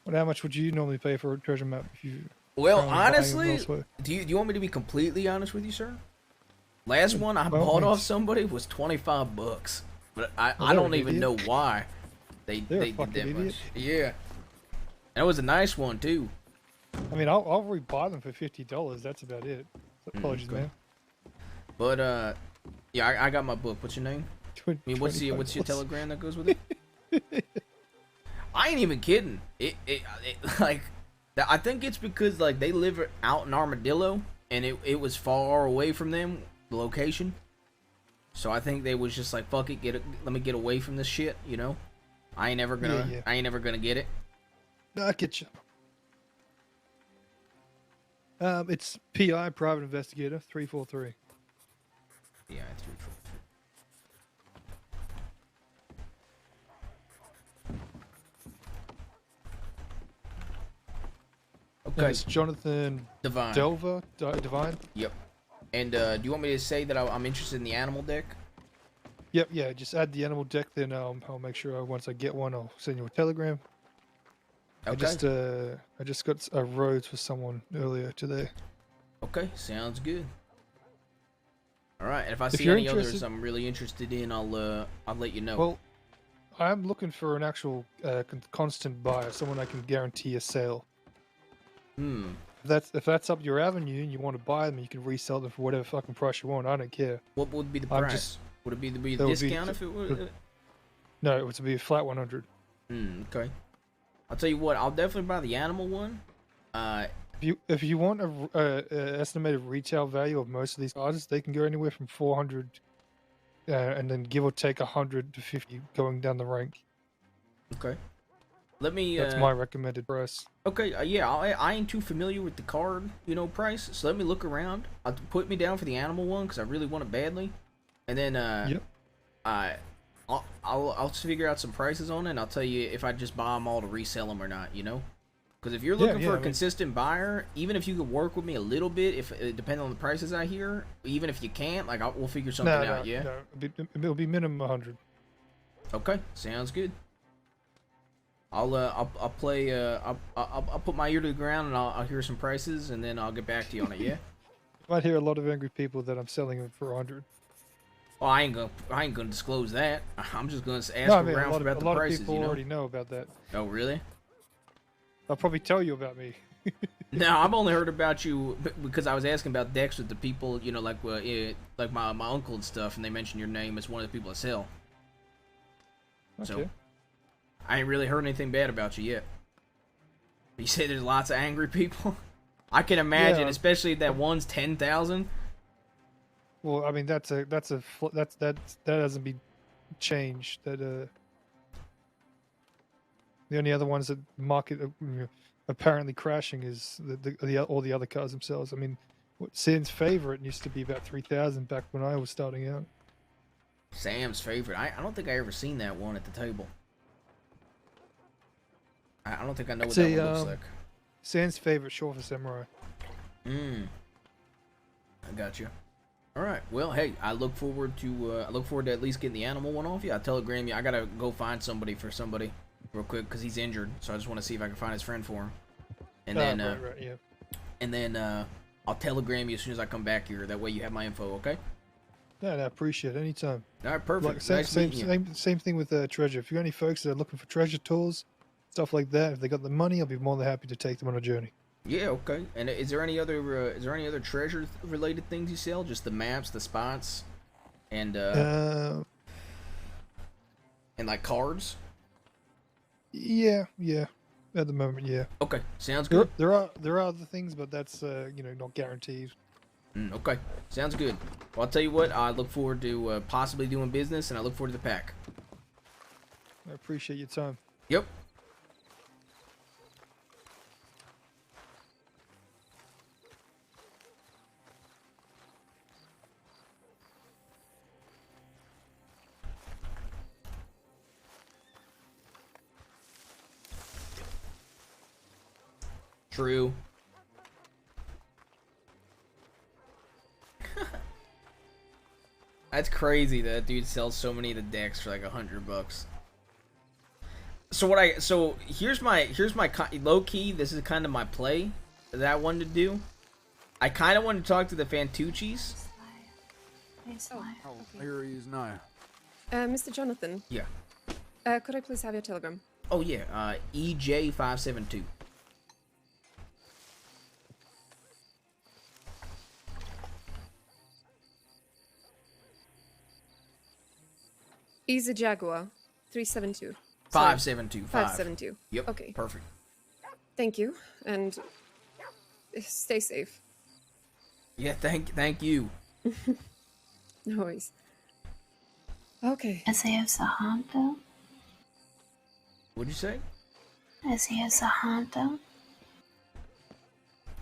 Well, how much would you normally pay for a treasure map if you? Well, honestly, do you want me to be completely honest with you, sir? Last one I bought off somebody was $25, but I don't even know why they did that much. Yeah, that was a nice one too. I mean, I'll rebuy them for $50. That's about it. Apologies, man. But yeah, I got my book. What's your name? I mean, what's your telegram that goes with it? I ain't even kidding. It like, I think it's because like they live out in Armadillo, and it was far away from them, the location. So I think they was just like, fuck it, let me get away from this shit, you know. I ain't never gonna get it. No, I get you. It's PI, Private Investigator 343. Yeah, 343. Okay. It's Johnathan Divine. Divine. Yep. And do you want me to say that I'm interested in the animal deck? Yep. Yeah. Just add the animal deck. Then I'll make sure once I get one, I'll send you a telegram. Okay. I just got a Rhodes for someone earlier today. Okay. Sounds good. All right. And if I see any others I'm really interested in, I'll let you know. Well, I'm looking for an actual constant buyer, someone I can guarantee a sale. If that's up your avenue and you want to buy them, you can resell them for whatever fucking price you want. I don't care. What would be the price? Would it be the discount if it would? No, it would be a flat 100. Okay. I'll tell you what. I'll definitely buy the animal one. If you want a estimated retail value of most of these cards, they can go anywhere from 400, and then give or take 100 to 50 going down the rank. Okay. Let me. That's my recommended price. Okay, yeah, I ain't too familiar with the card, price. So let me look around. Put me down for the animal one because I really want it badly, and then I'll figure out some prices on it. And I'll tell you if I just buy them all to resell them or not. Because if you're looking for a consistent buyer, even if you could work with me a little bit, if depending on the prices I hear, even if you can't, like we'll figure something out. Yeah. No, it'll be minimum 100. Okay, sounds good. I'll play. I'll put my ear to the ground and I'll hear some prices and then I'll get back to you on it. Yeah. You might hear a lot of angry people that I'm selling them for 100. Well, I ain't gonna disclose that. I'm just gonna ask around about the prices. A lot of people already know about that. Oh, really? I'll probably tell you about me. No, I've only heard about you because I was asking about decks with the people, like my uncle and stuff, and they mentioned your name as one of the people that sell. Okay. So, I ain't really heard anything bad about you yet. You say there's lots of angry people. I can imagine, especially if that one's 10,000. Well, I mean that doesn't be change that the only other ones that market apparently crashing is all the other cars themselves. I mean, Sam's favorite used to be about 3,000 back when I was starting out. Sam's favorite. I don't think I ever seen that one at the table. I don't think I know what that one looks like. Sam's favorite, short for samurai. I got you. All right. Well, hey, I look forward to at least getting the animal one off you. I telegram you. I gotta go find somebody for somebody real quick because he's injured. So I just want to see if I can find his friend for him. And then, yeah. And then I'll telegram you as soon as I come back here. That way you have my info. Okay. No, I appreciate it. Anytime. All right. Perfect. Like, same thing with treasure. If you got any folks that are looking for treasure tools, stuff like that, if they got the money, I'll be more than happy to take them on a journey. Yeah, okay. And is there any other treasure related things you sell? Just the maps, the spots, and like cards? Yeah. At the moment, yeah. Okay, sounds good. There are other things, but that's not guaranteed. Okay, sounds good. Well, I'll tell you what. I look forward to possibly doing business, and I look forward to the pack. I appreciate your time. Yep. True. That's crazy that dude sells so many of the decks for like $100. So here's my low key. This is kind of my play that I wanted to do. I kind of wanted to talk to the Fantucci's. Here he is now. Mr. Jonathan. Yeah. Could I please have your telegram? Oh yeah. EJ572. Easy Jaguar 372. 572. 572. Yep. Okay. Perfect. Thank you, and stay safe. Yeah. Thank you. No worries. Okay. Is he a hunter? What'd you say? Is he a hunter?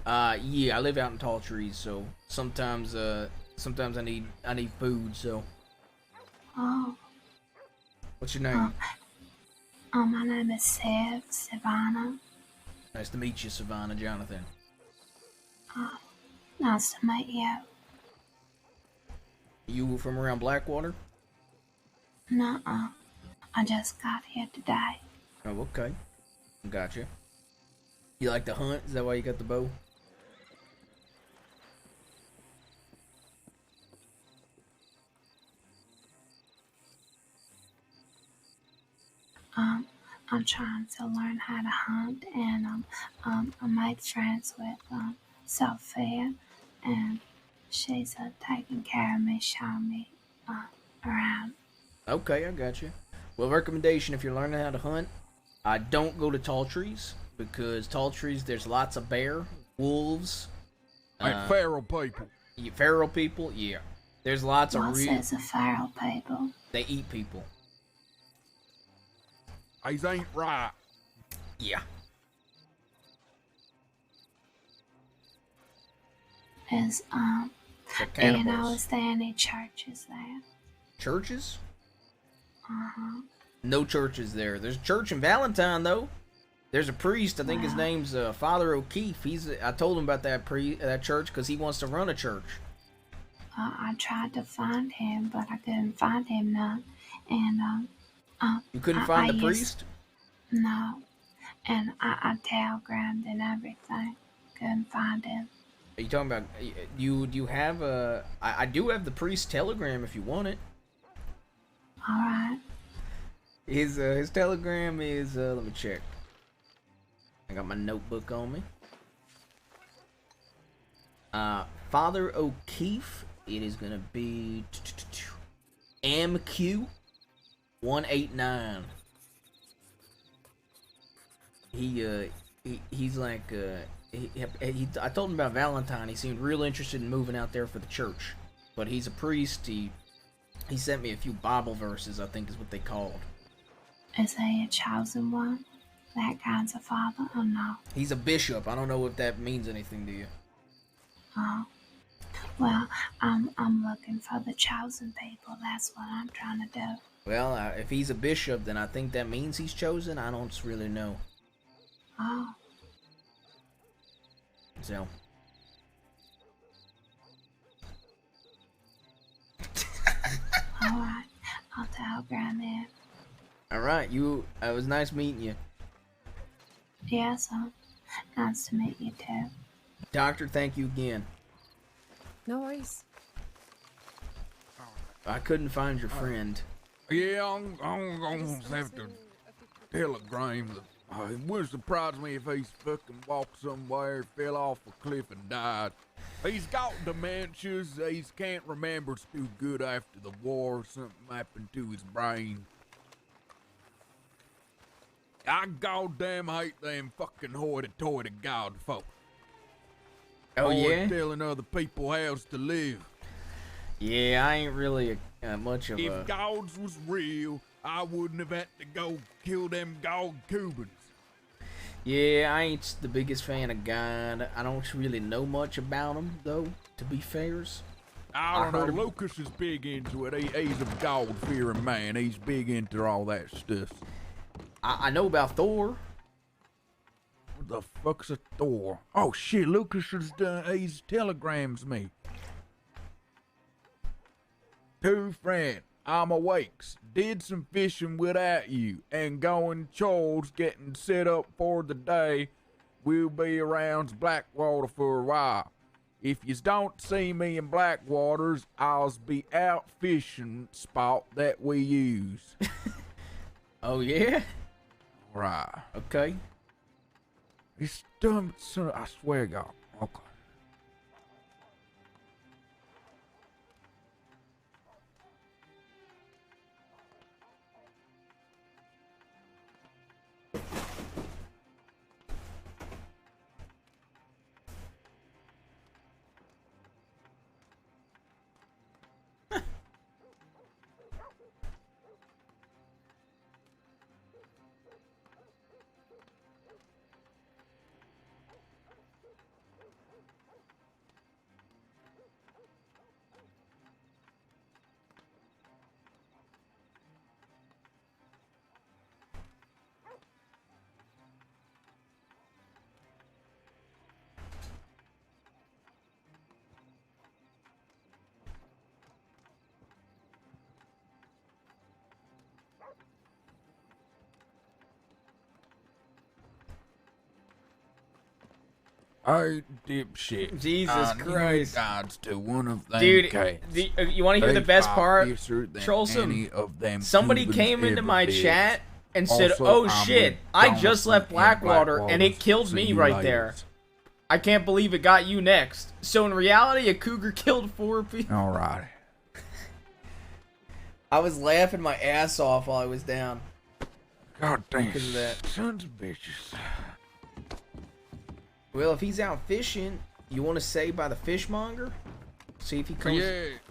Yeah. I live out in tall trees, so sometimes I need food. So. Oh. What's your name? My name is Savannah. Nice to meet you, Savannah Johnathan. Nice to meet you. You from around Blackwater? Nuh-uh. I just got here today. Oh, okay. Gotcha. You like to hunt? Is that why you got the bow? I'm trying to learn how to hunt, and I made friends with Sophia, and she's taking care of me, showing me around. Okay, I got you. Well, recommendation if you're learning how to hunt, don't go to tall trees, because tall trees there's lots of bear, wolves, Like feral people. Feral people, yeah. There's lots of What says a feral people? They eat people. These ain't right. Yeah. Is is there any churches there? Churches? Uh-huh. No churches there. There's a church in Valentine though. There's a priest. I think his name's Father O'Keefe. I told him about that church because he wants to run a church. I tried to find him, but I couldn't find him none. And you couldn't find the priest? No. And I telegrammed and everything. Couldn't find him. Are you talking about you have I do have the priest telegram if you want it. All right. His telegram is let me check. I got my notebook on me. Father O'Keefe. It is gonna be MQ 189. He's like I told him about Valentine. He seemed real interested in moving out there for the church, but he's a priest. He sent me a few Bible verses, I think is what they called. Is he a chosen one? That God's a father or no? He's a bishop. I don't know if that means anything to you. Oh. Well, I'm looking for the chosen people. That's what I'm trying to do. Well, if he's a bishop, then I think that means he's chosen. I don't really know. Oh. So. Alright. I'll tell Granddad. Alright, it was nice meeting you. Yeah, so nice to meet you too. Doctor, thank you again. No worries. I couldn't find your friend. Yeah, I'm gonna have to telegram the. It wouldn't surprise me if he's fucking walked somewhere, fell off a cliff and died. He's got dementias. He can't remember too good after the war. Something happened to his brain. I goddamn hate them fucking hoity-toity god folk. Oh, yeah? Telling other people how to live. Yeah, I ain't really much of a... If gods was real, I wouldn't have had to go kill them god Cubans. Yeah, I ain't the biggest fan of God. I don't really know much about him, though, to be fairs. I don't know, Lucas is big into it. He's a God-fearing man. He's big into all that stuff. I know about Thor. What the fuck's a Thor? Oh shit, Lucas has done, he's telegrams me. To friend, I'm awakes. Did some fishing without you, and going chores getting set up for the day. We'll be around Blackwater for a while. If you don't see me in Blackwaters, I'll be out fishing spot that we use. Oh yeah? Right. Okay. It's dumb, son. I swear to God. Okay. Hey, dipshit. Jesus Christ. Gods to one of them Dude, cats. you want to hear the best part? Trollsome, somebody came into my chat and said, Also, oh I'm shit, I Johnathan just left in Blackwater and it Blackwater. killed See me you right later. there. I can't believe it got you next. So in reality, a cougar killed 4 people. Alright. I was laughing my ass off while I was down. God damn. Because of that. Sons of bitches. Well, if he's out fishing, you want to say by the fishmonger? See if he comes.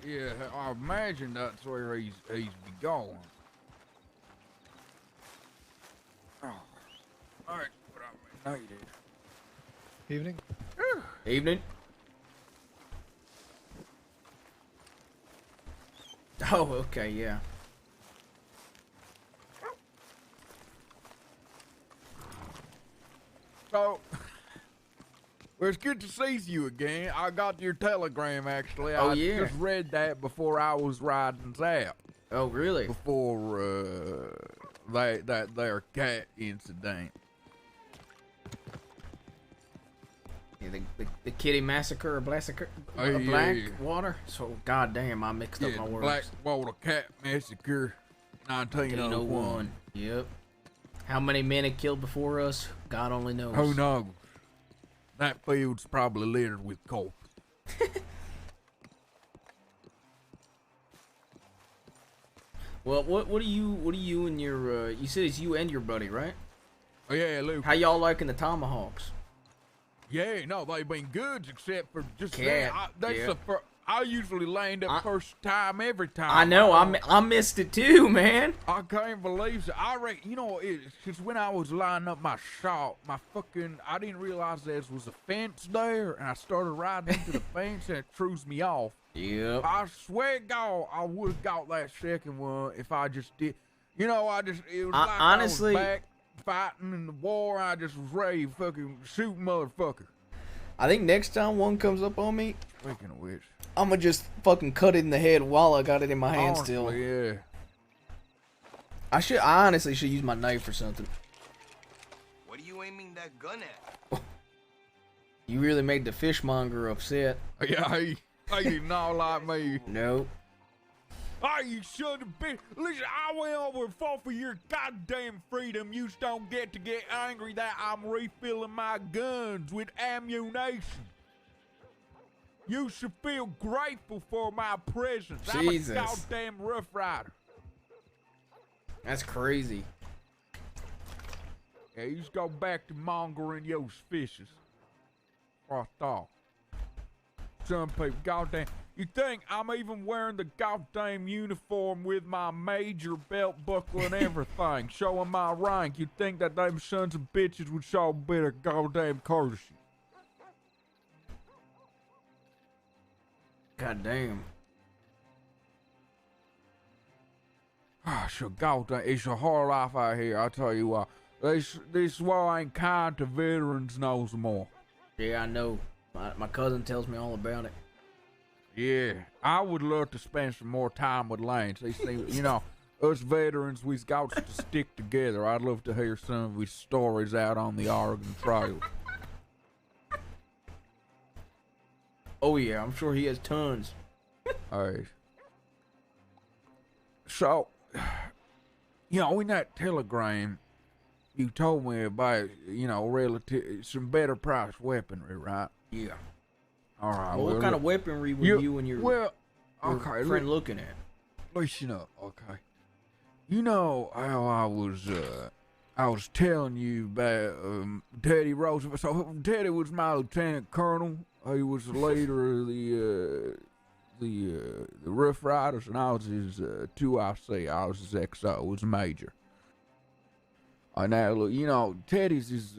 Yeah, I imagine that's where he's be going. Oh. Alright, what I mean, no, you did. Evening. Evening. Oh, okay, yeah. So, well, it's good to see you again. I got your telegram, actually. I just read that before I was riding out. Oh, really? Before, that their cat incident. Yeah, the kitty massacre or Blackwater? Yeah. So, goddamn, I mixed up my words. Blackwater cat massacre, 1901. Yep. How many men it killed before us? God only knows. Who knows? That field's probably littered with corpses. Well, what do you and your you said it's you and your buddy, right? Oh yeah, Luke. How y'all liking the tomahawks? Yeah, no, they've been good except for just Cat, that. That's yeah. the I usually land up first time every time. I know. I missed it too, man. I can't believe it. I reckon, you know, it's when I was lining up my shot, I didn't realize there was a fence there, and I started riding into the fence, and it throws me off. Yep. I swear to God, I would have got that second one if I just did. You know, it was like honestly, I was back fighting in the war, I just was ready to fucking shoot motherfucker. I think next time one comes up on me, speaking of which, I'm gonna just fucking cut it in the head while I got it in my hand honestly, still. Yeah. I honestly should use my knife or something. What are you aiming that gun at? You really made the fishmonger upset. Yeah, he did not like me. Nope. Hey, you son of a bitch. Listen, I went over and fought for your goddamn freedom. You just don't get to get angry that I'm refilling my guns with ammunition. You should feel grateful for my presence. Jesus. I'm a goddamn Rough Rider. That's crazy. Yeah, you just go back to mongering your fishes. I thought. Some people, goddamn. You think I'm even wearing the goddamn uniform with my major belt buckle and everything, showing my rank? You'd think that them sons of bitches would show a bit of goddamn courtesy. Goddamn. Ah, sure, goddamn, it's a hard life out here, I tell you what. This war ain't kind to veterans no more. Yeah, I know. My cousin tells me all about it. Yeah, I would love to spend some more time with Lance. They seem, you know, us veterans, we've got to stick together. I'd love to hear some of his stories out on the Oregon Trail. Oh yeah, I'm sure he has tons. Alright. So, you know, in that telegram, you told me about, you know, some better priced weaponry, right? Yeah. All right. Well, what kind of weaponry were you and your friend looking at? Listen up, okay. You know how I was telling you about Teddy Roosevelt. So Teddy was my lieutenant colonel. He was the leader of the Rough Riders, and I was his 2IC. I was his XO. I was a major. Now look, you know, Teddy's what's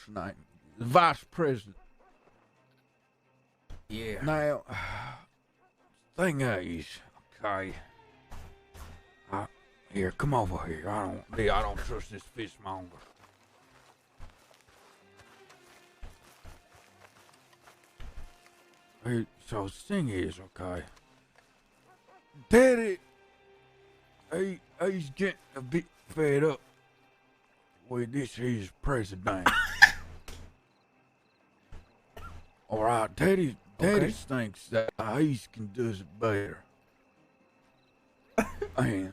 the name? The vice president. Yeah. Now, thing is, okay. Here, come over here. I don't trust this fishmonger. Hey, so the thing is, okay. Teddy, he's getting a bit fed up with this his president. All right, Teddy thinks that he can do it better. And,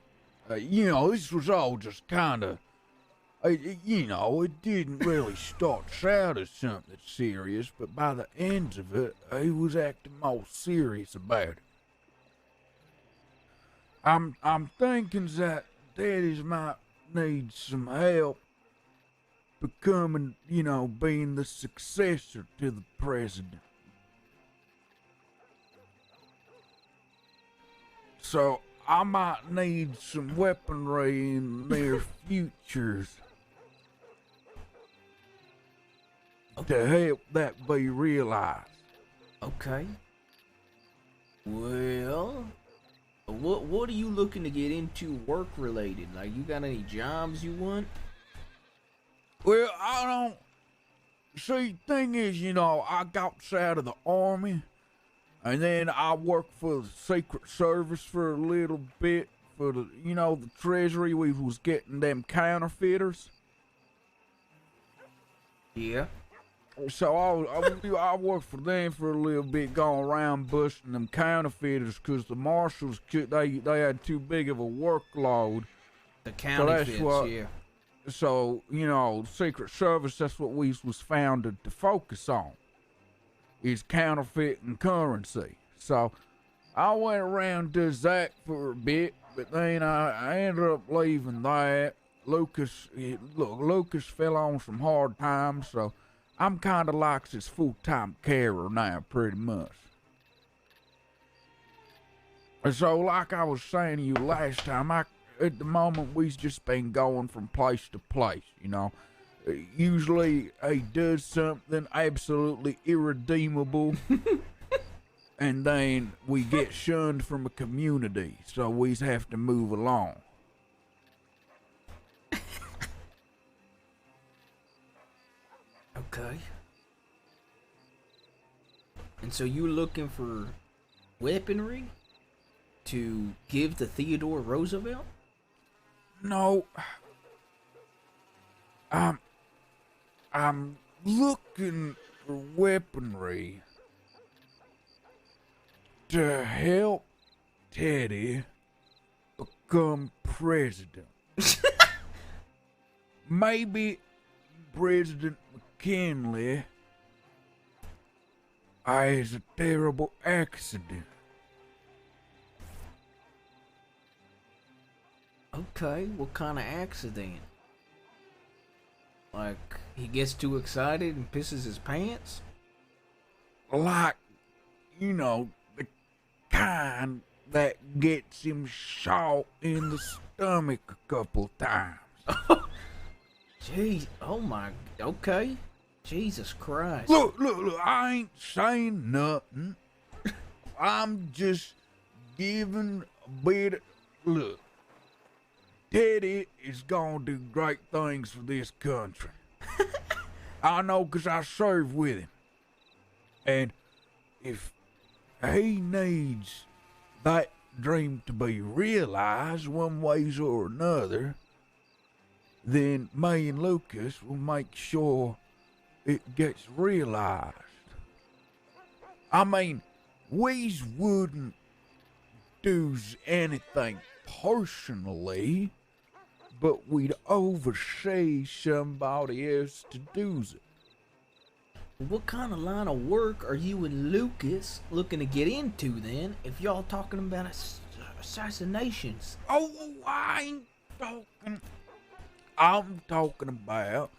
you know, this was all just kind of, you know, it didn't really start out as something serious, but by the end of it, he was acting more serious about it. I'm thinking that Daddy's might need some help becoming, you know, being the successor to the president. So I might need some weaponry in the near futures to help that be realized. Okay. Well, what are you looking to get into work related? Like, you got any jobs you want? Well, I don't. See, thing is, you know, I got out of the army, and then I worked for the Secret Service for a little bit, for the, you know, the Treasury. We was getting them counterfeiters. Yeah. So I worked for them for a little bit, going around busting them counterfeiters, because the marshals, they had too big of a workload. The counterfeits, yeah. So, you know, Secret Service, that's what we was founded to focus on, is counterfeiting currency. So I went around does that for a bit, but then I ended up leaving that. Lucas fell on some hard times, so I'm kind of like his full-time carer now, pretty much. And so, like I was saying to you last time, at the moment, we've just been going from place to place, you know. Usually, he does something absolutely irredeemable, and then we get shunned from a community, so we have to move along. Okay. And so you looking for weaponry to give to Theodore Roosevelt? No. I'm looking for weaponry to help Teddy become president. Maybe President McKinley has a terrible accident. Okay, what kind of accident? Like, he gets too excited and pisses his pants? Like, you know, the kind that gets him shot in the stomach a couple times. Jeez, oh my, okay. Jesus Christ. Look, I ain't saying nothing. I'm just giving a bit of, look, Teddy is gonna do great things for this country. I know 'cause I served with him. And if he needs that dream to be realized one ways or another, then me and Lucas will make sure it gets realized. I mean, we wouldn't do anything personally, but we'd oversee somebody else to do it. What kind of line of work are you and Lucas looking to get into then, if y'all talking about assassinations? Oh, I ain't talking. I'm talking about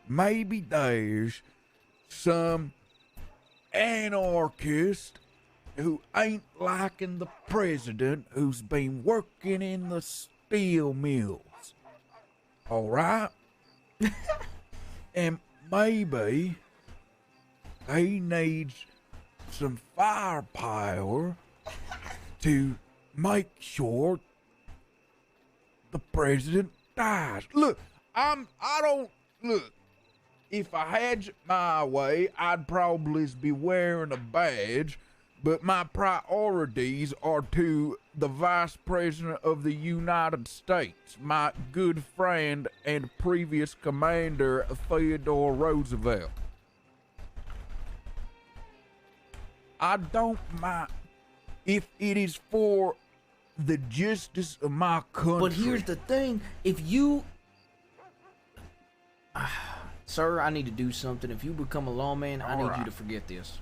maybe there's some anarchist who ain't liking the president who's been working in the steel mills. All right? And maybe he needs some firepower to make sure the president dies. Look, if I had it my way, I'd probably be wearing a badge, but my priorities are to the Vice President of the United States, my good friend and previous commander, Theodore Roosevelt. I don't mind if it is for the justice of my country. But here's the thing, if you... Sir, I need to do something. If you become a lawman, I need you to forget this.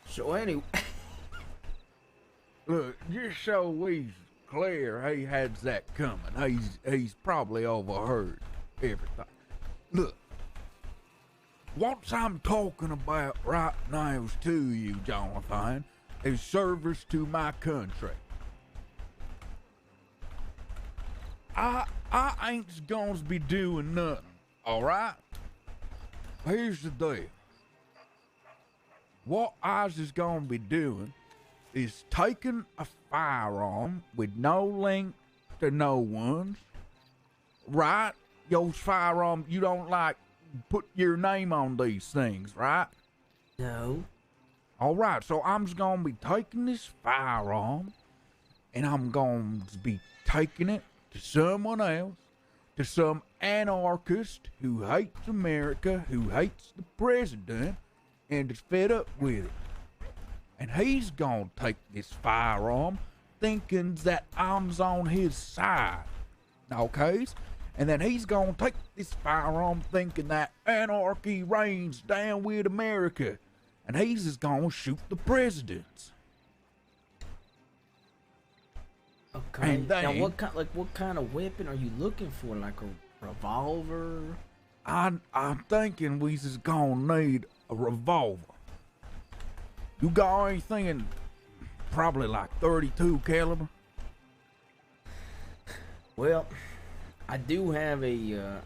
So anyway, look, just so we's clear, he had that coming. He's probably overheard everything. Look, what I'm talking about right now to you, Johnathan, is service to my country. I ain't gonna be doing nothing, all right? Here's the deal. What I was gonna be doing is taking a firearm with no link to no one's, right? Your firearm, you don't like put your name on these things, right? No. All right, so I'm just gonna be taking this firearm and I'm going to be taking it to someone else, to some anarchist who hates America, who hates the president, and is fed up with it. and he's gonna take this firearm thinking that I'm on his side. Okay? And then he's gonna take this firearm thinking that anarchy reigns down with America. And he's just gonna shoot the presidents. Okay. And Now, then, what kind of weapon are you looking for? Like a revolver? I'm thinking we just gonna need a revolver. You got anything probably like 32 caliber? Well, I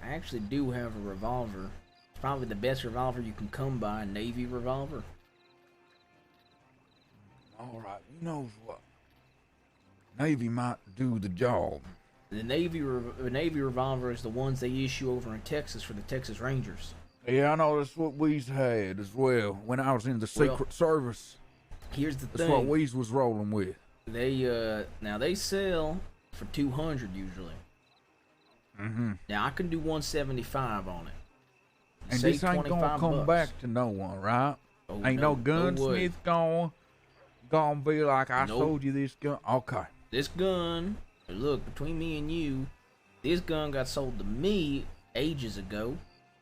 actually do have a revolver. It's probably the best revolver you can come by, a Navy revolver. All right, you know what? Navy might do the job. The Navy revolver is the ones they issue over in Texas for the Texas Rangers. Yeah, I know that's what we's had as well. When I was in the Secret Service, here's the that's thing. what we was rolling with. They sell for $200 usually. Mm-hmm. Now I can do $175 on it. And Say this ain't gonna come $25. back to no one, right? Oh, Ain't no gunsmith gonna be like, I Nope. sold you this gun. Okay. This gun, look, between me and you, this gun got sold to me ages ago.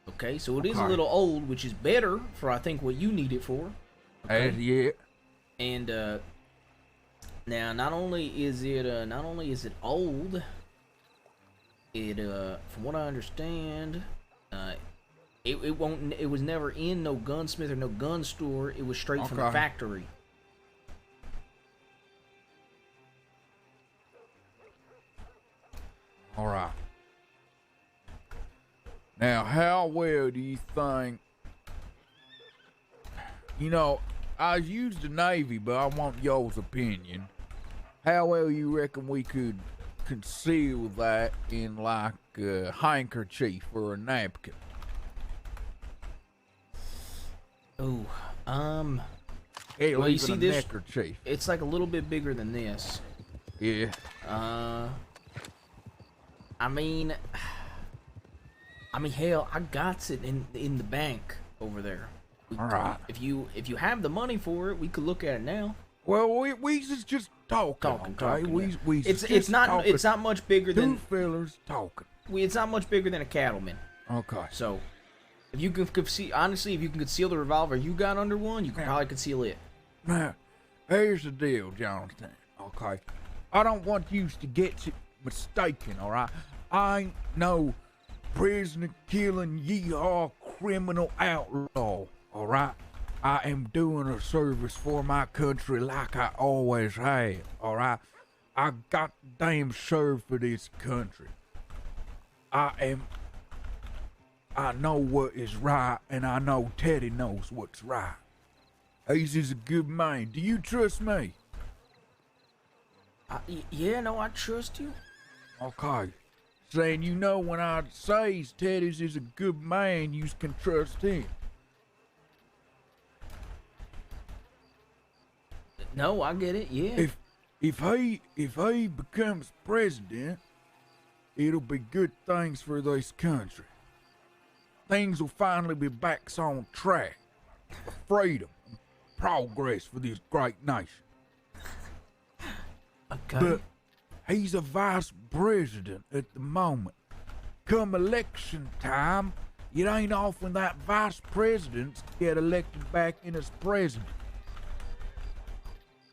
Okay, so it is a Okay. little old, which is better for I think what you need it for. Okay? Yeah. And now not only is it old, from what I understand, it was never in no gunsmith or no gun store. It was straight from the Okay. factory. All right. Now, how well do you think? You know, I used the Navy, but I want y'all's opinion. How well you reckon we could conceal that in like a handkerchief or a napkin? Oh, Hell, well, you even see a this? neckerchief. It's like a little bit bigger than this. Yeah. I mean, hell, I got it in the bank over there. All right. If you have the money for it, we could look at it now. Well, we just talking. Okay? Yeah. We It's just not talking. it's not much bigger Two than fellers talking. it's not much bigger than a cattleman. Okay. So, if you can honestly, if you can conceal the revolver you got under one, you can probably conceal it. Now, here's the deal, Johnathan. Okay, I don't want you to get mistaken. All right, I ain't no prisoner killing yeehaw criminal outlaw. All right, I am doing a service for my country like I always have. All right, I got damn served for this country. I know what is right, and I know Teddy knows what's right. He's just a good man. Do you trust me? Yeah, no, I trust you. Okay. Saying you know when I say Teddy's is a good man, you can trust him. No, I get it. Yeah. If he becomes president, it'll be good things for this country. Things will finally be back on track. Freedom and progress for this great nation. Okay. But he's a vice president at the moment. Come election time, it ain't often that vice presidents get elected back in as president.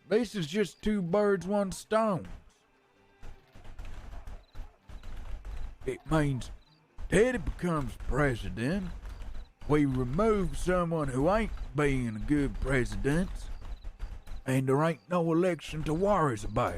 This is just two birds, one stone. It means Teddy becomes president. We remove someone who ain't being a good president, and there ain't no election to worry about.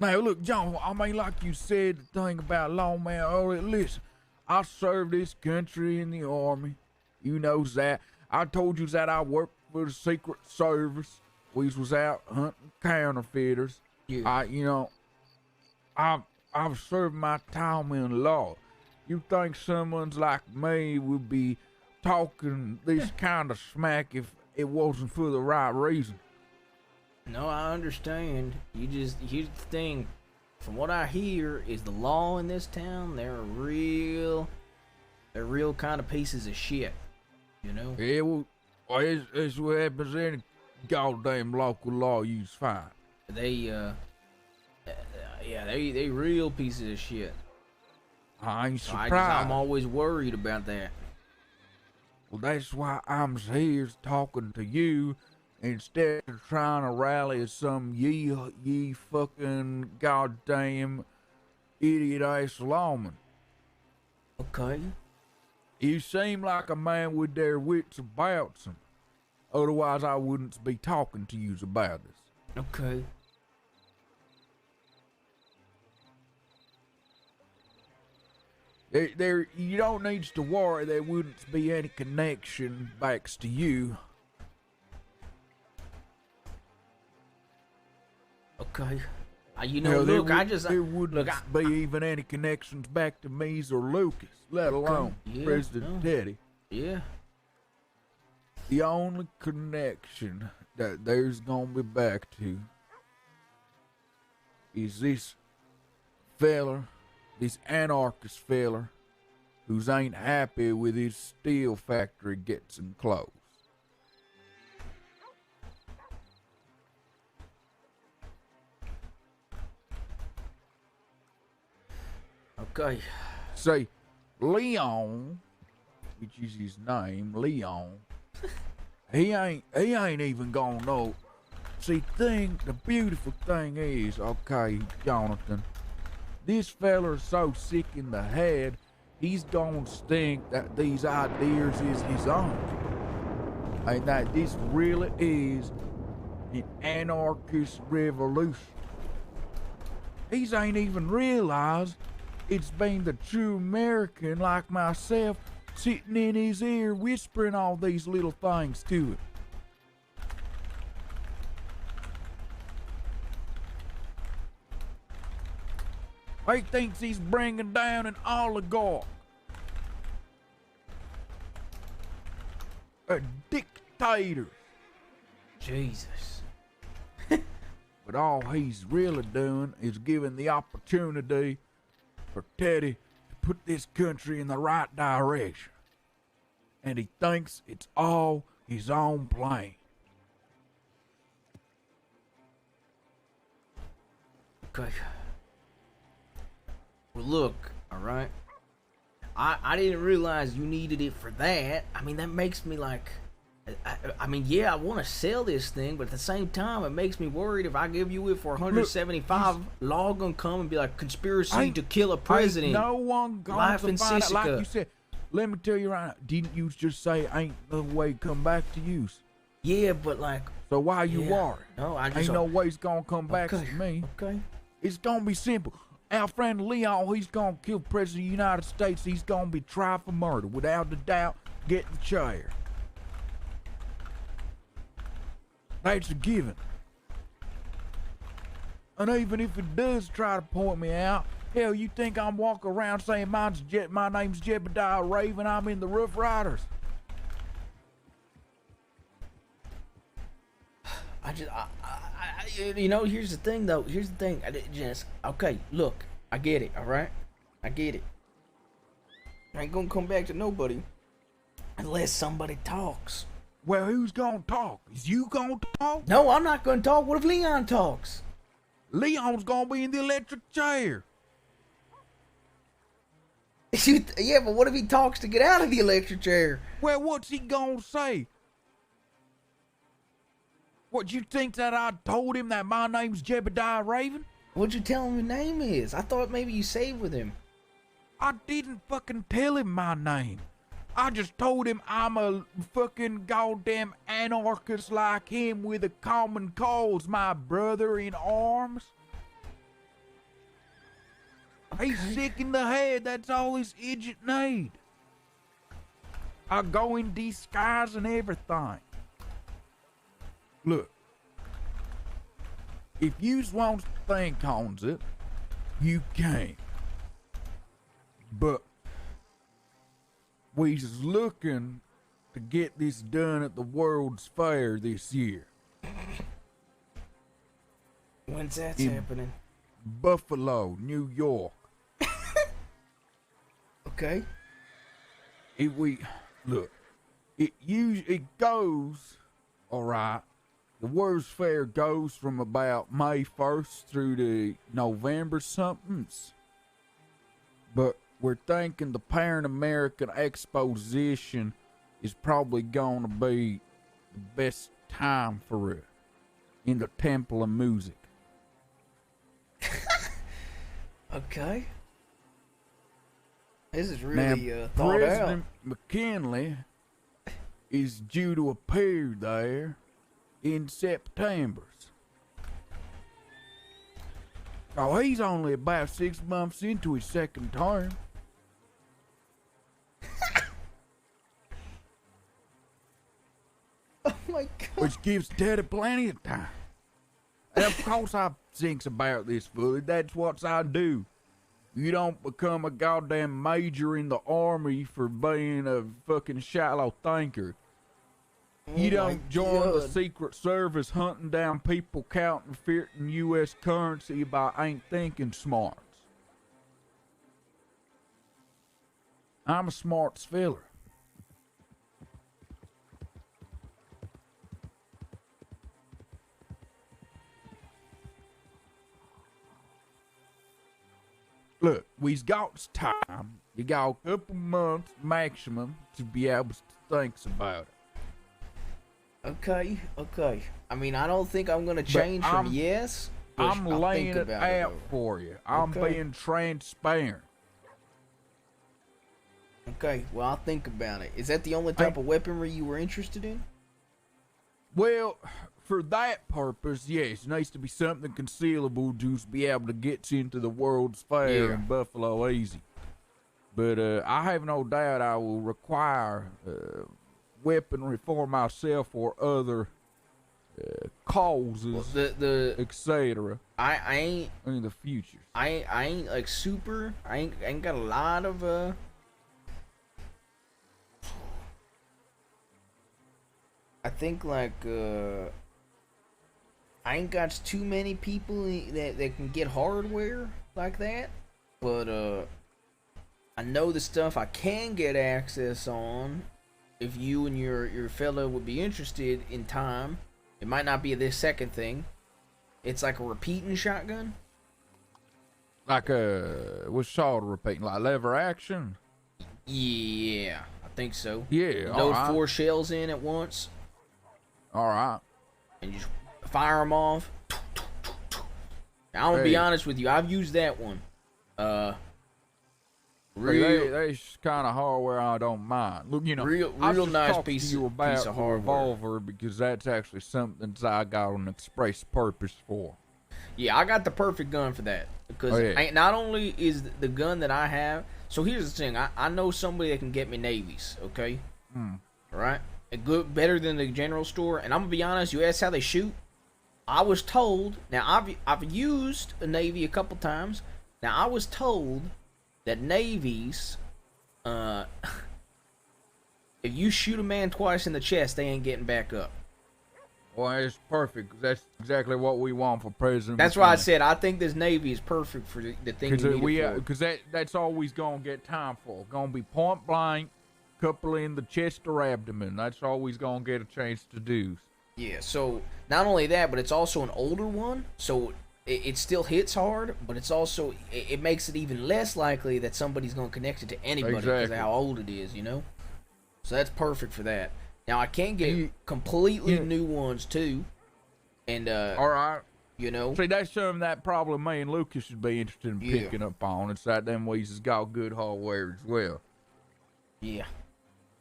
Now, look, John, I mean, like you said, the thing about lawman earlier, listen, I served this country in the Army. You know that. I told you that I worked for the Secret Service. We was out hunting counterfeiters. Yeah. I've served my time in law. You think someone's like me would be talking this kind of smack if it wasn't for the right reason? No, I understand. Here's the thing. From what I hear, is the law in this town, they're real kind of pieces of shit. You know? Yeah, well, it's what happens in any goddamn local law you find. They, yeah, they real pieces of shit. I ain't So surprised. I'm always worried about that. Well, that's why I'm here talking to you instead of trying to rally some ye fucking goddamn idiot-ass lawman. Okay. You seem like a man with their wits about them. Otherwise, I wouldn't be talking to you about this. Okay. There, you don't need to worry. There wouldn't be any connection back to you. Okay. You know, look, there wouldn't be even any connections back to me or Lucas, let alone President Teddy. Yeah. The only connection that there's gonna be back to is this feller, this anarchist feller, who's ain't happy with his steel factory getting closed. Okay. Say, Leon, which is his name, Leon, he ain't even gonna know. See, the beautiful thing is, okay, Johnathan, this feller's so sick in the head, he's gonna think that these ideas is his own. And that this really is an anarchist revolution. He's ain't even realized it's been the true American like myself sitting in his ear whispering all these little things to him. He thinks he's bringing down an oligarch, a dictator. Jesus. But all he's really doing is giving the opportunity for Teddy to put this country in the right direction. And he thinks it's all his own plan. Okay. Well, look, alright? I didn't realize you needed it for that. I mean, that makes me like... I mean, yeah, I want to sell this thing, but at the same time, it makes me worried if I give you it for 175, law gonna come and be like, conspiracy to kill a president. Ain't no one gonna Life in find it. Like Sisika. you said, let me tell you right now, didn't you just say ain't no way come back to use? Yeah, but like... So why you worried? No, I just... Ain't no way it's gonna come back to me. Okay. It's gonna be simple. Our friend Leon, he's gonna kill President of the United States. He's gonna be tried for murder. Without a doubt, get the chair. That's a given. And even if it does try to point me out, hell, you think I'm walking around saying my name's Jebediah Raven, I'm in the Rough Riders? You know, here's the thing, though. Here's the thing. Okay, look. I get it, all right? I get it. I ain't gonna come back to nobody unless somebody talks. Well, who's gonna talk? Is you gonna talk? No, I'm not gonna talk. What if Leon talks? Leon's gonna be in the electric chair. Yeah, but what if he talks to get out of the electric chair? Well, what's he gonna say? What, you think that I told him that my name's Jebediah Raven? What'd you tell him your name is? I thought maybe you saved with him. I didn't fucking tell him my name. I just told him I'm a fucking goddamn anarchist like him with a common cause, my brother in arms. He's sick in the head, that's all this idiot need. I go in disguise and everything. Look, if you want to think on it, you can. But we's looking to get this done at the World's Fair this year. When's that happening? Buffalo, New York. Okay. If it goes, all right. The World's Fair goes from about May 1st through to November somethings. But we're thinking the Pan American Exposition is probably going to be the best time for it in the Temple of Music. Okay. This is Now, really thought out. President McKinley is due to appear there in September. Oh, he's only about 6 months into his second term. Oh my God. Which gives Teddy plenty of time. And of course I thinks about this fully. That's what I do. You don't become a goddamn major in the army for being a fucking shallow thinker. You don't join the Secret Service hunting down people counterfeiting U.S. currency by ain't thinking smarts. I'm a smarts filler. Look, we've got time. You got a couple months maximum to be able to think about it. Okay. I mean, I don't think I'm gonna change from yes. But I'm I'll laying think it about out for you. I'm Okay. being transparent. Okay, well, I'll think about it. Is that the only type of weaponry you were interested in? Well, for that purpose, yes, it needs to be something concealable to be able to get you into the World's Fair Yeah. in Buffalo easy. But I have no doubt I will require weaponry for myself or other causes, etc. I ain't in the future. I ain't like super. I ain't got a lot of I think like I ain't got too many people that can get hardware like that, but I know the stuff I can get access on. If you and your fellow would be interested in time, it might not be this second thing. It's like a repeating shotgun. Like what's sort of repeating, like lever action? Yeah, I think so. Yeah, Load alright. 4 shells in at once. All right. And just fire them off. Now, I'm gonna be Hey. honest with you. I've used that one. That's kind of hardware I don't mind. Look, you know, real I was just nice talking piece to you of about the hardware. revolver because that's actually something that I got an express purpose for. Yeah, I got the perfect gun for that because Oh, yeah. not only is the gun that I have. So here's the thing. I know somebody that can get me navies. Okay. Hmm. Right. A good, better than the general store. And I'm gonna be honest. You asked how they shoot. I was told. Now I've used a navy a couple times. Now I was told that navies, if you shoot a man twice in the chest, they ain't getting back up. Well, it's perfect. 'Cause that's exactly what we want for President. That's why I McKinley. said I think this navy is perfect for the thing you need it for. Because that's all we's gonna get time for. Gonna be point blank, couple in the chest or abdomen. That's all we's gonna get a chance to do. Yeah, so not only that, but it's also an older one, so it still hits hard, but it's also it makes it even less likely that somebody's gonna connect it to anybody because Exactly. of how old it is, you know. So that's perfect for that. Now I can get completely new ones too, and all right, you know. See, that's something that probably me and Lucas should be interested in Yeah. picking up on. It's that them we's has got good hardware as well. Yeah.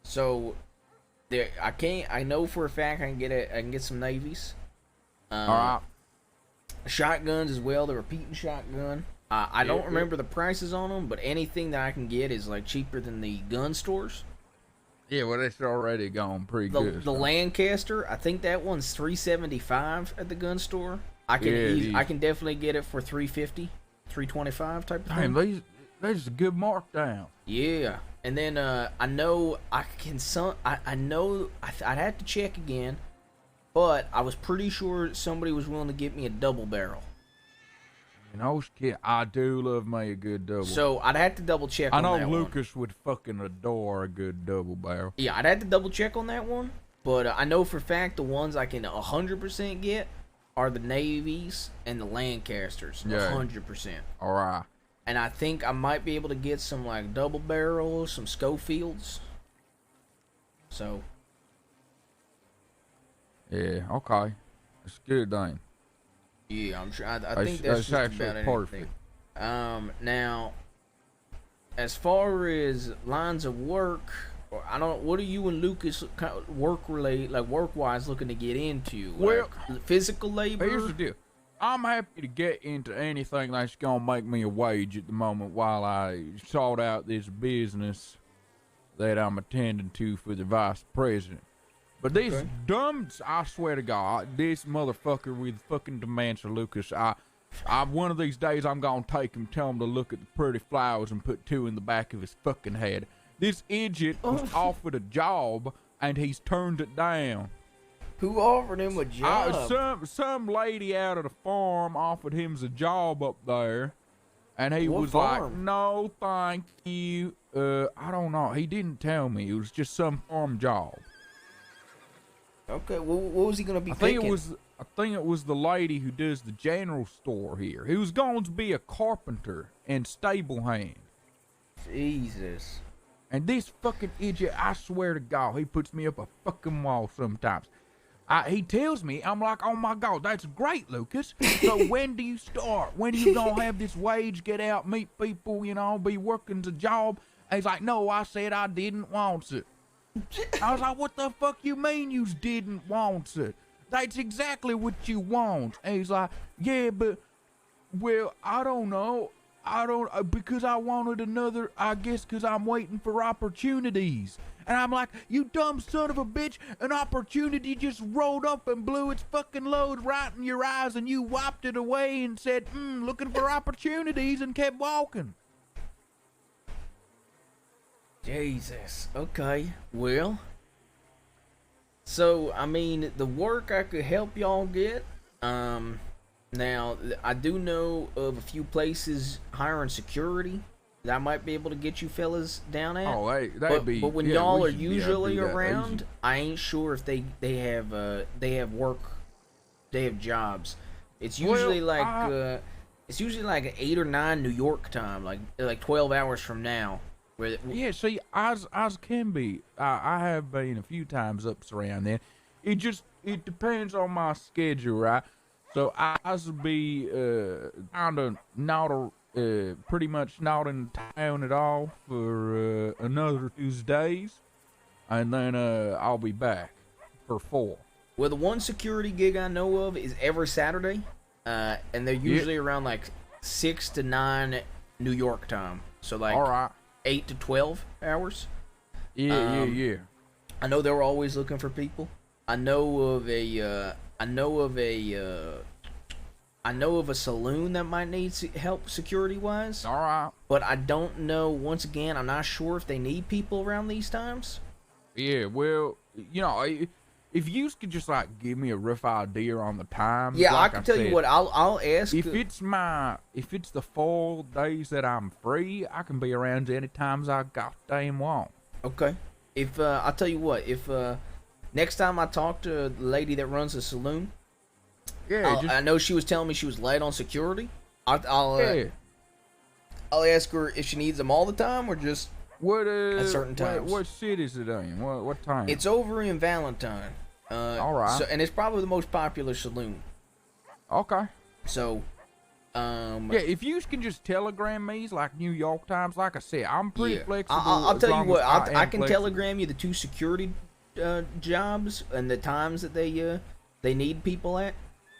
So there, I know for a fact I can get some navies. All right. Shotguns as well. The repeating shotgun. I don't Yeah. remember the prices on them, but anything that I can get is like cheaper than the gun stores. Yeah, well, it's already gone pretty The good. the Lancaster, I think that one's $375 at the gun store. I can Yeah, it I is. can definitely get it for $350, $325 type of Damn, thing. these a good markdown. Yeah, and then I know I can I know I'd have to check again, but I was pretty sure somebody was willing to get me a double barrel. You know, kid, I do love me a good double. So I'd have to double check. I know on that Lucas would fucking adore a good double barrel. Yeah, I'd have to double check on that one. But I know for a fact the ones I can 100% get are the Navies and the Lancasters. Yeah. 100%. All right. And I think I might be able to get some like double barrels, some Schofields. So. Yeah. Okay. It's good then. Yeah, I'm sure. I think that's just actually about perfect. anything. Now, as far as lines of work, I don't. What are you and Lucas work-wise looking to get into? Well, like physical labor. Here's the deal. I'm happy to get into anything that's gonna make me a wage at the moment while I sort out this business that I'm attending to for the vice president. But this I swear to God, this motherfucker with fucking dementia, Lucas, I one of these days I'm gonna take him, tell him to look at the pretty flowers and put 2 in the back of his fucking head. This idiot was offered a job and he's turned it down. Who offered him a job? Some lady out at a farm offered him a job up there, and he What was farm? like, "No, thank you." I don't know. He didn't tell me. It was just some farm job. Okay, what was he gonna be I think picking? it was the lady who does the general store here. He was going to be a carpenter and stable hand. Jesus. And this fucking idiot, I swear to God, he puts me up a fucking wall sometimes. He tells me, I'm like, oh my God, that's great, Lucas. So when do you start? When are you gonna have this wage, get out, meet people, you know, be working the job? And he's like, no, I said I didn't want it. I was like, what the fuck you mean you didn't want it? That's exactly what you want. And he's like, yeah, but, well, I don't know. Because I wanted another, I guess because I'm waiting for opportunities. And I'm like, you dumb son of a bitch, an opportunity just rolled up and blew its fucking load right in your eyes and you wiped it away and said, looking for opportunities, and kept walking. Jesus. Okay. Well. So, I mean, the work I could help y'all get, now, I do know of a few places hiring security that I might be able to get you fellas down at. Oh, that'd be. But when yeah, y'all we are should be able to usually do that around, easy. I ain't sure if they have work, they have jobs. It's usually it's usually like an 8 or 9 New York time, like 12 hours from now. Yeah, see, as can be. I have been a few times up around there. It depends on my schedule, right? So I'll be kind of not pretty much not in town at all for another 2 days, and then I'll be back for 4. Well, the one security gig I know of is every Saturday, and they're usually around like 6 to 9 New York time. So like all right. 8 to 12 hours. Yeah. I know they were always looking for people. I know of a saloon that might need help security wise. All right. But I don't know. Once again, I'm not sure if they need people around these times. Yeah. Well, you know, if you could just like give me a rough idea on the time. Yeah, like I can tell you what. I'll ask. If it's the 4 days that I'm free, I can be around any times I goddamn want. Okay. If I'll tell you what. If next time I talk to the lady that runs the saloon, I know she was telling me she was light on security. I'll ask her if she needs them all the time or just at certain times. What city is it in? What time? It's over in Valentine. All right. So, and it's probably the most popular saloon. Okay. So, if you can just telegram me, like New York times, like I said, I'm pretty flexible. I'll tell you what. I can flexible. telegram you the 2 security jobs and the times that they need people at.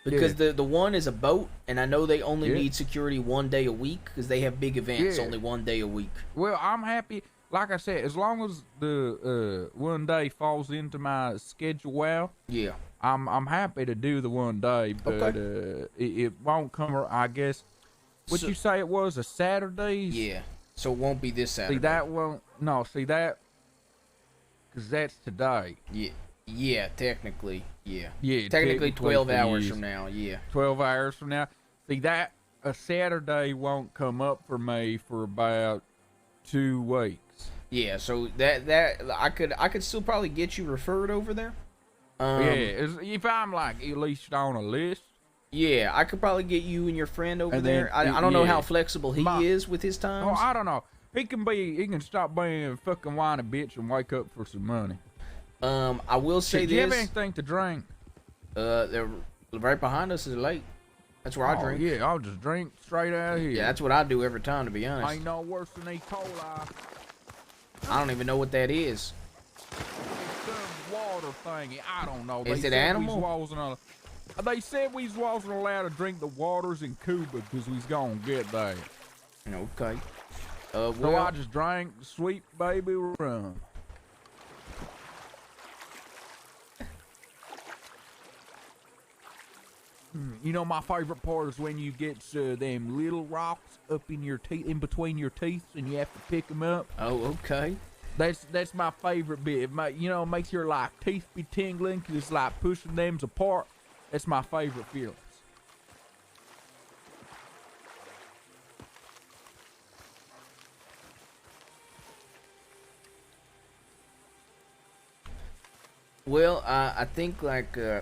Because the one is a boat, and I know they only need security 1 day a week because they have big events only 1 day a week. Well, I'm happy. Like I said, as long as the 1 day falls into my schedule well, I'm happy to do the 1 day. But it won't come. I guess. What you say it was a Saturday? Yeah. So it won't be this Saturday. See that won't. No, see that. Because that's today. Yeah, technically, yeah. Yeah, technically 12 hours from now, 12 hours from now. See, that a Saturday won't come up for me for about 2 weeks. Yeah, so that I could still probably get you referred over there. If I'm like at least on a list. Yeah, I could probably get you and your friend over And there. then, I don't know yeah. how flexible he is with his times. Oh, I don't know. He can stop being a fucking whiny bitch and wake up for some money. I will say Do you have this. anything to drink? They're right behind us is a lake. That's where I drink. Yeah, I'll just drink straight out of here. Yeah, that's what I do every time, to be honest. Ain't no worse than E. coli. I don't even know what that is. It's some water thingy. I don't know. Is it animal? They said we wasn't allowed to drink the waters in Cuba because we was gonna get that. Okay. So I just drank sweet baby rum. You know, my favorite part is when you get them little rocks up in your teeth, in between your teeth, and you have to pick them up. Oh, okay. That's my favorite bit. It makes your like teeth be tingling because it's like pushing them apart. That's my favorite feelings. Well, I think I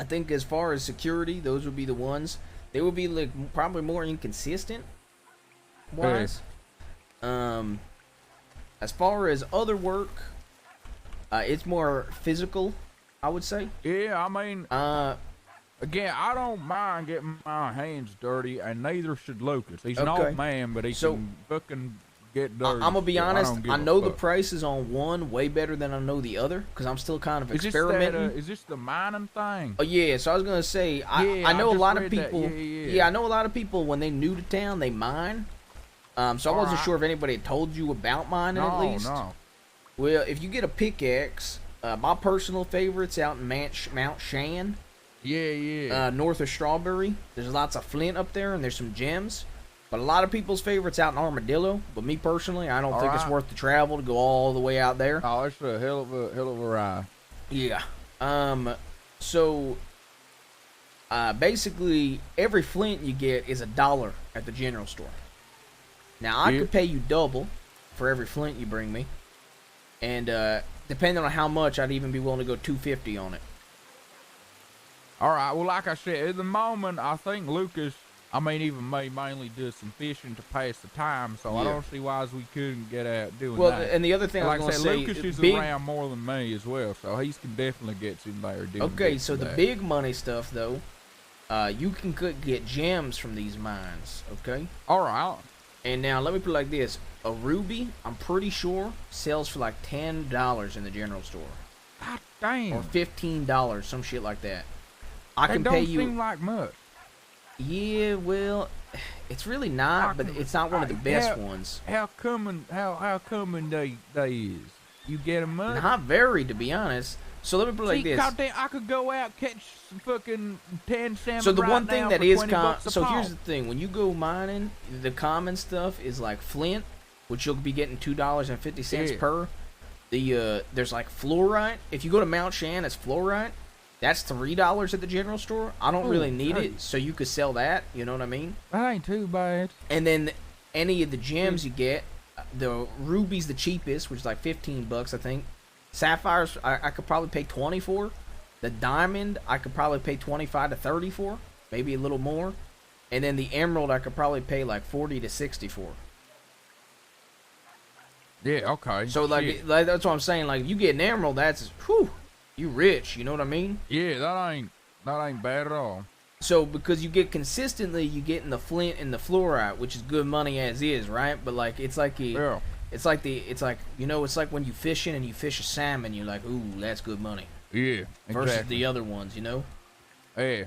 think as far as security, those would be the ones. They would be like probably more inconsistent wise. As far as other work, it's more physical, I would say. Yeah, I mean, again, I don't mind getting my hands dirty, and neither should Lucas. He's an old man, but he can fucking get dirty. I'm gonna be honest. I know the fuck. prices on one way better than I know the other because I'm still kind of experimenting. Is this the mining thing? Oh yeah, so I was gonna say I know a lot of people. Yeah, I know a lot of people when they new to town they mine. So I wasn't sure if anybody had told you about mining at least. No. Well, if you get a pickaxe, my personal favorite's out in Mount Shan. Yeah. North of Strawberry. There's lots of flint up there, and there's some gems. But a lot of people's favorites out in Armadillo. But me personally, I don't think it's worth the travel to go all the way out there. Oh, it's a hell of a ride. Yeah. So basically, every flint you get is $1 at the general store. Now I could pay you double for every flint you bring me, and depending on how much, I'd even be willing to go $250 on it. All right. Well, like I said, at the moment, I think Lucas. I mean, even me mainly does some fishing to pass the time, so I don't see why we couldn't get out doing that. Well, and the other thing like I was I said, going to say, Lucas is around more than me as well, so he can definitely get in there doing. Okay, so the big money stuff though, you can get gems from these mines. Okay. All right. And now let me put it like this: a ruby, I'm pretty sure, sells for like $10 in the general store. God damn. Or $15, some shit like that. I can don't pay you. Seem like much. Yeah, well, it's really not, but it's not one of the best ones. How common they is? You get them much? Not very, to be honest. So let me put it like this. Goddamn, I could go out catch some fucking 10 salmon. So the right one thing now that for is $20 a so pop. here's the thing: when you go mining, the common stuff is like flint, which you'll be getting $2.50 per. There's like fluorite. If you go to Mount Shan, it's fluorite. That's $3 at the general store. I don't really need it, so you could sell that. You know what I mean? That ain't too bad. And then any of the gems you get, the ruby's the cheapest, which is like $15, I think. Sapphires, I could probably pay 20 for. The diamond, I could probably pay 25 to 30 for, maybe a little more. And then the emerald, I could probably pay like 40 to 60 for. Yeah, okay. So like that's what I'm saying. Like if you get an emerald, that's you rich. You know what I mean? Yeah, that ain't bad at all. So because you get consistently, you get in the flint and the fluorite, which is good money as is, right? But like it's like it's like when you fishing and you fish a salmon, you're like, ooh, that's good money. Yeah, versus exactly. the other ones, you know. Yeah.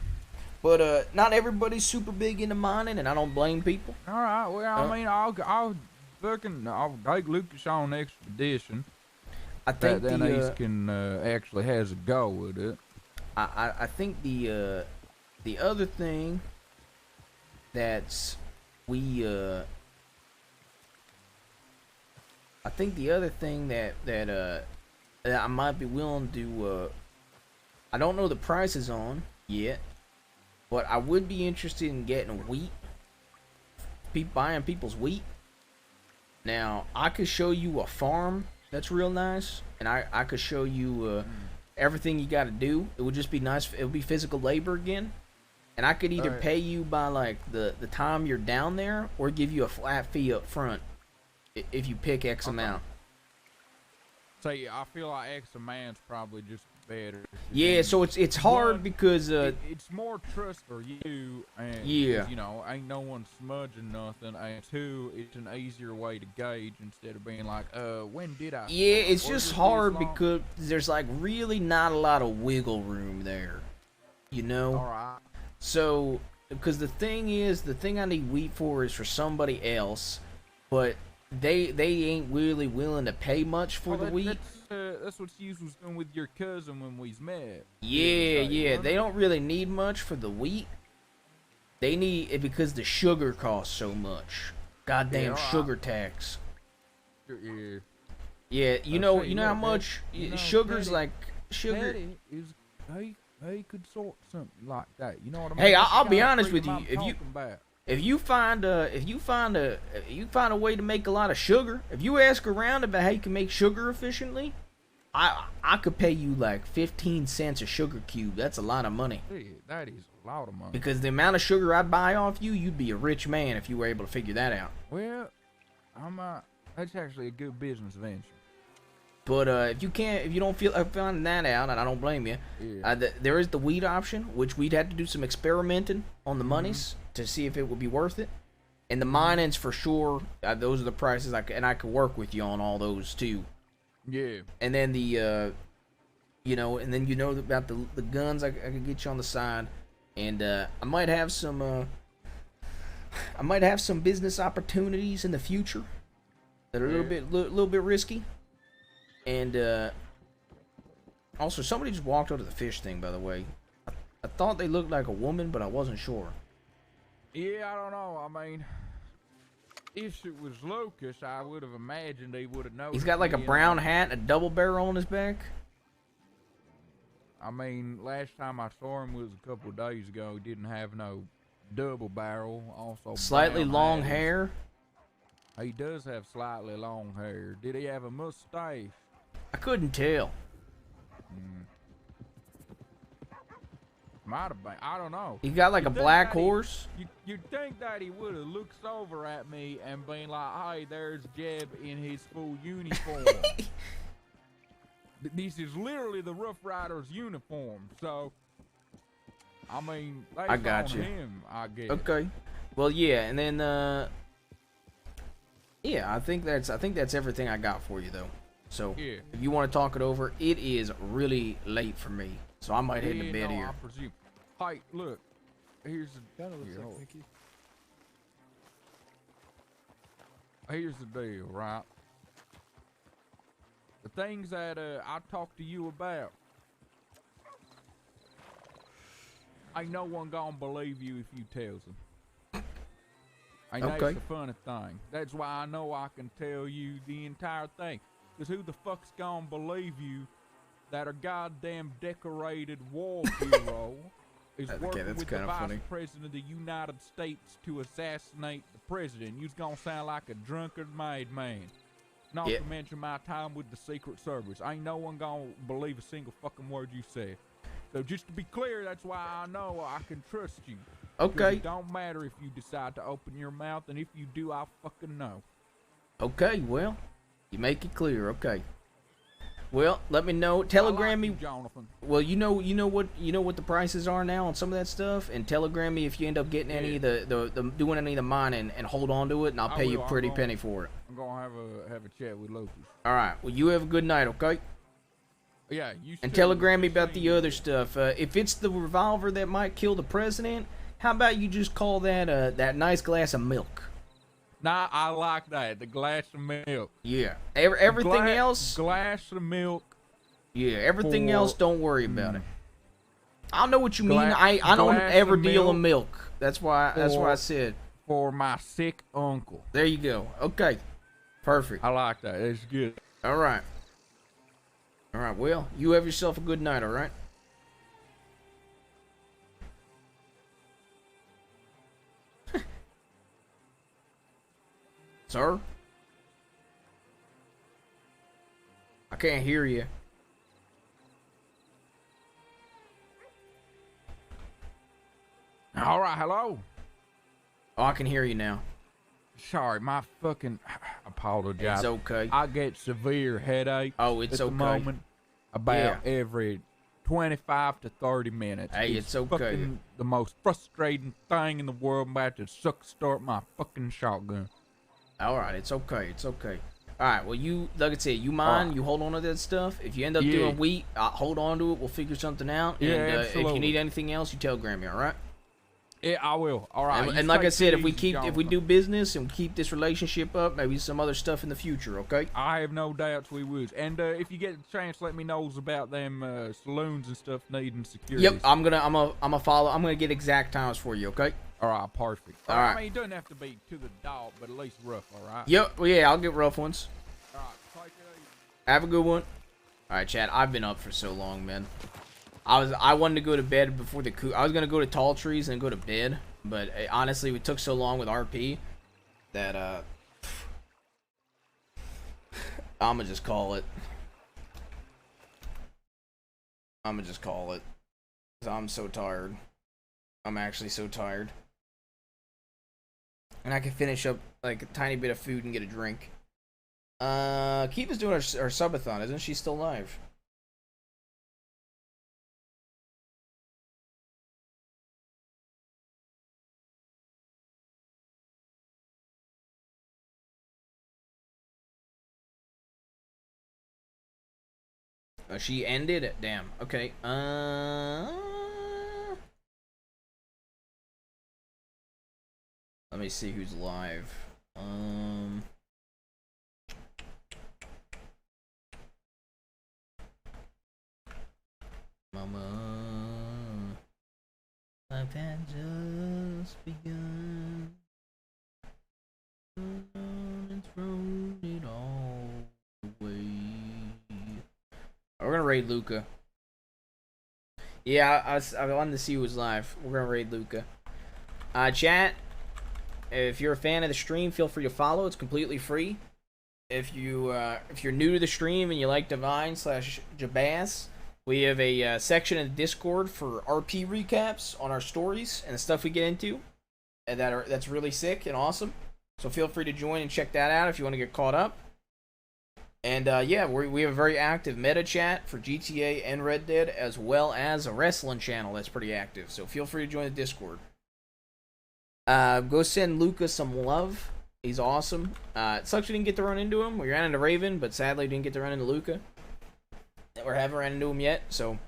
But not everybody's super big into mining, and I don't blame people. All right. Well, I mean, I'll take Lucas on an expedition. I think then he can actually has a go with it. I think the other thing that's that I might be willing to I don't know the prices on yet, but I would be interested in getting wheat. Buying people's wheat. Now, I could show you a farm that's real nice, and I could show you everything you got to do. It would just be nice. It would be physical labor again, and I could either pay you by like the time you're down there, or give you a flat fee up front if you pick X amount. So yeah, I feel like X amount's probably just better. Yeah, so it's hard One, because it's more trust for you, and Yeah. 'cause, you know, ain't no one smudging nothing. And two, it's an easier way to gauge instead of being like, when did I? yeah, start? it's Was just it this hard long? because there's like really not a lot of wiggle room there, you know. All right. So, because the thing I need wheat for is for somebody else, but they ain't really willing to pay much for the wheat. That's what you was doing with your cousin when we met. Yeah, they don't really need much for the wheat. They need it because the sugar costs so much. Goddamn alright. sugar tax. Yeah. Yeah, you know how much sugar's Teddy- like sugar. Teddy is he could sort something like that. You know what I mean? Hey, That's the I'll be kind of honest with freedom you. I'm talking about. If you find a way to make a lot of sugar, if you ask around about how you can make sugar efficiently, I could pay you like 15 cents a sugar cube. That's a lot of money. Hey, that is a lot of money. Because the amount of sugar I'd buy off you, you'd be a rich man if you were able to figure that out. Well, that's actually a good business venture. But if you don't feel like finding that out, and I don't blame you, Yeah. there is the wheat option, which we'd have to do some experimenting on the monies to see if it would be worth it. And the mining's for sure. Those are the prices I could work with you on all those too. Yeah. And then about the guns I could get you on the side, and I might have some business opportunities in the future that are a little bit risky. And also, somebody just walked over to the fish thing, by the way. I thought they looked like a woman, but I wasn't sure. Yeah, I don't know. I mean, if it was Lucas, I would have imagined he would have noticed. He's got like a me, brown hat and a double barrel on his back. I mean, last time I saw him was a couple of days ago. He didn't have no double barrel. Also, Slightly brown long eyes. hair. He does have slightly long hair. Did he have a mustache? I couldn't tell. Might have been. I don't know. He got like You'd a think black that he- horse. You'd think that he would have looked over at me and been like, "Hey, there's Jeb in his full uniform." This is literally the Rough Riders uniform. So, I mean, that's I got on you. him, I guess. Okay. Well, yeah, and then yeah, I think that's everything I got for you though. So Yeah. if you want to talk it over, it is really late for me, so I might head to bed no, here. I presume. Hey, look. Here's the Here's the deal, right? The things that I talked to you about, ain't no one gonna believe you if you tells them. And Okay. that's the funny thing. That's why I know I can tell you the entire thing. Because who the fuck's gonna believe you that a goddamn decorated war hero is Okay, working that's with the kinda vice funny. president of the United States to assassinate the president? You's gonna sound like a drunkard made man. Not Yeah. to mention my time with the Secret Service. Ain't no one gonna believe a single fucking word you say. So just to be clear, that's why I know I can trust you. 'Cause Okay. It don't matter if you decide to open your mouth, and if you do, I'll fucking know. Okay, well, you make it clear. Okay. Well, let me know. Telegram me. Johnathan. Well, you know what the prices are now on some of that stuff, and telegram me if you end up getting any of the doing any of the mining, and hold on to it, and I'll pay you a pretty penny for it. I'm gonna have a chat with Lucas. All right. Well, you have a good night, okay? Yeah, you. And too. telegram me about the other stuff. If it's the revolver that might kill the president, how about you just call that that nice glass of milk? Nah, I like that. The glass of milk. Yeah. Everything Gla- else. Glass of milk. Yeah. Everything for- else, don't worry about it. I know what you mean. Gla- I don't glass ever of deal in milk milk. That's why I said. For my sick uncle. There you go. Okay. Perfect. I like that. It's good. All right. All right. Well, you have yourself a good night. All right. Sir? I can't hear you. All right, hello. Oh, I can hear you now. Sorry, my fucking apologize. It's okay. I get severe headache. Oh, it's at the okay. moment. About every 25 to 30 minutes. Hey, it's okay. Fucking the most frustrating thing in the world. I'm about to start my fucking shotgun. All right, it's okay. It's okay. All right, well, you, like I said, you mind, you hold on to that stuff. If you end up doing wheat, hold on to it. We'll figure something out. Yeah, and absolutely. If you need anything else, you telegram me, all right? Yeah, I will. All right. And like I said, if we Johnathan. do business and keep this relationship up, maybe some other stuff in the future, okay? I have no doubts we would. And if you get a chance, let me know about them saloons and stuff needing security. Yep, I'm gonna follow. I'm gonna get exact times for you, okay? All right, perfect. All right. I mean, it doesn't have to be to the dog, but at least rough. All right. Yep. Well, yeah, I'll get rough ones. All right. Take it easy. Have a good one. All right, Chad. I've been up for so long, man. I wanted to go to bed before I was gonna go to Tall Trees and go to bed, but honestly, we took so long with RP that I'ma just call it. I'ma just call it. 'Cause I'm so tired. I'm actually so tired. And I can finish up like a tiny bit of food and get a drink. Kiva's doing her subathon, isn't she still live? Oh, she ended it. Damn. Okay. Let me see who's live. Mama, life had just begun. And thrown it all away. We're gonna raid Luca. Yeah, I wanted to see who was live. We're gonna raid Luca. Chat. If you're a fan of the stream, feel free to follow. It's completely free. If you're new to the stream and you like Divine/Jabaz, we have a section in the Discord for RP recaps on our stories and the stuff we get into, and that's really sick and awesome. So feel free to join and check that out if you want to get caught up. And yeah, we have a very active meta chat for GTA and Red Dead, as well as a wrestling channel that's pretty active. So feel free to join the Discord. Go send Luca some love. He's awesome. It sucks we didn't get to run into him. We ran into Raven, but sadly didn't get to run into Luca. Or haven't ran into him yet. So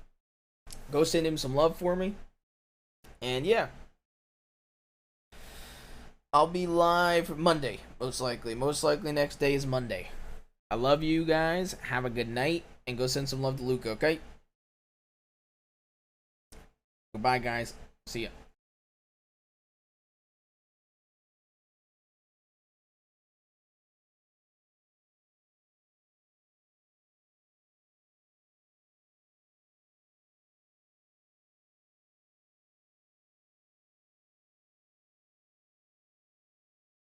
go send him some love for me. And yeah, I'll be live Monday, most likely. Most likely next day is Monday. I love you guys. Have a good night. And go send some love to Luca, okay? Goodbye, guys. See ya.